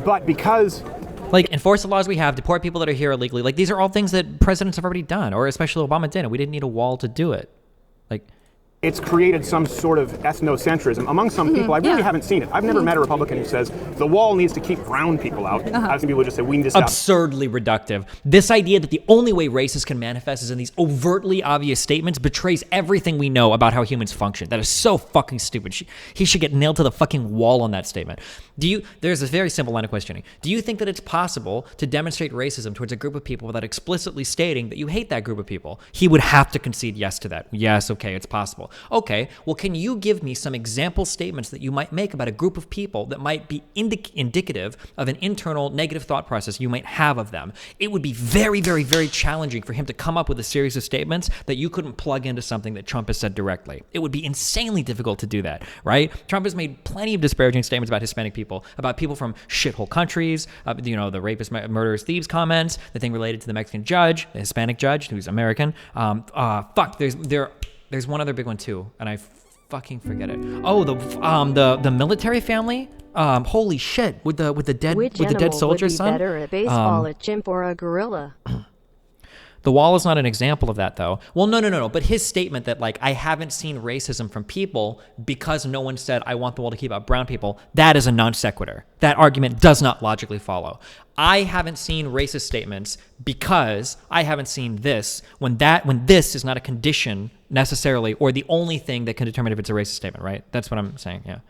But because like enforce the laws we have, deport people that are here illegally. Like these are all things that presidents have already done, or especially Obama did, and we didn't need a wall to do it. Like It's created some sort of ethnocentrism among some people. I really haven't seen it. I've never met a Republican who says the wall needs to keep brown people out. I've seen people just say we need to stop. Absurdly reductive. This idea that the only way races can manifest is in these overtly obvious statements betrays everything we know about how humans function. That is so fucking stupid. He should get nailed to the fucking wall on that statement. There's a very simple line of questioning. Do you think that it's possible to demonstrate racism towards a group of people without explicitly stating that you hate that group of people? He would have to concede yes to that. Yes, okay, it's possible. Okay, well, can you give me some example statements that you might make about a group of people that might be indicative of an internal negative thought process you might have of them? It would be very, very, very challenging for him to come up with a series of statements that you couldn't plug into something that Trump has said directly. It would be insanely difficult to do that, right? Trump has made plenty of disparaging statements about Hispanic people, about people from shithole countries, the rapist, murderers, thieves comments, the thing related to the Mexican judge, the Hispanic judge who's American. There's one other big one too, and I fucking forget it. Oh, the military family. Holy shit! With the dead soldiers' son. Which animal would be better at baseball, a chimp or a gorilla? The wall is not an example of that, though. Well, no. But his statement that, like, I haven't seen racism from people because no one said I want the wall to keep out brown people, that is a non sequitur. That argument does not logically follow. I haven't seen racist statements because I haven't seen this, when this is not a condition necessarily or the only thing that can determine if it's a racist statement, right? That's what I'm saying, yeah.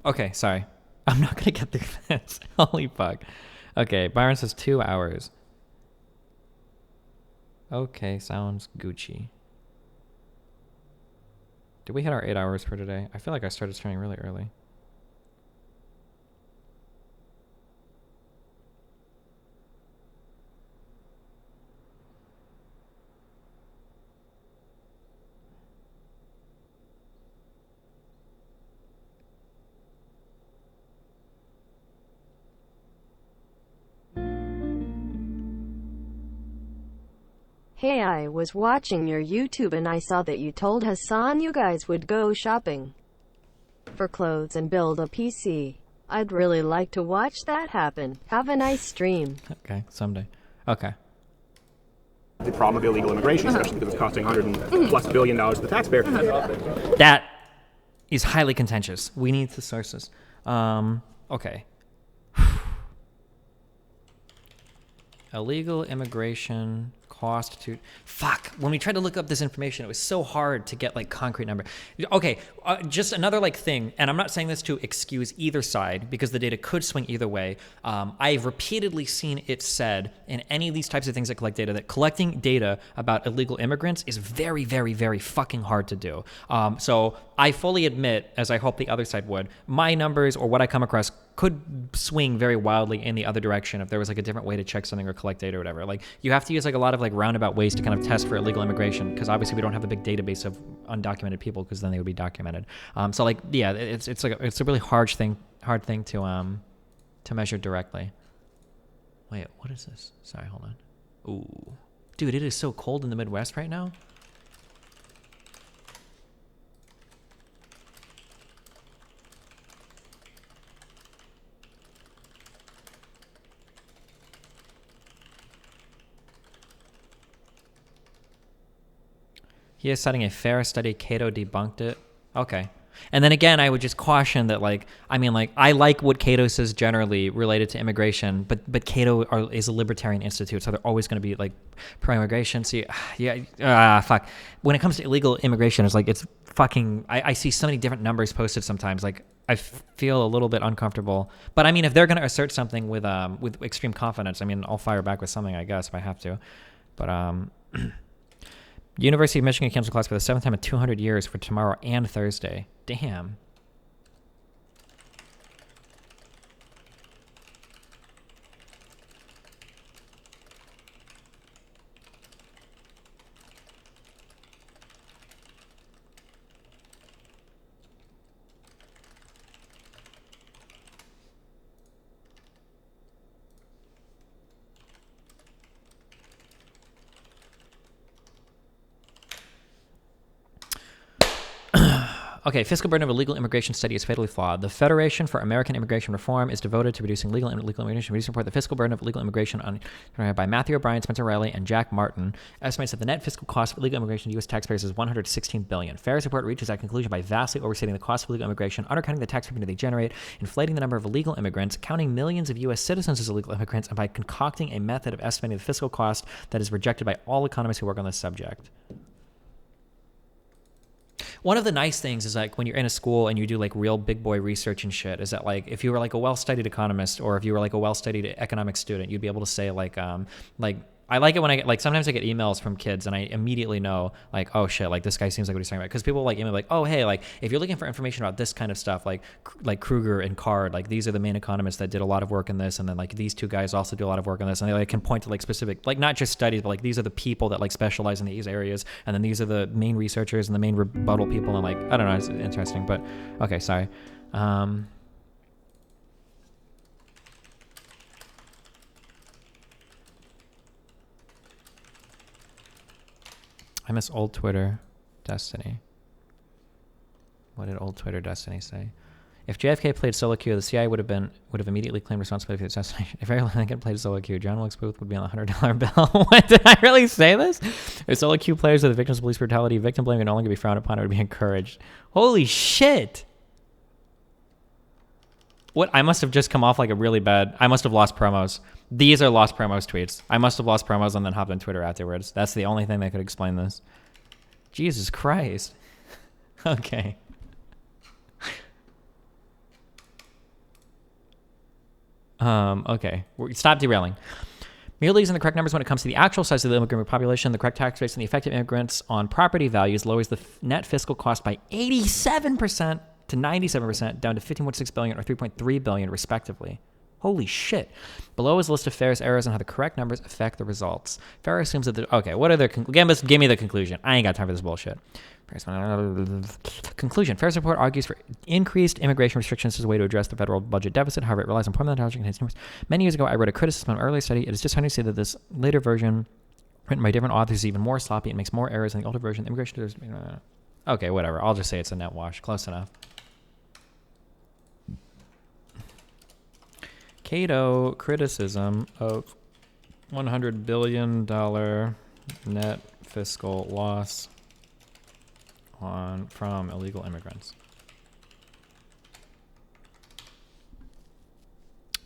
Okay, sorry. I'm not gonna get through this. Holy fuck. Okay, Byron says 2 hours. Okay, sounds Gucci. Did we hit our 8 hours for today? I feel like I started streaming really early. Hey, I was watching your YouTube and I saw that you told Hassan you guys would go shopping for clothes and build a PC. I'd really like to watch that happen. Have a nice stream. Okay, someday. Okay. The problem of illegal immigration, especially because it's costing $100+ billion to the taxpayer. That is highly contentious. We need the sources. Okay. Illegal immigration cost to... Fuck. When we tried to look up this information, it was so hard to get, like, concrete number. Okay, just another, like, thing, and I'm not saying this to excuse either side, because the data could swing either way. I've repeatedly seen it said in any of these types of things that collect data that collecting data about illegal immigrants is very, very, very fucking hard to do. So I fully admit, as I hope the other side would, my numbers or what I come across could swing very wildly in the other direction if there was like a different way to check something or collect data or whatever. Like you have to use like a lot of like roundabout ways to kind of test for illegal immigration, because obviously we don't have a big database of undocumented people, because then they would be documented. So like yeah, it's a really hard thing to measure directly. Wait, what is this? Sorry, hold on. Ooh, dude, it is so cold in the Midwest right now. He is citing a Farah study. Cato debunked it. Okay. And then again, I would just caution that, like, I mean, like, I like what Cato says generally related to immigration, but Cato is a libertarian institute, so they're always going to be, like, pro-immigration. So, fuck. When it comes to illegal immigration, it's like, it's fucking, I see so many different numbers posted sometimes. Like, I feel a little bit uncomfortable. But, I mean, if they're going to assert something with extreme confidence, I mean, I'll fire back with something, I guess, if I have to. But, University of Michigan canceled class for the 7th time in 200 years for tomorrow and Thursday. Damn. Okay, fiscal burden of illegal immigration study is fatally flawed. The Federation for American Immigration Reform is devoted to reducing legal and illegal immigration. Recent report, The Fiscal Burden of Illegal Immigration by Matthew O'Brien, Spencer Riley, and Jack Martin estimates that the net fiscal cost of illegal immigration to U.S. taxpayers is $116 billion. Farr's report reaches that conclusion by vastly overstating the cost of illegal immigration, undercutting the tax revenue they generate, inflating the number of illegal immigrants, counting millions of U.S. citizens as illegal immigrants, and by concocting a method of estimating the fiscal cost that is rejected by all economists who work on this subject. One of the nice things is like when you're in a school and you do like real big boy research and shit is that like if you were like a well-studied economist or if you were like a well-studied economic student, you'd be able to say like I like it when I get, like, sometimes I get emails from kids and I immediately know, like, oh shit, like, this guy seems like what he's talking about. Because people like email, like, oh, hey, like, if you're looking for information about this kind of stuff, like Kruger and Card, like, these are the main economists that did a lot of work in this. And then, like, these two guys also do a lot of work on this. And they, like, can point to, like, specific, like, not just studies, but, like, these are the people that, like, specialize in these areas. And then these are the main researchers and the main rebuttal people. And, like, I don't know, it's interesting. But, okay, sorry. I miss old Twitter Destiny. What did old Twitter Destiny say? If JFK played solo queue, the CIA would have immediately claimed responsibility for the assassination. If Abraham Lincoln played solo queue, John Wilkes Booth would be on the $100 bill. What, did I really say this? If solo queue players are the victims of police brutality, victim blaming would no longer be frowned upon, it would be encouraged. Holy shit! What? I must have just come off like a really bad... I must have lost promos. These are lost promos tweets. I must have lost promos and then hopped on Twitter afterwards. That's the only thing that could explain this. Jesus Christ. Okay. Okay. Stop derailing. Merely using the correct numbers when it comes to the actual size of the immigrant population, the correct tax rates, and the effective immigrants on property values lowers the net fiscal cost by 87% to 97%, down to $15.6 billion or $3.3 billion, respectively. Holy shit. Below is a list of Farr's errors and how the correct numbers affect the results. Farr assumes that the... Okay, what are their... Give me the conclusion. I ain't got time for this bullshit. Conclusion. Farr's report argues for increased immigration restrictions as a way to address the federal budget deficit. However, it relies on permanent intelligence and contains numbers. Many years ago, I read a criticism of an earlier study. It is disheartening to say that this later version, written by different authors, is even more sloppy and makes more errors than the older version. Immigration... Okay, whatever. I'll just say it's a net wash. Close enough. Cato criticism of $100 billion net fiscal loss from illegal immigrants.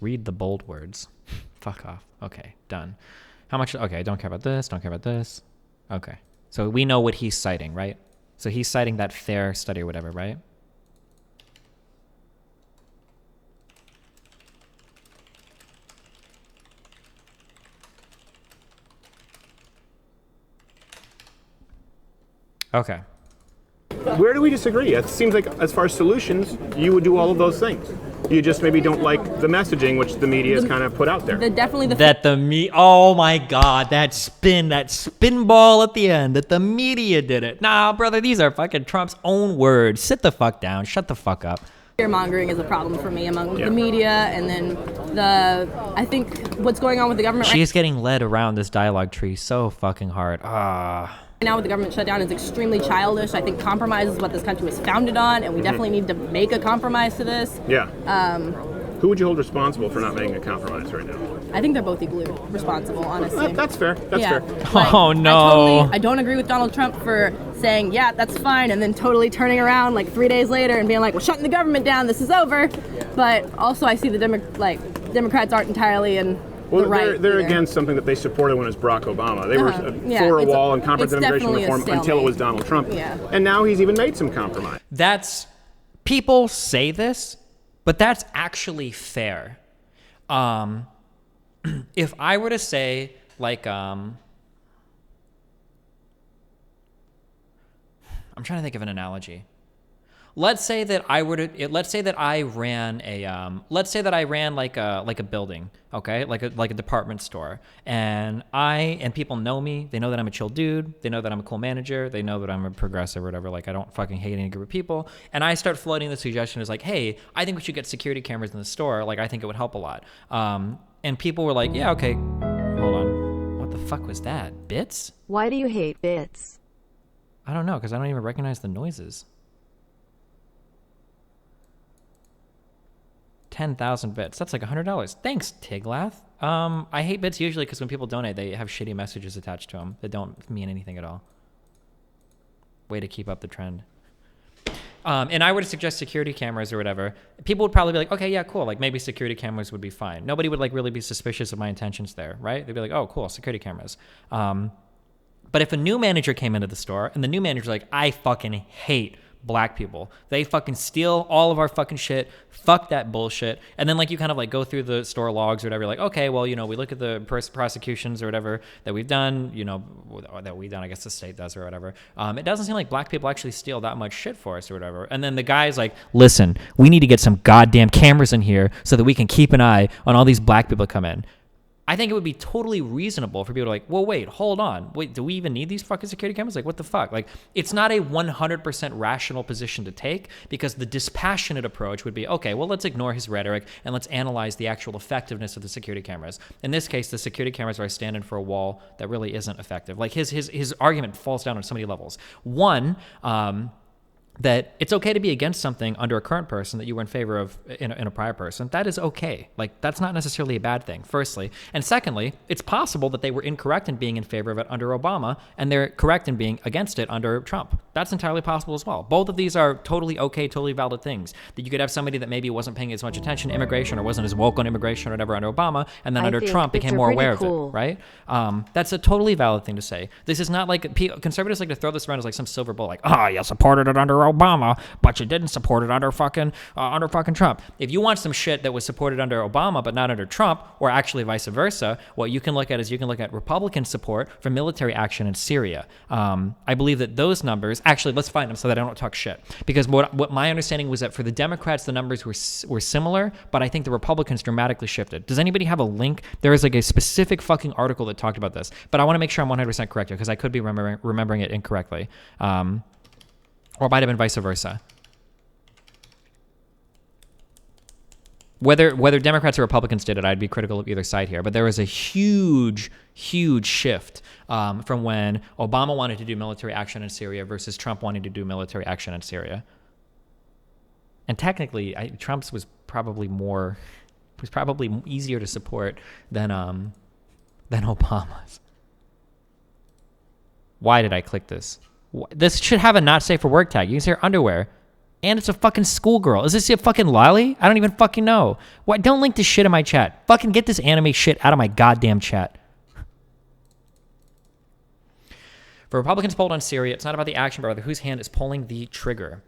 Read the bold words. Fuck off. Okay, done. How much? Okay, don't care about this. Don't care about this. Okay. So we know what he's citing, right? So he's citing that FAIR study or whatever, right? Okay. Where do we disagree? It seems like as far as solutions, you would do all of those things. You just maybe don't like the messaging which the media has kind of put out there. Oh my God, that spin ball at the end, that the media did it. Nah, brother, these are fucking Trump's own words. Sit the fuck down. Shut the fuck up. Fear-mongering is a problem for me among the media, and then I think what's going on with the government She's getting led around this dialogue tree so fucking hard. now with the government shutdown is extremely childish. I think compromise is what this country was founded on, and we definitely need to make a compromise to this. Yeah. Who would you hold responsible for not making a compromise right now? I think they're both equally responsible, honestly. That's fair. That's fair. Like, oh no! I don't agree with Donald Trump for saying, yeah, that's fine, and then totally turning around like 3 days later and being like, we're shutting the government down, this is over. But also I see the Democrats aren't entirely in the right. They're against something that they supported when it was Barack Obama. They were for a wall and comprehensive immigration reform until it was Donald Trump. Yeah. And now he's even made some compromise. People say this, but that's actually fair. If I were to say, like, I'm trying to think of an analogy. Let's say that I ran like a building, okay, like a department store, and people know me. They know that I'm a chill dude. They know that I'm a cool manager. They know that I'm a progressive or whatever. Like, I don't fucking hate any group of people. And I start floating the suggestion is like, hey, I think we should get security cameras in the store. Like, I think it would help a lot. And people were like, yeah, okay. Hold on. What the fuck was that? Bits? Why do you hate bits? I don't know, because I don't even recognize the noises. 10,000 bits. That's like $100. Thanks, Tiglath. I hate bits usually because when people donate, they have shitty messages attached to them that don't mean anything at all. Way to keep up the trend. And I were to suggest security cameras or whatever, people would probably be like, okay, yeah, cool. Like maybe security cameras would be fine. Nobody would like really be suspicious of my intentions there, right? They'd be like, oh, cool, security cameras. But if a new manager came into the store and the new manager's like, I fucking hate black people. They fucking steal all of our fucking shit. Fuck that bullshit. And then like you kind of like go through the store logs or whatever. Like, okay, well, you know, we look at the prosecutions or whatever that we've done, you know, that we've done, I guess the state does or whatever. It doesn't seem like black people actually steal that much shit for us or whatever. And then the guy's like, listen, we need to get some goddamn cameras in here so that we can keep an eye on all these black people that come in. I think it would be totally reasonable for people to like, well, wait, hold on. Wait, do we even need these fucking security cameras? Like, what the fuck? Like, it's not a 100% rational position to take because the dispassionate approach would be, okay, well, let's ignore his rhetoric and let's analyze the actual effectiveness of the security cameras. In this case, the security cameras are a stand-in for a wall that really isn't effective. Like, his argument falls down on so many levels. One, that it's okay to be against something under a current person that you were in favor of in a prior person. That is okay. Like, that's not necessarily a bad thing, firstly. And secondly, it's possible that they were incorrect in being in favor of it under Obama, and they're correct in being against it under Trump. That's entirely possible as well. Both of these are totally okay, totally valid things. That you could have somebody that maybe wasn't paying as much attention to immigration or wasn't as woke on immigration or whatever under Obama, and then under Trump became more aware of it, right? That's a totally valid thing to say. This is not like, conservatives like to throw this around as like some silver bullet, like, oh, you supported it under Obama, but you didn't support it under fucking Trump. If you want some shit that was supported under Obama but not under Trump, or actually vice versa, what you can look at is you can look at Republican support for military action in Syria. I believe that those numbers, actually, let's find them so that I don't talk shit. Because what my understanding was that for the Democrats, the numbers were similar, but I think the Republicans dramatically shifted. Does anybody have a link? There is like a specific fucking article that talked about this, but I want to make sure I'm 100% correct here because I could be remembering it incorrectly. Or it might have been vice versa. Whether Democrats or Republicans did it, I'd be critical of either side here. But there was a huge, huge shift from when Obama wanted to do military action in Syria versus Trump wanting to do military action in Syria. And technically, Trump's was probably easier to support than Obama's. Why did I click this? This should have a not safe for work tag. You can see her underwear. And it's a fucking schoolgirl. Is this a fucking lolly? I don't even fucking know. What? Don't link this shit in my chat. Fucking get this anime shit out of my goddamn chat. For Republicans polled on Syria, it's not about the action, but rather whose hand is pulling the trigger.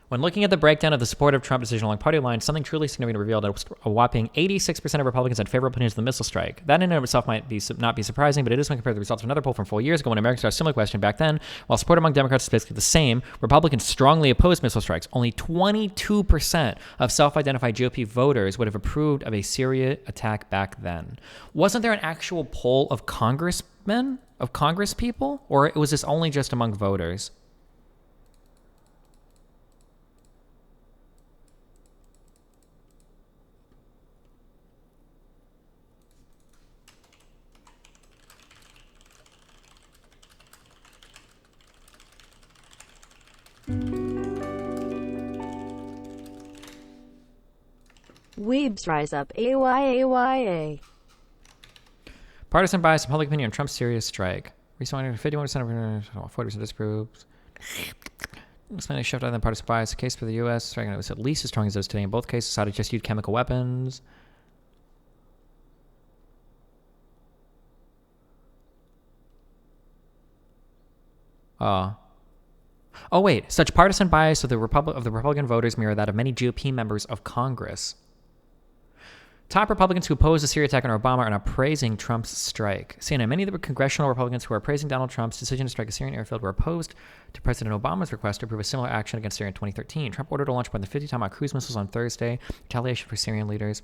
When looking at the breakdown of the support of Trump decision along party lines, something truly significant revealed that a whopping 86% of Republicans had favorable opinions of the missile strike. That in and of itself might not be surprising, but it is when compared to the results of another poll from 4 years ago when Americans asked a similar question back then. While support among Democrats is basically the same, Republicans strongly opposed missile strikes. Only 22% of self-identified GOP voters would have approved of a Syria attack back then. Wasn't there an actual poll of congressmen, of Congress people, or was this only just among voters? Weebs rise up. AYAYA. Partisan bias and public opinion on Trump's Syria strike. Recently, 51% of 40% disapproves. Explaining shift other than partisan bias. The case for the U.S. strike was at least as strong as it is today. In both cases, how to just use chemical weapons. Oh wait, such partisan bias of the Republican voters mirror that of many GOP members of Congress. Top Republicans who oppose the Syria attack on Obama are now praising Trump's strike. CNN, many of the congressional Republicans who are praising Donald Trump's decision to strike a Syrian airfield were opposed to President Obama's request to approve a similar action against Syria in 2013. Trump ordered a launch more than 50 Tomahawk cruise missiles on Thursday, retaliation for Syrian leaders.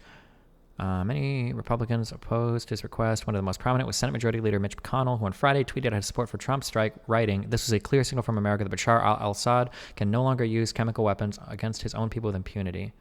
Many Republicans opposed his request. One of the most prominent was Senate Majority Leader Mitch McConnell, who on Friday tweeted his support for Trump's strike, writing, "This was a clear signal from America that Bashar al-Assad can no longer use chemical weapons against his own people with impunity."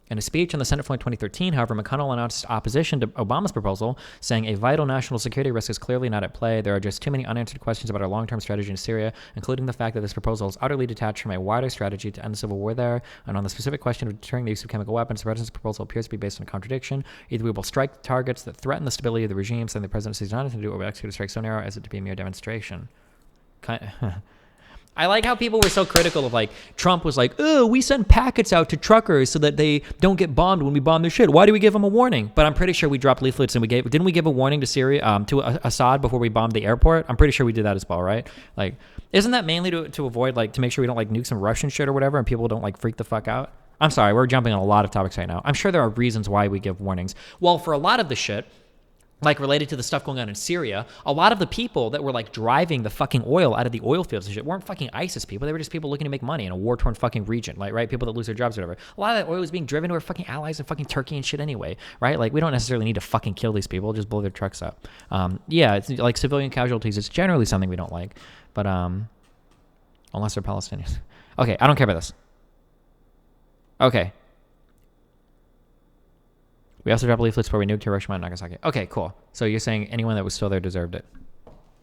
In a speech on the Senate floor in 2013, however, McConnell announced opposition to Obama's proposal, saying a vital national security risk is clearly not at play. There are just too many unanswered questions about our long-term strategy in Syria, including the fact that this proposal is utterly detached from a wider strategy to end the civil war there. And on the specific question of deterring the use of chemical weapons, the president's proposal appears to be based on a contradiction. Either we will strike targets that threaten the stability of the regime, saying the presidency does not intend to do, or we execute a strike so narrow as it to be a mere demonstration. I like how people were so critical of, like, Trump was like, oh, we send packets out to truckers so that they don't get bombed when we bomb their shit. Why do we give them a warning? But I'm pretty sure we dropped leaflets and didn't we give a warning to Syria, to Assad before we bombed the airport? I'm pretty sure we did that as well, right? Like, isn't that mainly to avoid, like, to make sure we don't, like, nuke some Russian shit or whatever and people don't, like, freak the fuck out? I'm sorry, we're jumping on a lot of topics right now. I'm sure there are reasons why we give warnings. Well, for a lot of the shit, like related to the stuff going on in Syria, a lot of the people that were like driving the fucking oil out of the oil fields and shit weren't fucking ISIS people. They were just people looking to make money in a war-torn fucking region, like, right? People that lose their jobs or whatever. A lot of that oil was being driven to our fucking allies in fucking Turkey and shit anyway, right? Like, we don't necessarily need to fucking kill these people, just blow their trucks up. Yeah, it's like civilian casualties. It's generally something we don't like, but unless they're Palestinians. Okay, I don't care about this. Okay. We also dropped leaflets where we nuked Hiroshima and Nagasaki. Okay, cool. So you're saying anyone that was still there deserved it.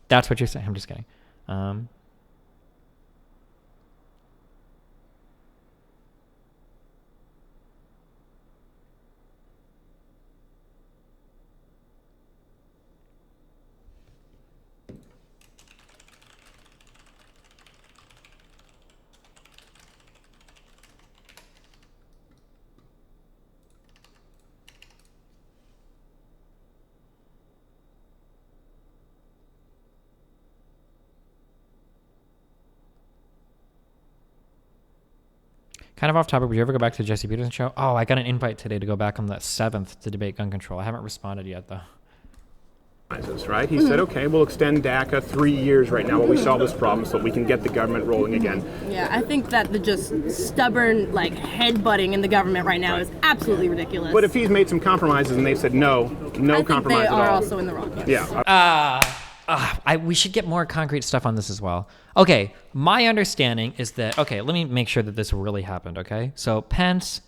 That's what you're saying. I'm just kidding. Kind of off topic, would you ever go back to the Jesse Peterson show? Oh, I got an invite today to go back on the 7th to debate gun control. I haven't responded yet, though. Right? He said, okay, we'll extend DACA 3 years right now while we solve this problem so we can get the government rolling again. Yeah, I think that the just stubborn, like, headbutting in the government right now is absolutely ridiculous. But if he's made some compromises and they've said no compromise at all. They are also in the wrong. Yes. Yeah. We should get more concrete stuff on this as well. Okay, my understanding is that, okay, let me make sure that this really happened, okay? So Pence,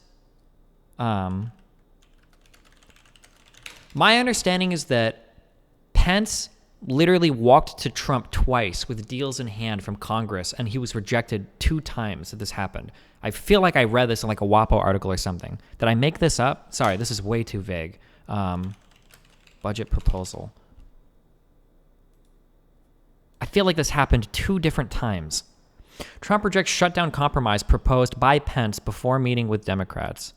my understanding is that Pence literally walked to Trump twice with deals in hand from Congress, and he was rejected 2 times that this happened. I feel like I read this in like a WAPO article or something. Did I make this up? Sorry, this is way too vague. Budget proposal. I feel like this happened 2 different times. Trump rejects shutdown compromise proposed by Pence before meeting with Democrats.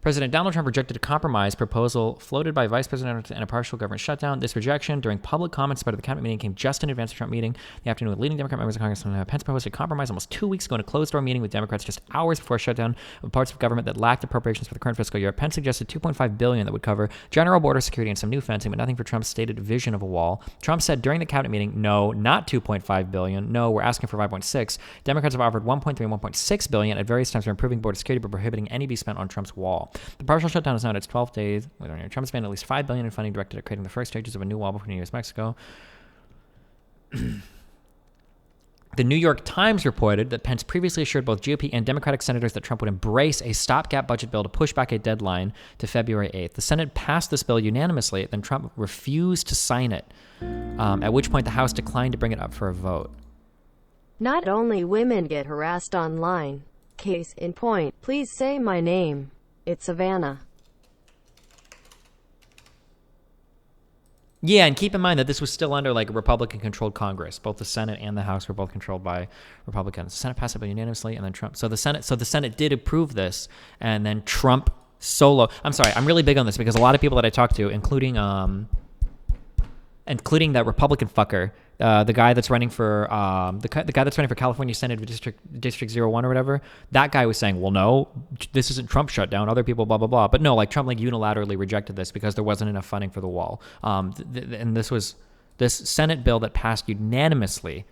President Donald Trump rejected a compromise proposal floated by Vice President and a partial government shutdown. This rejection during public comments about the cabinet meeting came just in advance of the Trump meeting. The afternoon with leading Democrat members of Congress, Pence proposed a compromise almost 2 weeks ago in a closed-door meeting with Democrats just hours before a shutdown of parts of government that lacked appropriations for the current fiscal year. Pence suggested $2.5 billion that would cover general border security and some new fencing, but nothing for Trump's stated vision of a wall. Trump said during the cabinet meeting, no, not $2.5 billion. No, we're asking for $5.6. Democrats have offered $1.3 and $1.6 billion at various times for improving border security, but prohibiting any be spent on Trump's wall. The partial shutdown is now at its 12 days. Trump spent at least $5 billion in funding directed at creating the first stages of a new wall between the U.S. and Mexico. The New York Times reported that Pence previously assured both GOP and Democratic senators that Trump would embrace a stopgap budget bill to push back a deadline to February 8th. The Senate passed this bill unanimously, then Trump refused to sign it, at which point the House declined to bring it up for a vote. Not only women get harassed online. Case in point, please say my name. It's Savannah. Yeah, and keep in mind that this was still under like a Republican-controlled Congress. Both the Senate and the House were both controlled by Republicans. The Senate passed it unanimously, and then Trump. So the Senate did approve this, and then Trump solo. I'm sorry, I'm really big on this because a lot of people that I talk to, including that Republican fucker, the guy that's running for the guy that's running for California Senate District 01 or whatever, that guy was saying, well, no, this isn't Trump shutdown. Other people, blah blah blah. But no, like Trump like unilaterally rejected this because there wasn't enough funding for the wall. And this was this Senate bill that passed unanimously,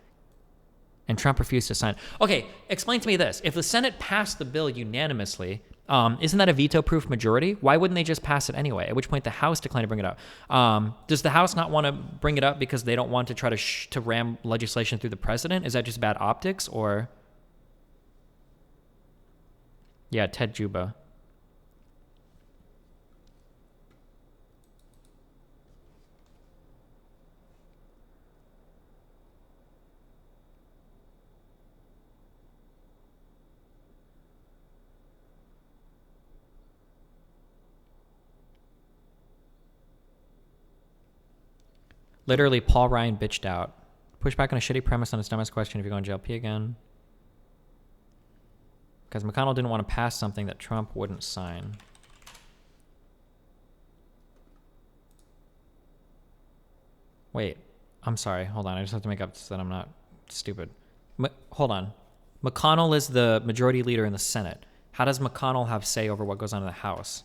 and Trump refused to sign. Okay, explain to me this: if the Senate passed the bill unanimously, isn't that a veto-proof majority? Why wouldn't they just pass it anyway? At which point the House declined to bring it up. Does the House not want to bring it up because they don't want to try to ram legislation through the president? Is that just bad optics, or? Yeah, Ted Juba. Literally, Paul Ryan bitched out. Push back on a shitty premise on his dumbest question if you're going to JLP again. Because McConnell didn't want to pass something that Trump wouldn't sign. Wait, I'm sorry. Hold on. I just have to make up so that I'm not stupid. Hold on. McConnell is the majority leader in the Senate. How does McConnell have say over what goes on in the House?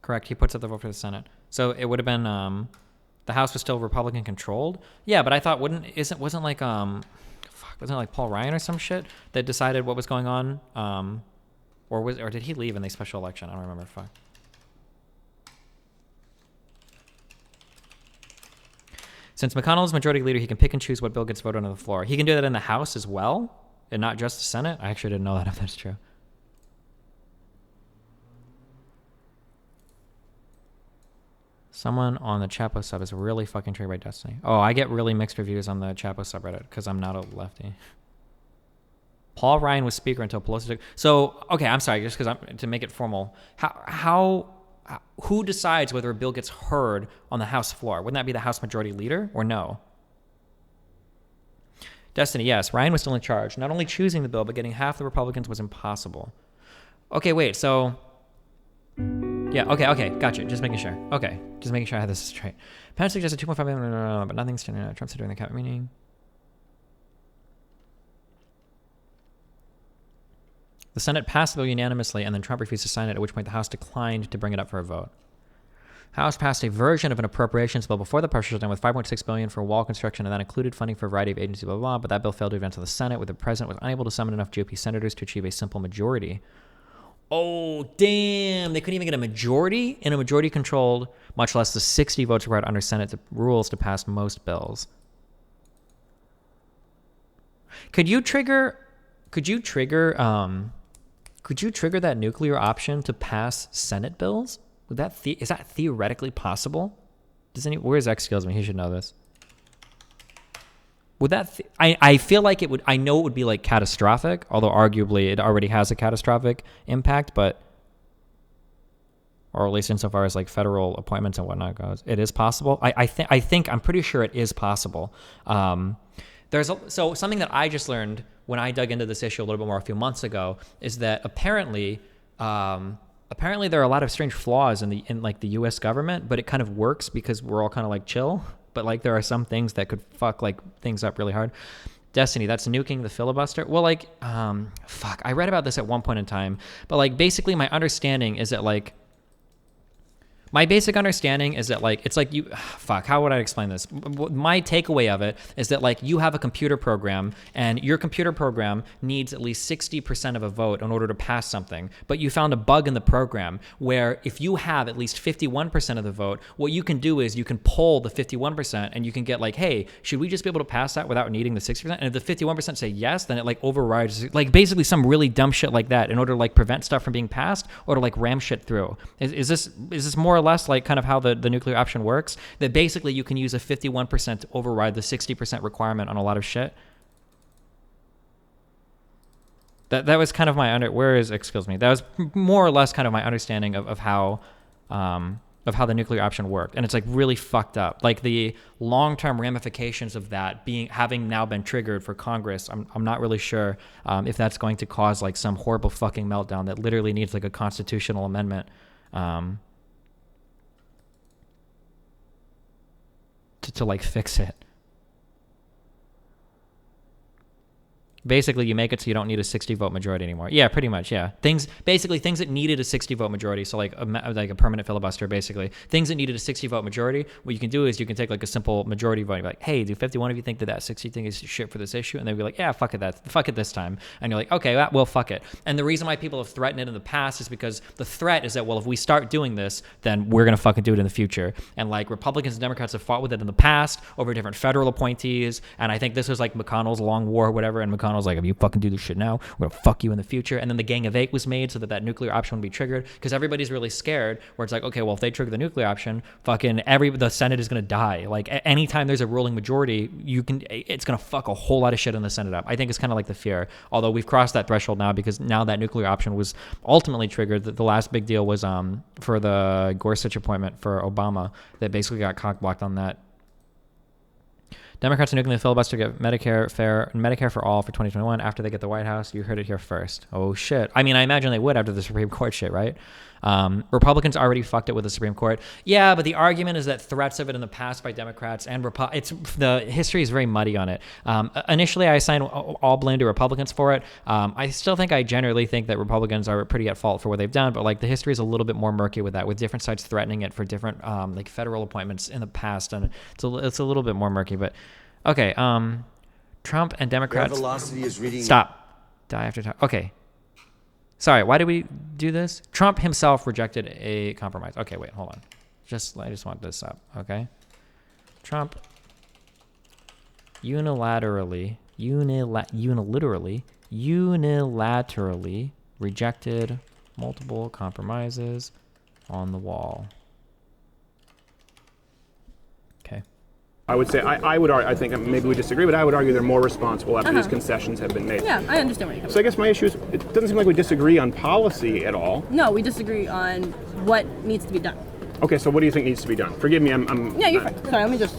Correct. He puts up the vote for the Senate. So it would have been the House was still Republican controlled. Yeah, but I thought wasn't like wasn't it like Paul Ryan or some shit that decided what was going on? Or did he leave in the special election? I don't remember. Fuck. Since McConnell is majority leader, he can pick and choose what bill gets voted on the floor. He can do that in the House as well, and not just the Senate. I actually didn't know that if that's true. Someone on the Chapo sub is really fucking triggered by Destiny. Oh, I get really mixed reviews on the Chapo subreddit because I'm not a lefty. Paul Ryan was speaker until Pelosi took... So, okay, I'm sorry, just because to make it formal. Who decides whether a bill gets heard on the House floor? Wouldn't that be the House Majority Leader or no? Destiny, yes. Ryan was still in charge. Not only choosing the bill, but getting half the Republicans was impossible. Okay, wait, so... Yeah, okay, gotcha. Just making sure. Okay, just making sure I have this straight. Pence suggested 2.5 million, but nothing's Trump said during the cabinet meeting. The Senate passed the bill unanimously, and then Trump refused to sign it, at which point the House declined to bring it up for a vote. House passed a version of an appropriations bill before the partial shutdown with $5.6 billion for wall construction, and that included funding for a variety of agencies, blah, blah, blah, but that bill failed to advance to the Senate, where the president was unable to summon enough GOP senators to achieve a simple majority. Oh, damn. They couldn't even get a majority in a majority-controlled, much less the 60 votes required under Senate rules to pass most bills. Could you trigger that nuclear option to pass Senate bills? Is that theoretically possible? Where's X Skills? He should know this. Would that... I feel like it would... I know it would be like catastrophic, although arguably it already has a catastrophic impact, but... Or at least insofar as like federal appointments and whatnot goes. It is possible. I'm pretty sure it is possible. So something that I just learned when I dug into this issue a little bit more a few months ago is that apparently there are a lot of strange flaws in the U.S. government, but it kind of works because we're all kind of like chill. But like there are some things that could fuck like things up really hard. Destiny, that's nuking the filibuster. Well, like, I read about this at one point in time, but like basically my understanding is that like, it's like how would I explain this? My takeaway of it is that like you have a computer program and your computer program needs at least 60% of a vote in order to pass something. But you found a bug in the program where if you have at least 51% of the vote, what you can do is you can poll the 51% and you can get like, hey, should we just be able to pass that without needing the 60%? And if the 51% say yes, then it like overrides, like basically some really dumb shit like that in order to like prevent stuff from being passed or to like ram shit through. Is this more or less like kind of how the nuclear option works, that basically you can use a 51% to override the 60% requirement on a lot of shit? That was kind of my that was more or less kind of my understanding of how the nuclear option worked. And it's like really fucked up. Like the long-term ramifications of that having now been triggered for Congress, I'm not really sure if that's going to cause like some horrible fucking meltdown that literally needs like a constitutional amendment to like fix it. Basically, you make it so you don't need a 60 vote majority anymore. Yeah, pretty much. Yeah, things that needed a 60 vote majority. So like a permanent filibuster, basically things that needed a 60 vote majority. What you can do is you can take like a simple majority vote. And be like, hey, do 51 of you think that 60 thing is shit for this issue? And they'd be like, yeah, fuck it this time. And you're like, okay, well, fuck it. And the reason why people have threatened it in the past is because the threat is that, well, if we start doing this, then we're gonna fucking do it in the future. And like Republicans and Democrats have fought with it in the past over different federal appointees. And I think this was like McConnell's long war or whatever. And McConnell's like, if you fucking do this shit now, we're gonna fuck you in the future. And then the Gang of Eight was made so that nuclear option would be triggered, because everybody's really scared, where it's like, okay, well, if they trigger the nuclear option, fucking the Senate is gonna die. Like anytime there's a ruling majority, it's gonna fuck a whole lot of shit in the Senate up. I think it's kind of like the fear, although we've crossed that threshold now, because now that nuclear option was ultimately triggered. The last big deal was for the Gorsuch appointment for Obama, that basically got cock blocked on that. Democrats are nuking the filibuster to get Medicare for all for 2021 after they get the White House. You heard it here first. Oh, shit. I mean, I imagine they would after the Supreme Court shit, right? Republicans already fucked it with the Supreme Court. Yeah, but the argument is that threats of it in the past by Democrats and the history is very muddy on it. Initially, I assigned all blame to Republicans for it. I still think I generally think that Republicans are pretty at fault for what they've done, but like the history is a little bit more murky with that, with different sides threatening it for different like federal appointments in the past, and it's a little bit more murky. But okay, Trump and Democrats. Velocity is reading. Stop. Die after time. Okay. Sorry, why did we do this? Trump himself rejected a compromise. Okay, wait, hold on. I just want this up, okay? Trump unilaterally rejected multiple compromises on the wall. Okay. I would say, I think maybe we disagree, but I would argue they're more responsible after these concessions have been made. Yeah, I understand where you're coming from. So I guess my issue is, it doesn't seem like we disagree on policy at all. No, we disagree on what needs to be done. Okay, so what do you think needs to be done? Forgive me, I'm Yeah, you're fine. Sorry, let me just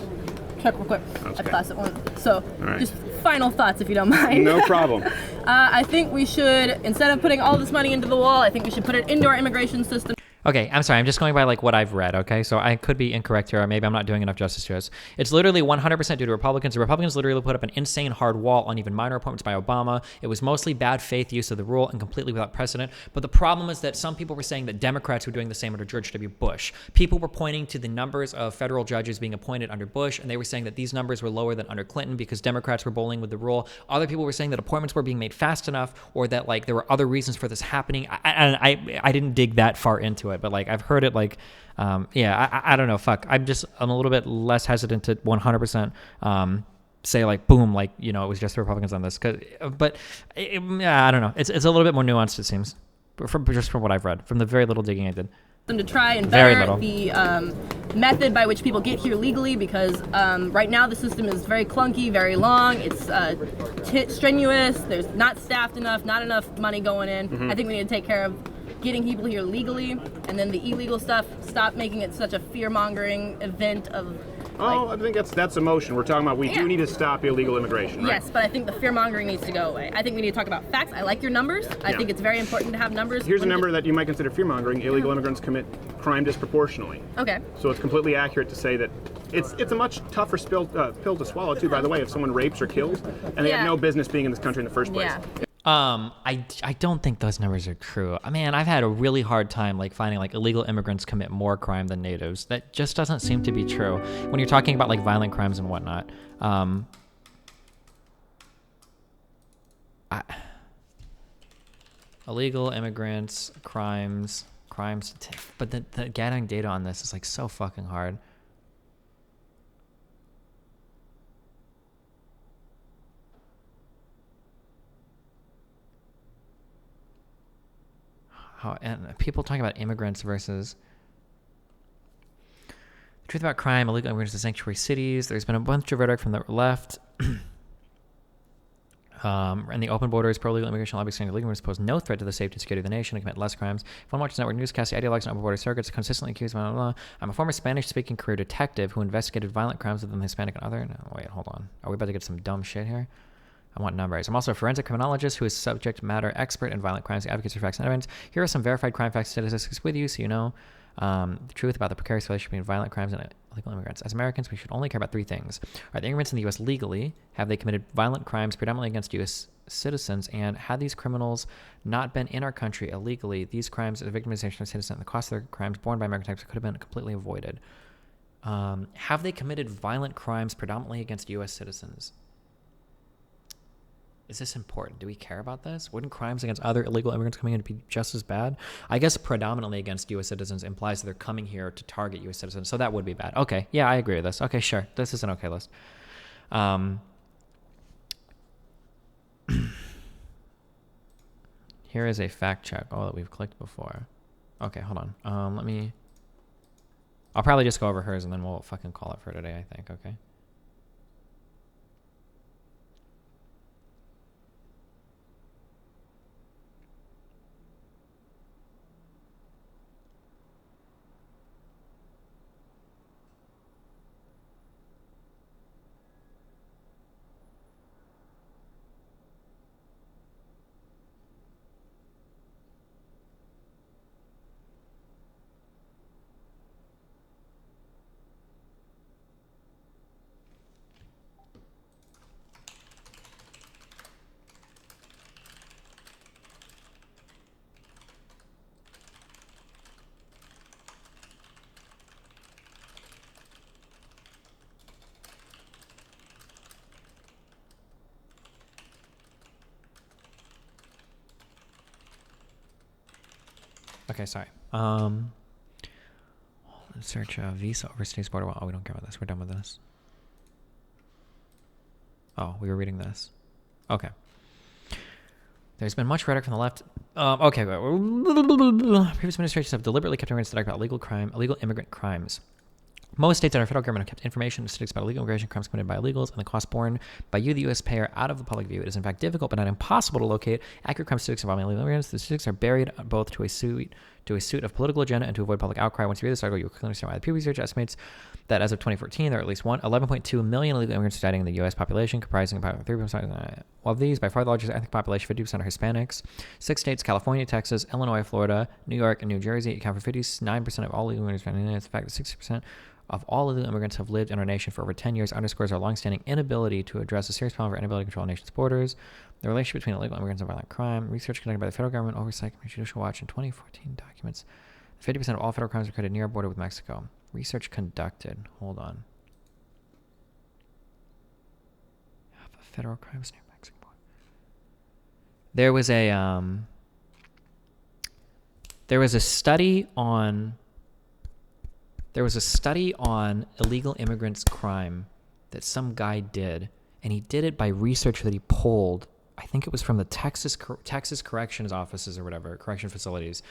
check real quick. I have class at 1. So, right. Just final thoughts if you don't mind. No problem. I think we should, instead of putting all this money into the wall, I think we should put it into our immigration system. Okay, I'm sorry. I'm just going by like what I've read, okay? So I could be incorrect here, or maybe I'm not doing enough justice to us. It's literally 100% due to Republicans. The Republicans literally put up an insane hard wall on even minor appointments by Obama. It was mostly bad faith use of the rule and completely without precedent. But the problem is that some people were saying that Democrats were doing the same under George W. Bush. People were pointing to the numbers of federal judges being appointed under Bush, and they were saying that these numbers were lower than under Clinton because Democrats were bowling with the rule. Other people were saying that appointments were being made fast enough, or that like there were other reasons for this happening. I didn't dig that far into it, but like I've heard it like, I don't know, fuck. I'm a little bit less hesitant to 100% say like, boom, like, you know, it was just the Republicans on this. But I don't know. It's a little bit more nuanced, it seems, just from what I've read, from the very little digging I did. To try and better the method by which people get here legally, because right now the system is very clunky, very long, it's strenuous, there's not staffed enough, not enough money going in. I think we need to take care of getting people here legally, and then the illegal stuff, stop making it such a fear-mongering event of I think that's emotion. We're talking about we do need to stop illegal immigration, right? Yes, but I think the fear-mongering needs to go away. I think we need to talk about facts. I like your numbers. I think it's very important to have numbers. Here's a number that you might consider fear-mongering. Illegal immigrants commit crime disproportionately. Okay. So it's completely accurate to say that it's a much tougher pill to swallow, too, by the way, if someone rapes or kills, and they have no business being in this country in the first place. Yeah. I don't think those numbers are true. I mean, I've had a really hard time like finding like illegal immigrants commit more crime than natives. That just doesn't seem to be true when you're talking about like violent crimes and whatnot. Illegal immigrants, crimes, but the gathering data on this is like so fucking hard. And people talking about immigrants versus the truth about crime, illegal immigrants to sanctuary cities. There's been a bunch of rhetoric from the left. And the open borders, pro-legal immigration lobby saying illegal immigrants pose no threat to the safety and security of the nation and commit less crimes. If one watches network newscasts, the ideologues and open border circuits consistently accuse blah, blah, blah. I'm a former Spanish-speaking career detective who investigated violent crimes within the Hispanic and other... No, wait, hold on. Are we about to get some dumb shit here? I want numbers. I'm also a forensic criminologist who is subject matter expert in violent crimes, advocates for facts and evidence. Here are some verified crime facts statistics with you so you know. The truth about the precarious relationship between violent crimes and illegal immigrants. As Americans, we should only care about three things. Are the immigrants in the U.S. legally? Have they committed violent crimes predominantly against U.S. citizens? And had these criminals not been in our country illegally, these crimes, the victimization of citizens, and the cost of their crimes borne by American taxpayers could have been completely avoided. Have they committed violent crimes predominantly against U.S. citizens? Is this important? Do we care about this? Wouldn't crimes against other illegal immigrants coming in be just as bad? I guess predominantly against U.S. citizens implies that they're coming here to target U.S. citizens, so that would be bad. Okay, yeah, I agree with this. Okay, sure. This is an okay list. Here is a fact check. Oh, that we've clicked before. Okay, hold on. I'll probably just go over hers and then we'll fucking call it for today, I think, okay? Okay, sorry. Let's search visa overstays border. Oh, we don't care about this. We're done with this. Oh, we were reading this. Okay. There's been much rhetoric from the left. Okay. Previous administrations have deliberately kept immigrants talking about illegal immigrant crimes. Most states and our federal government have kept information and statistics about illegal immigration crimes committed by illegals and the cost borne by you, the U.S. payer, out of the public view. It is in fact difficult but not impossible to locate accurate crime statistics involving illegal immigrants. The statistics are buried both to a suit of political agenda and to avoid public outcry. Once you read this article, you will quickly understand why the Pew Research estimates that as of 2014, there are at least 11.2 million illegal immigrants residing in the U.S. population, comprising about 3% of these. By far the largest ethnic population, 50% are Hispanics. 6 states, California, Texas, Illinois, Florida, New York, and New Jersey, account for 59% of all illegal immigrants in the United States. In fact, 60% of all illegal immigrants have lived in our nation for over 10 years, underscores our longstanding inability to address a serious problem of our inability to control our nation's borders. The relationship between illegal immigrants and violent crime. Research conducted by the Federal Government Oversight Committee Judicial Watch in 2014 documents 50% of all federal crimes are committed near our border with Mexico. Research conducted. Hold on. Half of federal crimes near Mexico border. There was a study on illegal immigrants' crime that some guy did, and he did it by research that he pulled. I think it was from the Texas corrections offices or whatever, correction facilities.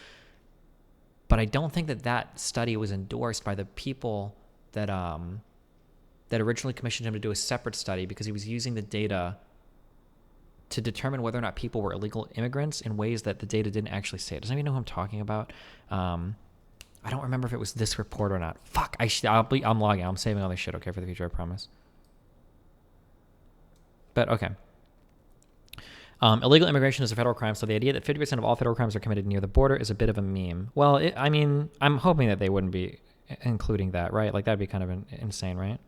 But I don't think that study was endorsed by the people that originally commissioned him to do a separate study, because he was using the data to determine whether or not people were illegal immigrants in ways that the data didn't actually say. Does anybody know who I'm talking about? I don't remember if it was this report or not. Fuck, I'm logging. I'm saving all this shit, okay, for the future, I promise. But, okay. Illegal immigration is a federal crime, so the idea that 50% of all federal crimes are committed near the border is a bit of a meme. Well, I'm hoping that they wouldn't be including that, right? Like, that'd be kind of insane, right?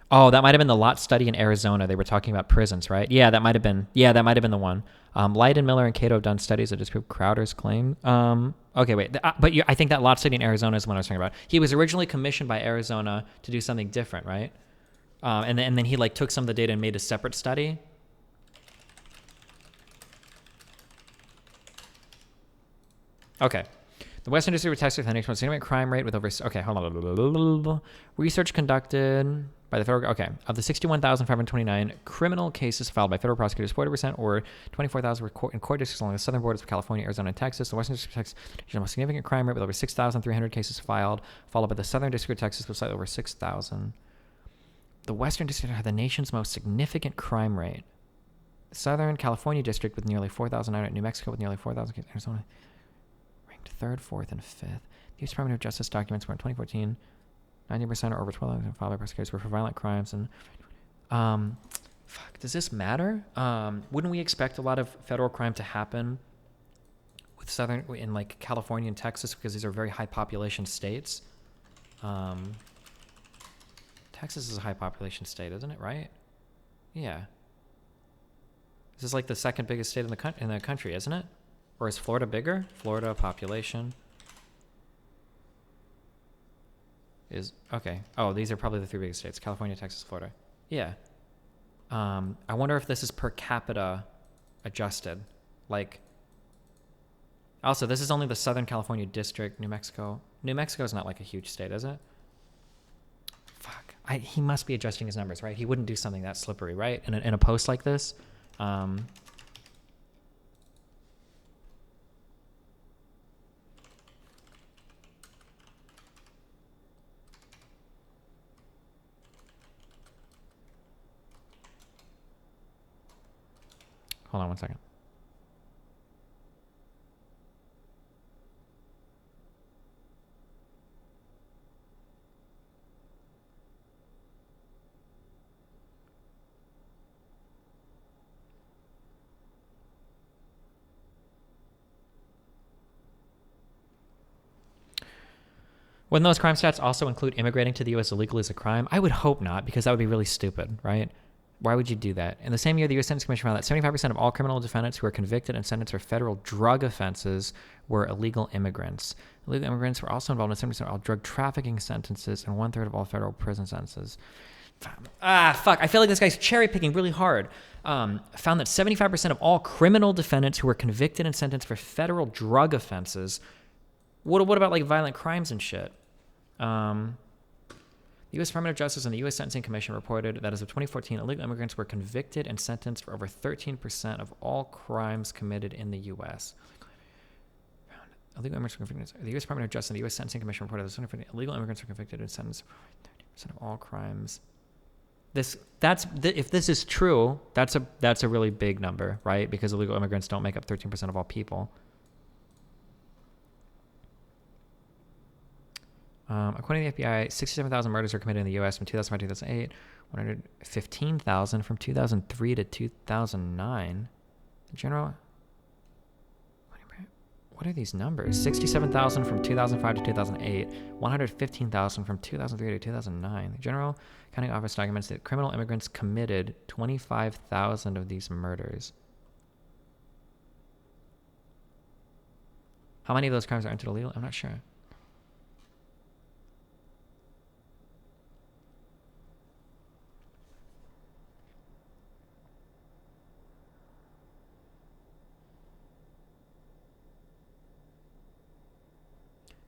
Oh, that might have been the lot study in Arizona. They were talking about prisons, right? Yeah, that might have been the one. Light and Miller and Cato have done studies that disprove Crowder's claim. Okay, wait. I think that lot study in Arizona is the one I was talking about. He was originally commissioned by Arizona to do something different, right? And then he like took some of the data and made a separate study. Okay. The Western District of Texas has the nation's most significant crime rate with over... Okay, hold on. Research conducted by the federal... Okay. Of the 61,529 criminal cases filed by federal prosecutors, 40% or 24,000 were in court districts along the southern borders of California, Arizona, and Texas. The Western District of Texas has the most significant crime rate with over 6,300 cases filed, followed by the Southern District of Texas with slightly over 6,000. The Western District had the nation's most significant crime rate. The Southern California District with nearly 4,900, New Mexico with nearly 4,000 cases, Arizona... third, fourth, and fifth. U.S. Department of Justice documents were in 2014, 90% or over 12 filed by prosecutors were for violent crimes. And fuck, does this matter? Wouldn't we expect a lot of federal crime to happen with in like California and Texas, because these are very high population states? Texas is a high population state, isn't it? Right? Yeah. This is like the second biggest state in the country, isn't it? Or is Florida bigger? Florida population is okay. Oh, these are probably the three biggest states: California, Texas, Florida. Yeah. I wonder if this is per capita adjusted. Like, also, this is only the Southern California district, New Mexico. New Mexico is not like a huge state, is it? Fuck. He must be adjusting his numbers, right? He wouldn't do something that slippery, right? In a post like this. Hold on one second. Wouldn't those crime stats also include immigrating to the U.S. illegally as a crime? I would hope not, because that would be really stupid, right? Why would you do that? In the same year, the U.S. Sentencing Commission found that 75% of all criminal defendants who were convicted and sentenced for federal drug offenses were illegal immigrants. Illegal immigrants were also involved in 70% of all drug trafficking sentences and 1/3 of all federal prison sentences. Fuck. I feel like this guy's cherry picking really hard. Found that 75% of all criminal defendants who were convicted and sentenced for federal drug offenses. What about like violent crimes and shit? The U.S. Department of Justice and the U.S. Sentencing Commission reported that as of 2014, illegal immigrants were convicted and sentenced for over 13% of all crimes committed in the U.S. Illegal immigrants were convicted. The U.S. Department of Justice and the U.S. Sentencing Commission reported that 2014, illegal immigrants were convicted and sentenced for 13% of all crimes. If this is true, that's a really big number, right? Because illegal immigrants don't make up 13% of all people. According to the FBI, 67,000 murders were committed in the U.S. from 2005 to 2008, 115,000 from 2003 to 2009. The general... What are these numbers? 67,000 from 2005 to 2008, 115,000 from 2003 to 2009. The General Accounting Office documents that criminal immigrants committed 25,000 of these murders. How many of those crimes are entered illegal? I'm not sure.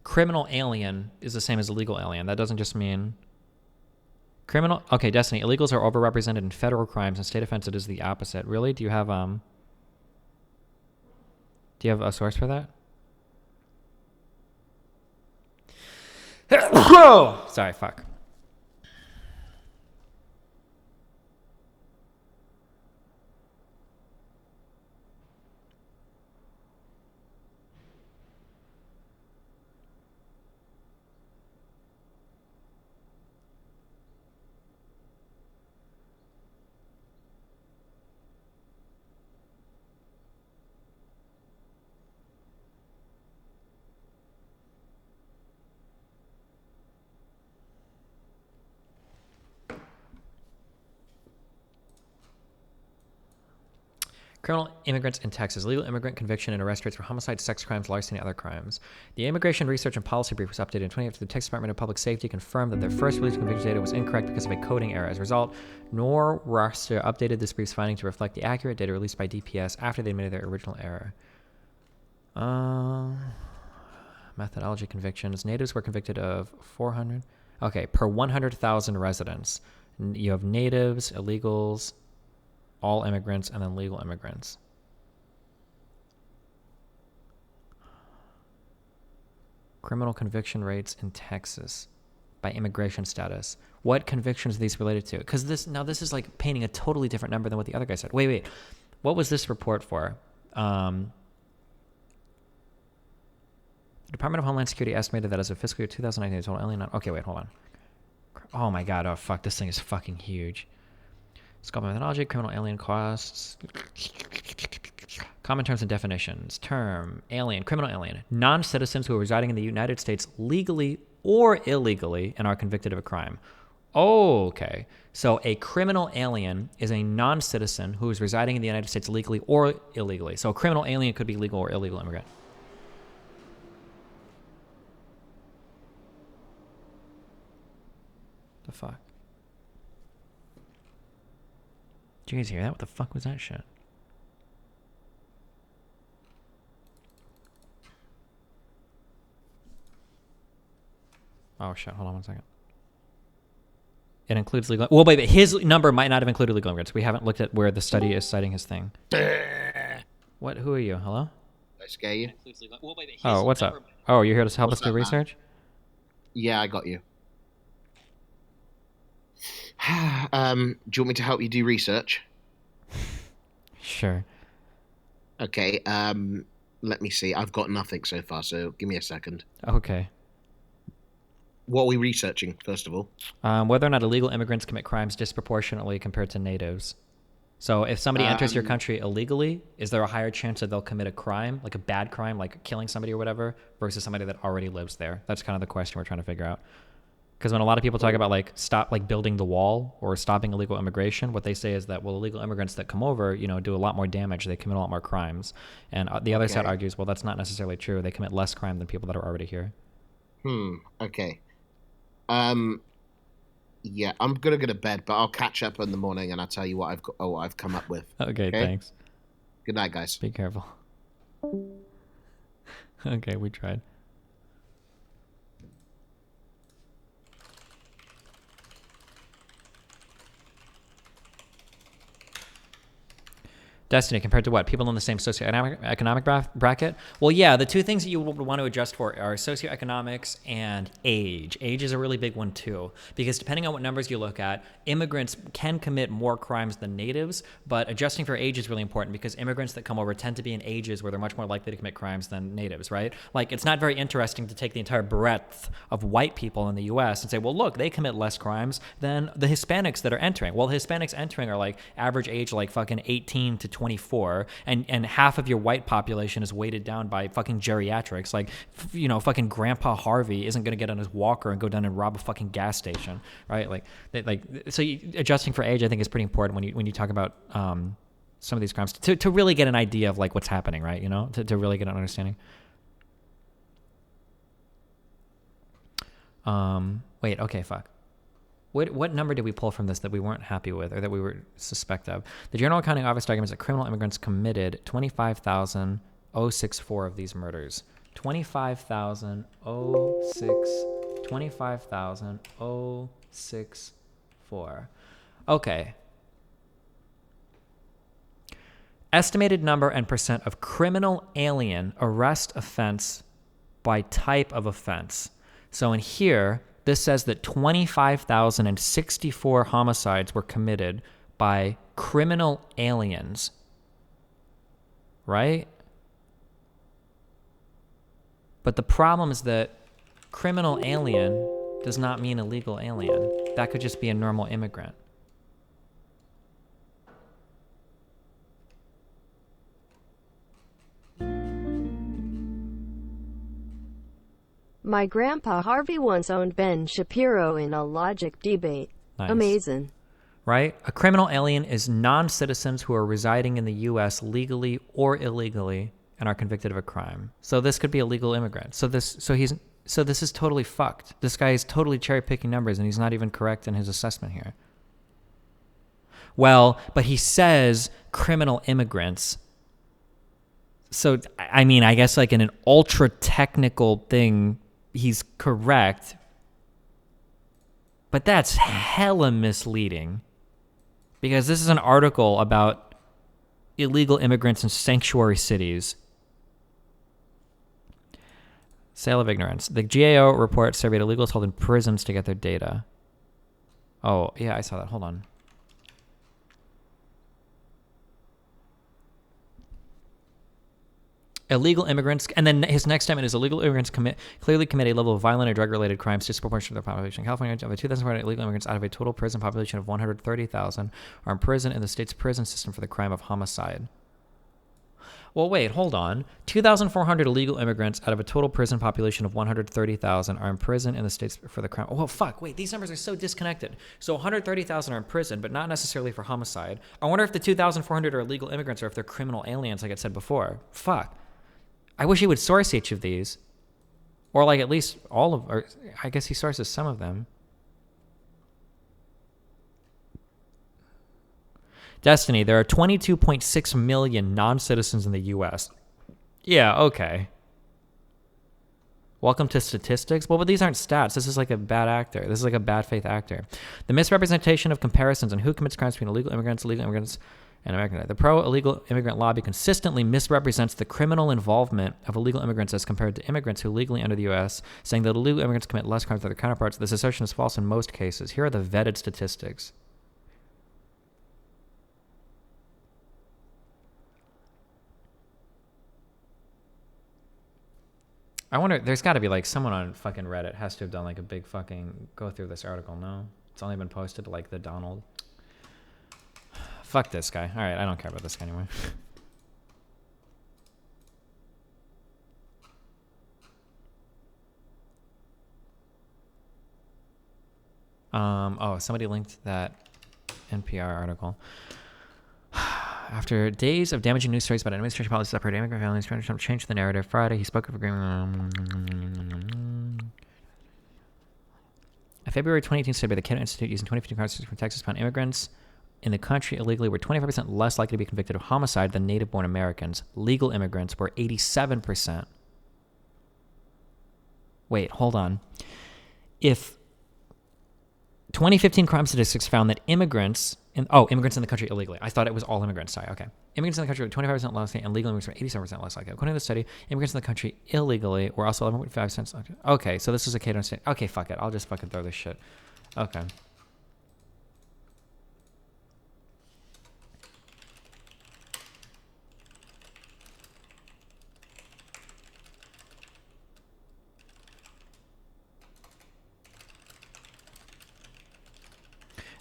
Criminal alien is the same as illegal alien. That doesn't just mean criminal. Okay, Destiny. Illegals are overrepresented in federal crimes, and state offenses is the opposite. Really? Do you have a source for that? Sorry, fuck. Criminal immigrants in Texas. Legal immigrant conviction and arrest rates for homicide, sex crimes, larceny, and other crimes. The Immigration Research and Policy Brief was updated in 2018. The Texas Department of Public Safety confirmed that their first release conviction data was incorrect because of a coding error. As a result, Norwester updated this brief's finding to reflect the accurate data released by DPS after they admitted their original error. Methodology convictions. Natives were convicted of 400. Okay, per 100,000 residents. You have natives, illegals, all immigrants, and then legal immigrants. Criminal conviction rates in Texas by immigration status. What convictions are these related to? Because this is like painting a totally different number than what the other guy said. Wait. What was this report for? The Department of Homeland Security estimated that as of fiscal year 2019, total alien... Okay, wait, hold on. Oh my god, oh fuck, this thing is fucking huge. Scope of methodology, criminal alien costs... Common terms and definitions. Term, alien, criminal alien. Non-citizens who are residing in the United States legally or illegally and are convicted of a crime. Oh, okay. So a criminal alien is a non-citizen who is residing in the United States legally or illegally. So a criminal alien could be legal or illegal immigrant. The fuck? Did you guys hear that? What the fuck was that shit? Oh shit, hold on one second. It includes legal... Well, wait, his number might not have included legal immigrants. We haven't looked at where the study is citing his thing. What? Who are you? Hello? Did I scare you? Oh, what's up? Oh, you're here to help us do research? Yeah, I got you. Do you want me to help you do research? Sure. Okay, let me see. I've got nothing so far, so give me a second. Okay. What are we researching, first of all? Whether or not illegal immigrants commit crimes disproportionately compared to natives. So if somebody enters your country illegally, is there a higher chance that they'll commit a crime, like a bad crime, like killing somebody or whatever, versus somebody that already lives there? That's kind of the question we're trying to figure out. Because when a lot of people talk about building the wall or stopping illegal immigration, what they say is that, well, illegal immigrants that come over, do a lot more damage. They commit a lot more crimes. And the other side argues, well, that's not necessarily true. They commit less crime than people that are already here. Okay. Yeah, I'm gonna go to bed, but I'll catch up in the morning and I'll tell you what I've come up with. Okay, thanks. Good night, guys. Be careful. Okay, we tried. Destiny compared to what? People in the same socioeconomic bracket? Well, yeah, the two things that you would want to adjust for are socioeconomics and age. Age is a really big one too, because depending on what numbers you look at, immigrants can commit more crimes than natives, but adjusting for age is really important because immigrants that come over tend to be in ages where they're much more likely to commit crimes than natives, right? Like, it's not very interesting to take the entire breadth of white people in the US and say, well, look, they commit less crimes than the Hispanics that are entering. Well, Hispanics entering are like average age like fucking 18 to 24, and half of your white population is weighted down by fucking geriatrics. Like, fucking Grandpa Harvey isn't going to get on his walker and go down and rob a fucking gas station, right? Adjusting for age, I think, is pretty important when you talk about some of these crimes to really get an idea of like what's happening, right? To really get an understanding. Wait, okay, fuck. What number did we pull from this that we weren't happy with or that we were suspect of? The General Accounting Office documents that criminal immigrants committed 25,064 of these murders. 25,064. Okay. Estimated number and percent of criminal alien arrest offense by type of offense. So in here, this says that 25,064 homicides were committed by criminal aliens, right? But the problem is that criminal alien does not mean illegal alien. That could just be a normal immigrant. My grandpa Harvey once owned Ben Shapiro in a logic debate. Nice. Amazing. Right? A criminal alien is non-citizens who are residing in the U.S. legally or illegally and are convicted of a crime. So this could be a legal immigrant. So this is totally fucked. This guy is totally cherry-picking numbers, and he's not even correct in his assessment here. Well, but he says criminal immigrants. So, I mean, I guess like in an ultra-technical thing, he's correct. But that's hella misleading. Because this is an article about illegal immigrants in sanctuary cities. Sale of ignorance. The GAO report surveyed illegals held in prisons to get their data. Oh, yeah, I saw that. Hold on. Illegal immigrants, and then his next statement is illegal immigrants clearly commit a level of violent or drug-related crimes disproportionate to their population. California, of the 2004 illegal immigrants out of a total prison population of 130,000 are in prison in the state's prison system for the crime of homicide. Well, wait, hold on. 2,400 illegal immigrants out of a total prison population of 130,000 are in prison in the states for the crime. Oh, fuck, wait, these numbers are so disconnected. So 130,000 are in prison, but not necessarily for homicide. I wonder if the 2,400 are illegal immigrants or if they're criminal aliens, like I said before. Fuck. I wish he would source each of these. Or like at least all of, or I guess he sources some of them. Destiny, there are 22.6 million non-citizens in the U.S. Yeah, okay. Welcome to statistics. Well, but these aren't stats. This is like a bad actor. This is like a bad faith actor. The misrepresentation of comparisons on who commits crimes between illegal immigrants, and American. The pro-illegal immigrant lobby consistently misrepresents the criminal involvement of illegal immigrants as compared to immigrants who legally enter the U.S., saying that illegal immigrants commit less crimes than their counterparts. This assertion is false in most cases. Here are the vetted statistics. I wonder, there's got to be like someone on fucking Reddit has to have done like a big fucking go through this article. No? It's only been posted to like the Donald. Fuck this guy. All right, I don't care about this guy anymore. Oh, somebody linked that NPR article. After days of damaging news stories about administration policies separate immigrant families, President Trump changed the narrative Friday. He spoke of agreement. A February 2018 study by the Cato Institute using 2015 cards from Texas found immigrants in the country illegally were 25% less likely to be convicted of homicide than native-born Americans. Legal immigrants were 87%. Wait, hold on. If 2015 crime statistics found that immigrants in the country illegally. I thought it was all immigrants. Sorry, okay. Immigrants in the country were 25% less likely, and legal immigrants were 87% less likely. According to the study, immigrants in the country illegally were also 11.5 cents. Okay, so this is a Cato Institute. Okay, fuck it. I'll just fucking throw this shit. Okay.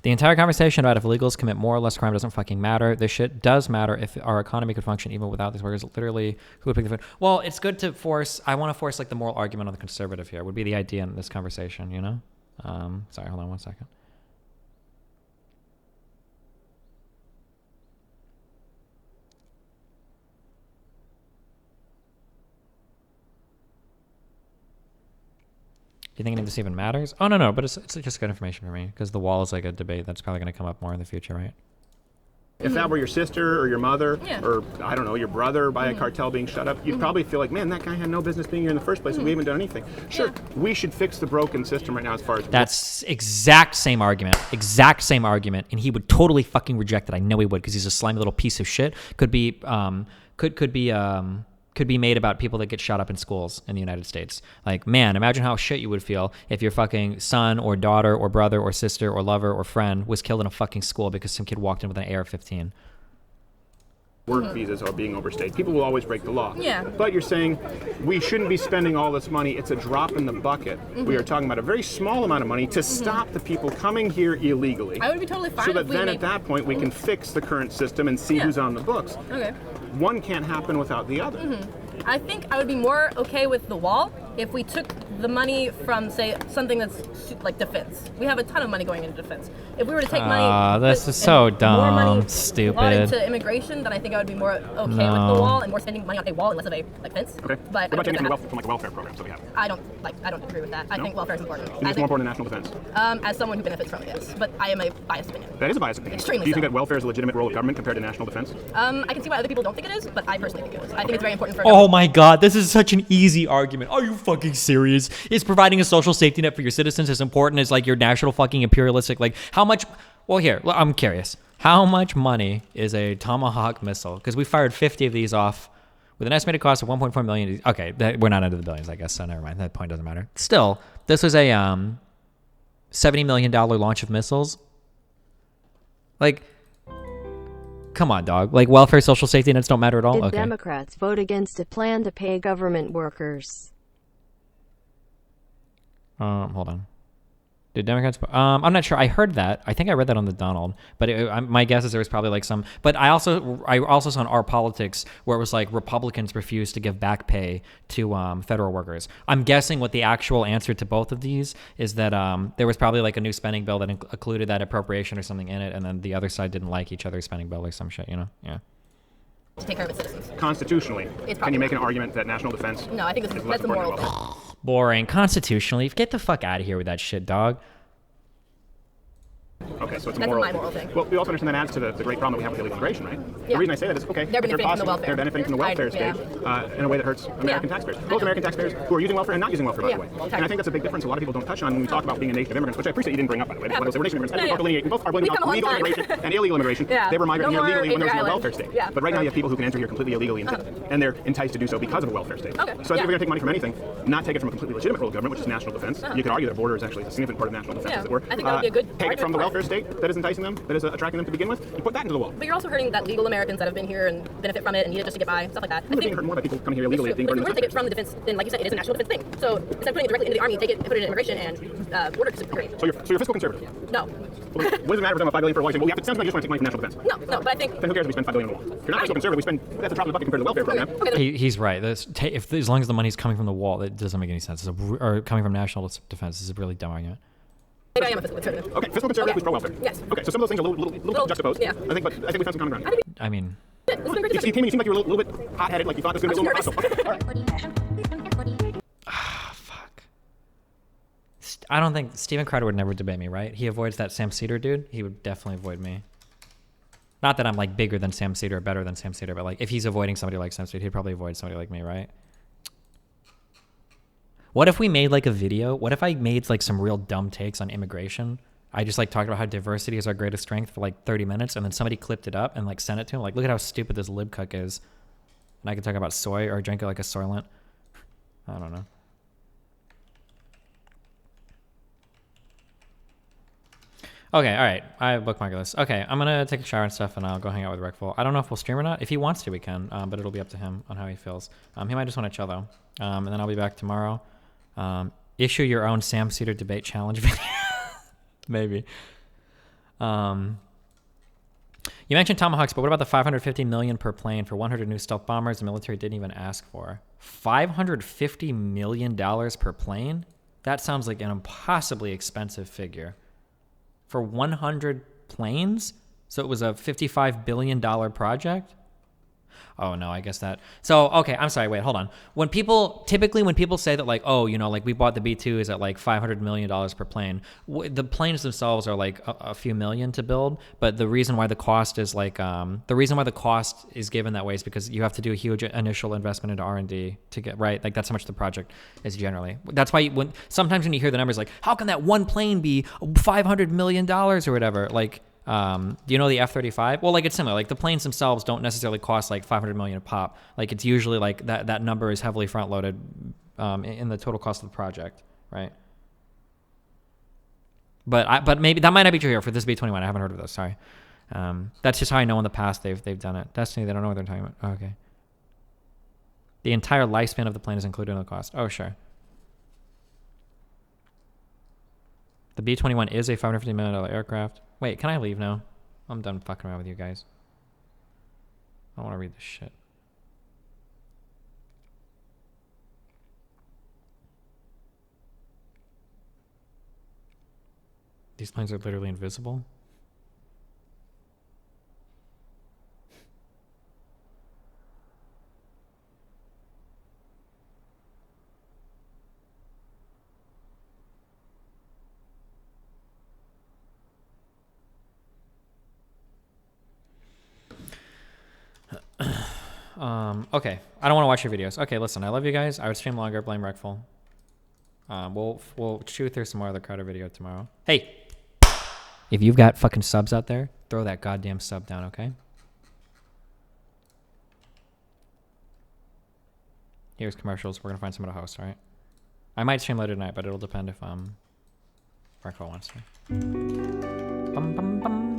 The entire conversation about if illegals commit more or less crime doesn't fucking matter. This shit does matter if our economy could function even without these workers. Literally, who would pick the food? Well, it's good to force. I want to force like the moral argument on the conservative here. Would be the idea in this conversation, you know? Sorry, hold on 1 second. Do you think any of this even matters? Oh, no, but it's just good information for me because the wall is like a debate that's probably going to come up more in the future, right? If that were your sister or your mother or, I don't know, your brother by a cartel being shut up, you'd probably feel like, man, that guy had no business being here in the first place and we haven't done anything. Sure, we should fix the broken system right now as far as... That's exact same argument. And he would totally fucking reject it. I know he would because he's a slimy little piece of shit. Could be made about people that get shot up in schools in the United States. Like, man, imagine how shit you would feel if your fucking son or daughter or brother or sister or lover or friend was killed in a fucking school because some kid walked in with an AR-15. Work visas are being overstayed. People will always break the law. Yeah. But you're saying we shouldn't be spending all this money. It's a drop in the bucket. We are talking about a very small amount of money to stop the people coming here illegally. I would be totally fine so that then at that point we can fix the current system and see who's on the books. Okay. One can't happen without the other. I think I would be more okay with the wall if we took the money from, say, something that's like defense. We have a ton of money going into defense. If we were to take money, this is so dumb, more money stupid, into immigration, then I think I would be more okay with the wall and more spending money on a wall and less of a fence. Okay. But what about taking from like welfare programs that we have? I don't agree with that. I think welfare is important. You think it's more important than national defense? As someone who benefits from it, yes. But I am a biased opinion. That is a biased opinion. Extremely. Do you think so. that welfare is a legitimate role of government compared to national defense? I can see why other people don't think it is, but I personally think it is. I think it's very important for. Oh my God, this is such an easy argument. Are you fucking serious? Is providing a social safety net for your citizens as important as like your national fucking imperialistic, like how much? Well, here, I'm curious. How much money is a Tomahawk missile? Because we fired 50 of these off with an estimated cost of 1.4 million. Okay, we're not into the billions, I guess, so never mind. That point doesn't matter. Still, this was a $70 million launch of missiles. Like, Come on, dog. Like, welfare, social safety nets don't matter at all? Did Okay. Democrats vote against a plan to pay government workers? Hold on. Did Democrats? I'm not sure. I heard that. I think I read that on the Donald. But my guess is there was probably like some. But I also saw in Our Politics where it was like Republicans refused to give back pay to federal workers. I'm guessing what the actual answer to both of these is that there was probably like a new spending bill that included that appropriation or something in it, and then the other side didn't like each other's spending bill or some shit. You know? Yeah. To take care of its citizens. Constitutionally, can you make an argument that national defense? No, I think that's a moral thing. Boring. Constitutionally, get the fuck out of here with that shit, dog. Okay, so it's That's a my moral thing. Well, we also understand that adds to the great problem that we have with illegal immigration, right? Yeah. The reason I say that is, okay, They're benefiting from the welfare. They're benefiting from the welfare state in a way that hurts American taxpayers. Both American taxpayers who are using welfare and not using welfare, by the way. And I think that's a big difference a lot of people don't touch on when we talk about being a nation of immigrants, which I appreciate you didn't bring up, by the way. We're nation immigrants. And we both are blaming legal immigration and illegal immigration. They were migrating here legally when there was no welfare state. But right now you have people who can enter here completely illegally and they're enticed to do so because of a welfare state. So I think we're going to take money from anything, not take it from a completely legitimate role of government, which is national defense. You could argue that border is actually a significant part of national defense, as it were. I think that would be a good take it from the welfare state that is enticing them, that is attracting them to begin with, and put that into the wall. But you're also hurting that legal Americans that have been here and benefit from it and need it just to get by, stuff like that. I think hurt more by people coming here illegally. If you want to take it from the defense, then like you said, it is a national defense thing. So instead of putting it directly into the army, take it and put it in immigration and border security. So you're fiscal conservative? No. Well, what does it matter if we're talking about $5 billion for a while? Well, it sounds like you just want to take money from national defense. No, but I think. Then who cares if we spend $5 billion on the wall? If you're not fiscal conservative, we spend that's a drop in the bucket compared to the welfare program. He's right. As long as the money's coming from the wall, it doesn't make any sense. Or coming from national defense is a really dumb argument. Maybe I am a fiscal conservative. Okay, fiscal conservative who's pro-welfare. Yes. Okay, so some of those things are a little juxtaposed. Yeah. I think we found some common ground. I mean, you seemed like you were a little bit hot-headed, like you thought this was going to be a little hostile. Okay, all right. Fuck. I don't think Steven Crowder would never debate me, right? He avoids that Sam Cedar dude. He would definitely avoid me. Not that I'm like bigger than Sam Cedar or better than Sam Cedar, but like if he's avoiding somebody like Sam Cedar, he'd probably avoid somebody like me, right? What if we made like a video? What if I made like some real dumb takes on immigration? I just like talked about how diversity is our greatest strength for like 30 minutes, and then somebody clipped it up and like sent it to him. Like, look at how stupid this libcuck is. And I could talk about soy or drink it like a Soylent. I don't know. Okay, all right. I bookmarked this. Okay, I'm gonna take a shower and stuff, and I'll go hang out with Recful. I don't know if we'll stream or not. If he wants to, we can, but it'll be up to him on how he feels. He might just want to chill though, and then I'll be back tomorrow. Issue your own Sam Cedar debate challenge video. Maybe. You mentioned Tomahawks, but what about the $550 million per plane for 100 new stealth bombers the military didn't even ask for? $550 million per plane? That sounds like an impossibly expensive figure. For 100 planes? So it was a $55 billion project? Oh no, I guess that. So, okay, I'm sorry, wait, hold on. Typically when people say that like, oh, you know, like we bought the B-2s at like $500 million per plane, the planes themselves are like a few million to build, but the reason why the cost is like, the reason why the cost is given that way is because you have to do a huge initial investment into R&D to get, right? Like that's how much the project is generally. That's why sometimes when you hear the numbers like, how can that one plane be $500 million or whatever? Like, do you know the F-35? Well, like it's similar. Like the planes themselves don't necessarily cost like $500 million a pop. Like it's usually like that number is heavily front loaded in the total cost of the project, right? But maybe that might not be true here for this B-21. I haven't heard of this. Sorry. That's just how I know in the past they've done it. Destiny, they don't know what they're talking about. Oh, okay. The entire lifespan of the plane is included in the cost. Oh, sure. The B-21 is a $550 million aircraft. Wait, can I leave now? I'm done fucking around with you guys. I don't want to read this shit. These planes are literally invisible? Okay. I don't want to watch your videos. Okay, listen, I love you guys. I would stream longer, blame Recful. We'll chew through some more of the Crowder video tomorrow. Hey! If you've got fucking subs out there, throw that goddamn sub down, okay? Here's commercials. We're gonna find someone to host, alright? I might stream later tonight, but it'll depend if Recful wants to. Bum, bum, bum.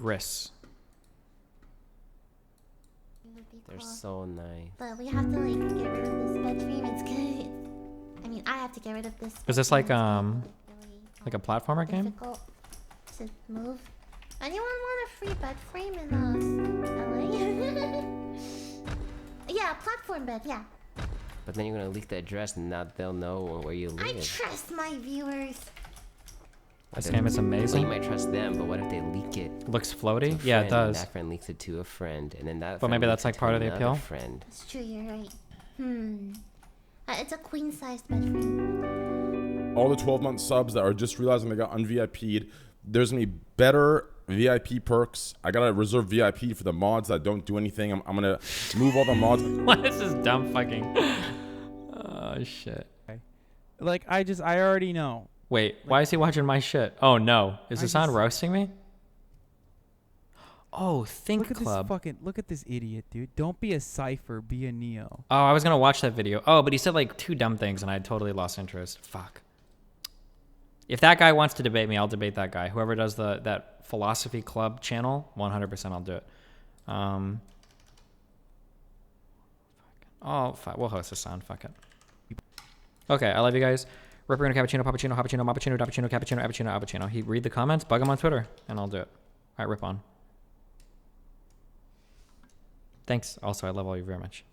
Chris. They're so nice. But we have to like get rid of this bed frame. It's good. I mean, I have to get rid of this. Is this like a platformer game? Difficult to move. Anyone want a free bed frame in LA? Yeah, platform bed. Yeah. But then you're gonna leak the address and now they'll know where you live. I trust my viewers. This game is amazing. Well, you might trust them, but what if they leak it? Looks floaty. Yeah, it does. That friend leaks it to a friend, and then that. But maybe that's like part of the appeal. Friend. That's true. You're right. It's a queen-sized bed frame. All the 12-month subs that are just realizing they got un-VIP'd, there's gonna be better VIP perks. I gotta reserve VIP for the mods that don't do anything. I'm gonna move all the mods. What is this dumb fucking? Oh shit. Like I already know. Wait, why is he watching my shit? Oh no, is Hassan roasting me? Oh, Think Club. Look at this idiot, dude. Don't be a Cypher, be a Neo. Oh, I was gonna watch that video. Oh, but he said like 2 dumb things and I totally lost interest. Fuck. If that guy wants to debate me, I'll debate that guy. Whoever does that Philosophy Club channel, 100% I'll do it. Oh, fuck. We'll host Hassan. Fuck it. Okay, I love you guys. Ripper Cappuccino, Pappuccino, Happuccino, Mappuccino, Dappuccino, Cappuccino, Appuccino, Appuccino. He read the comments, bug him on Twitter, and I'll do it. All right, Rip on. Thanks. Also, I love all of you very much.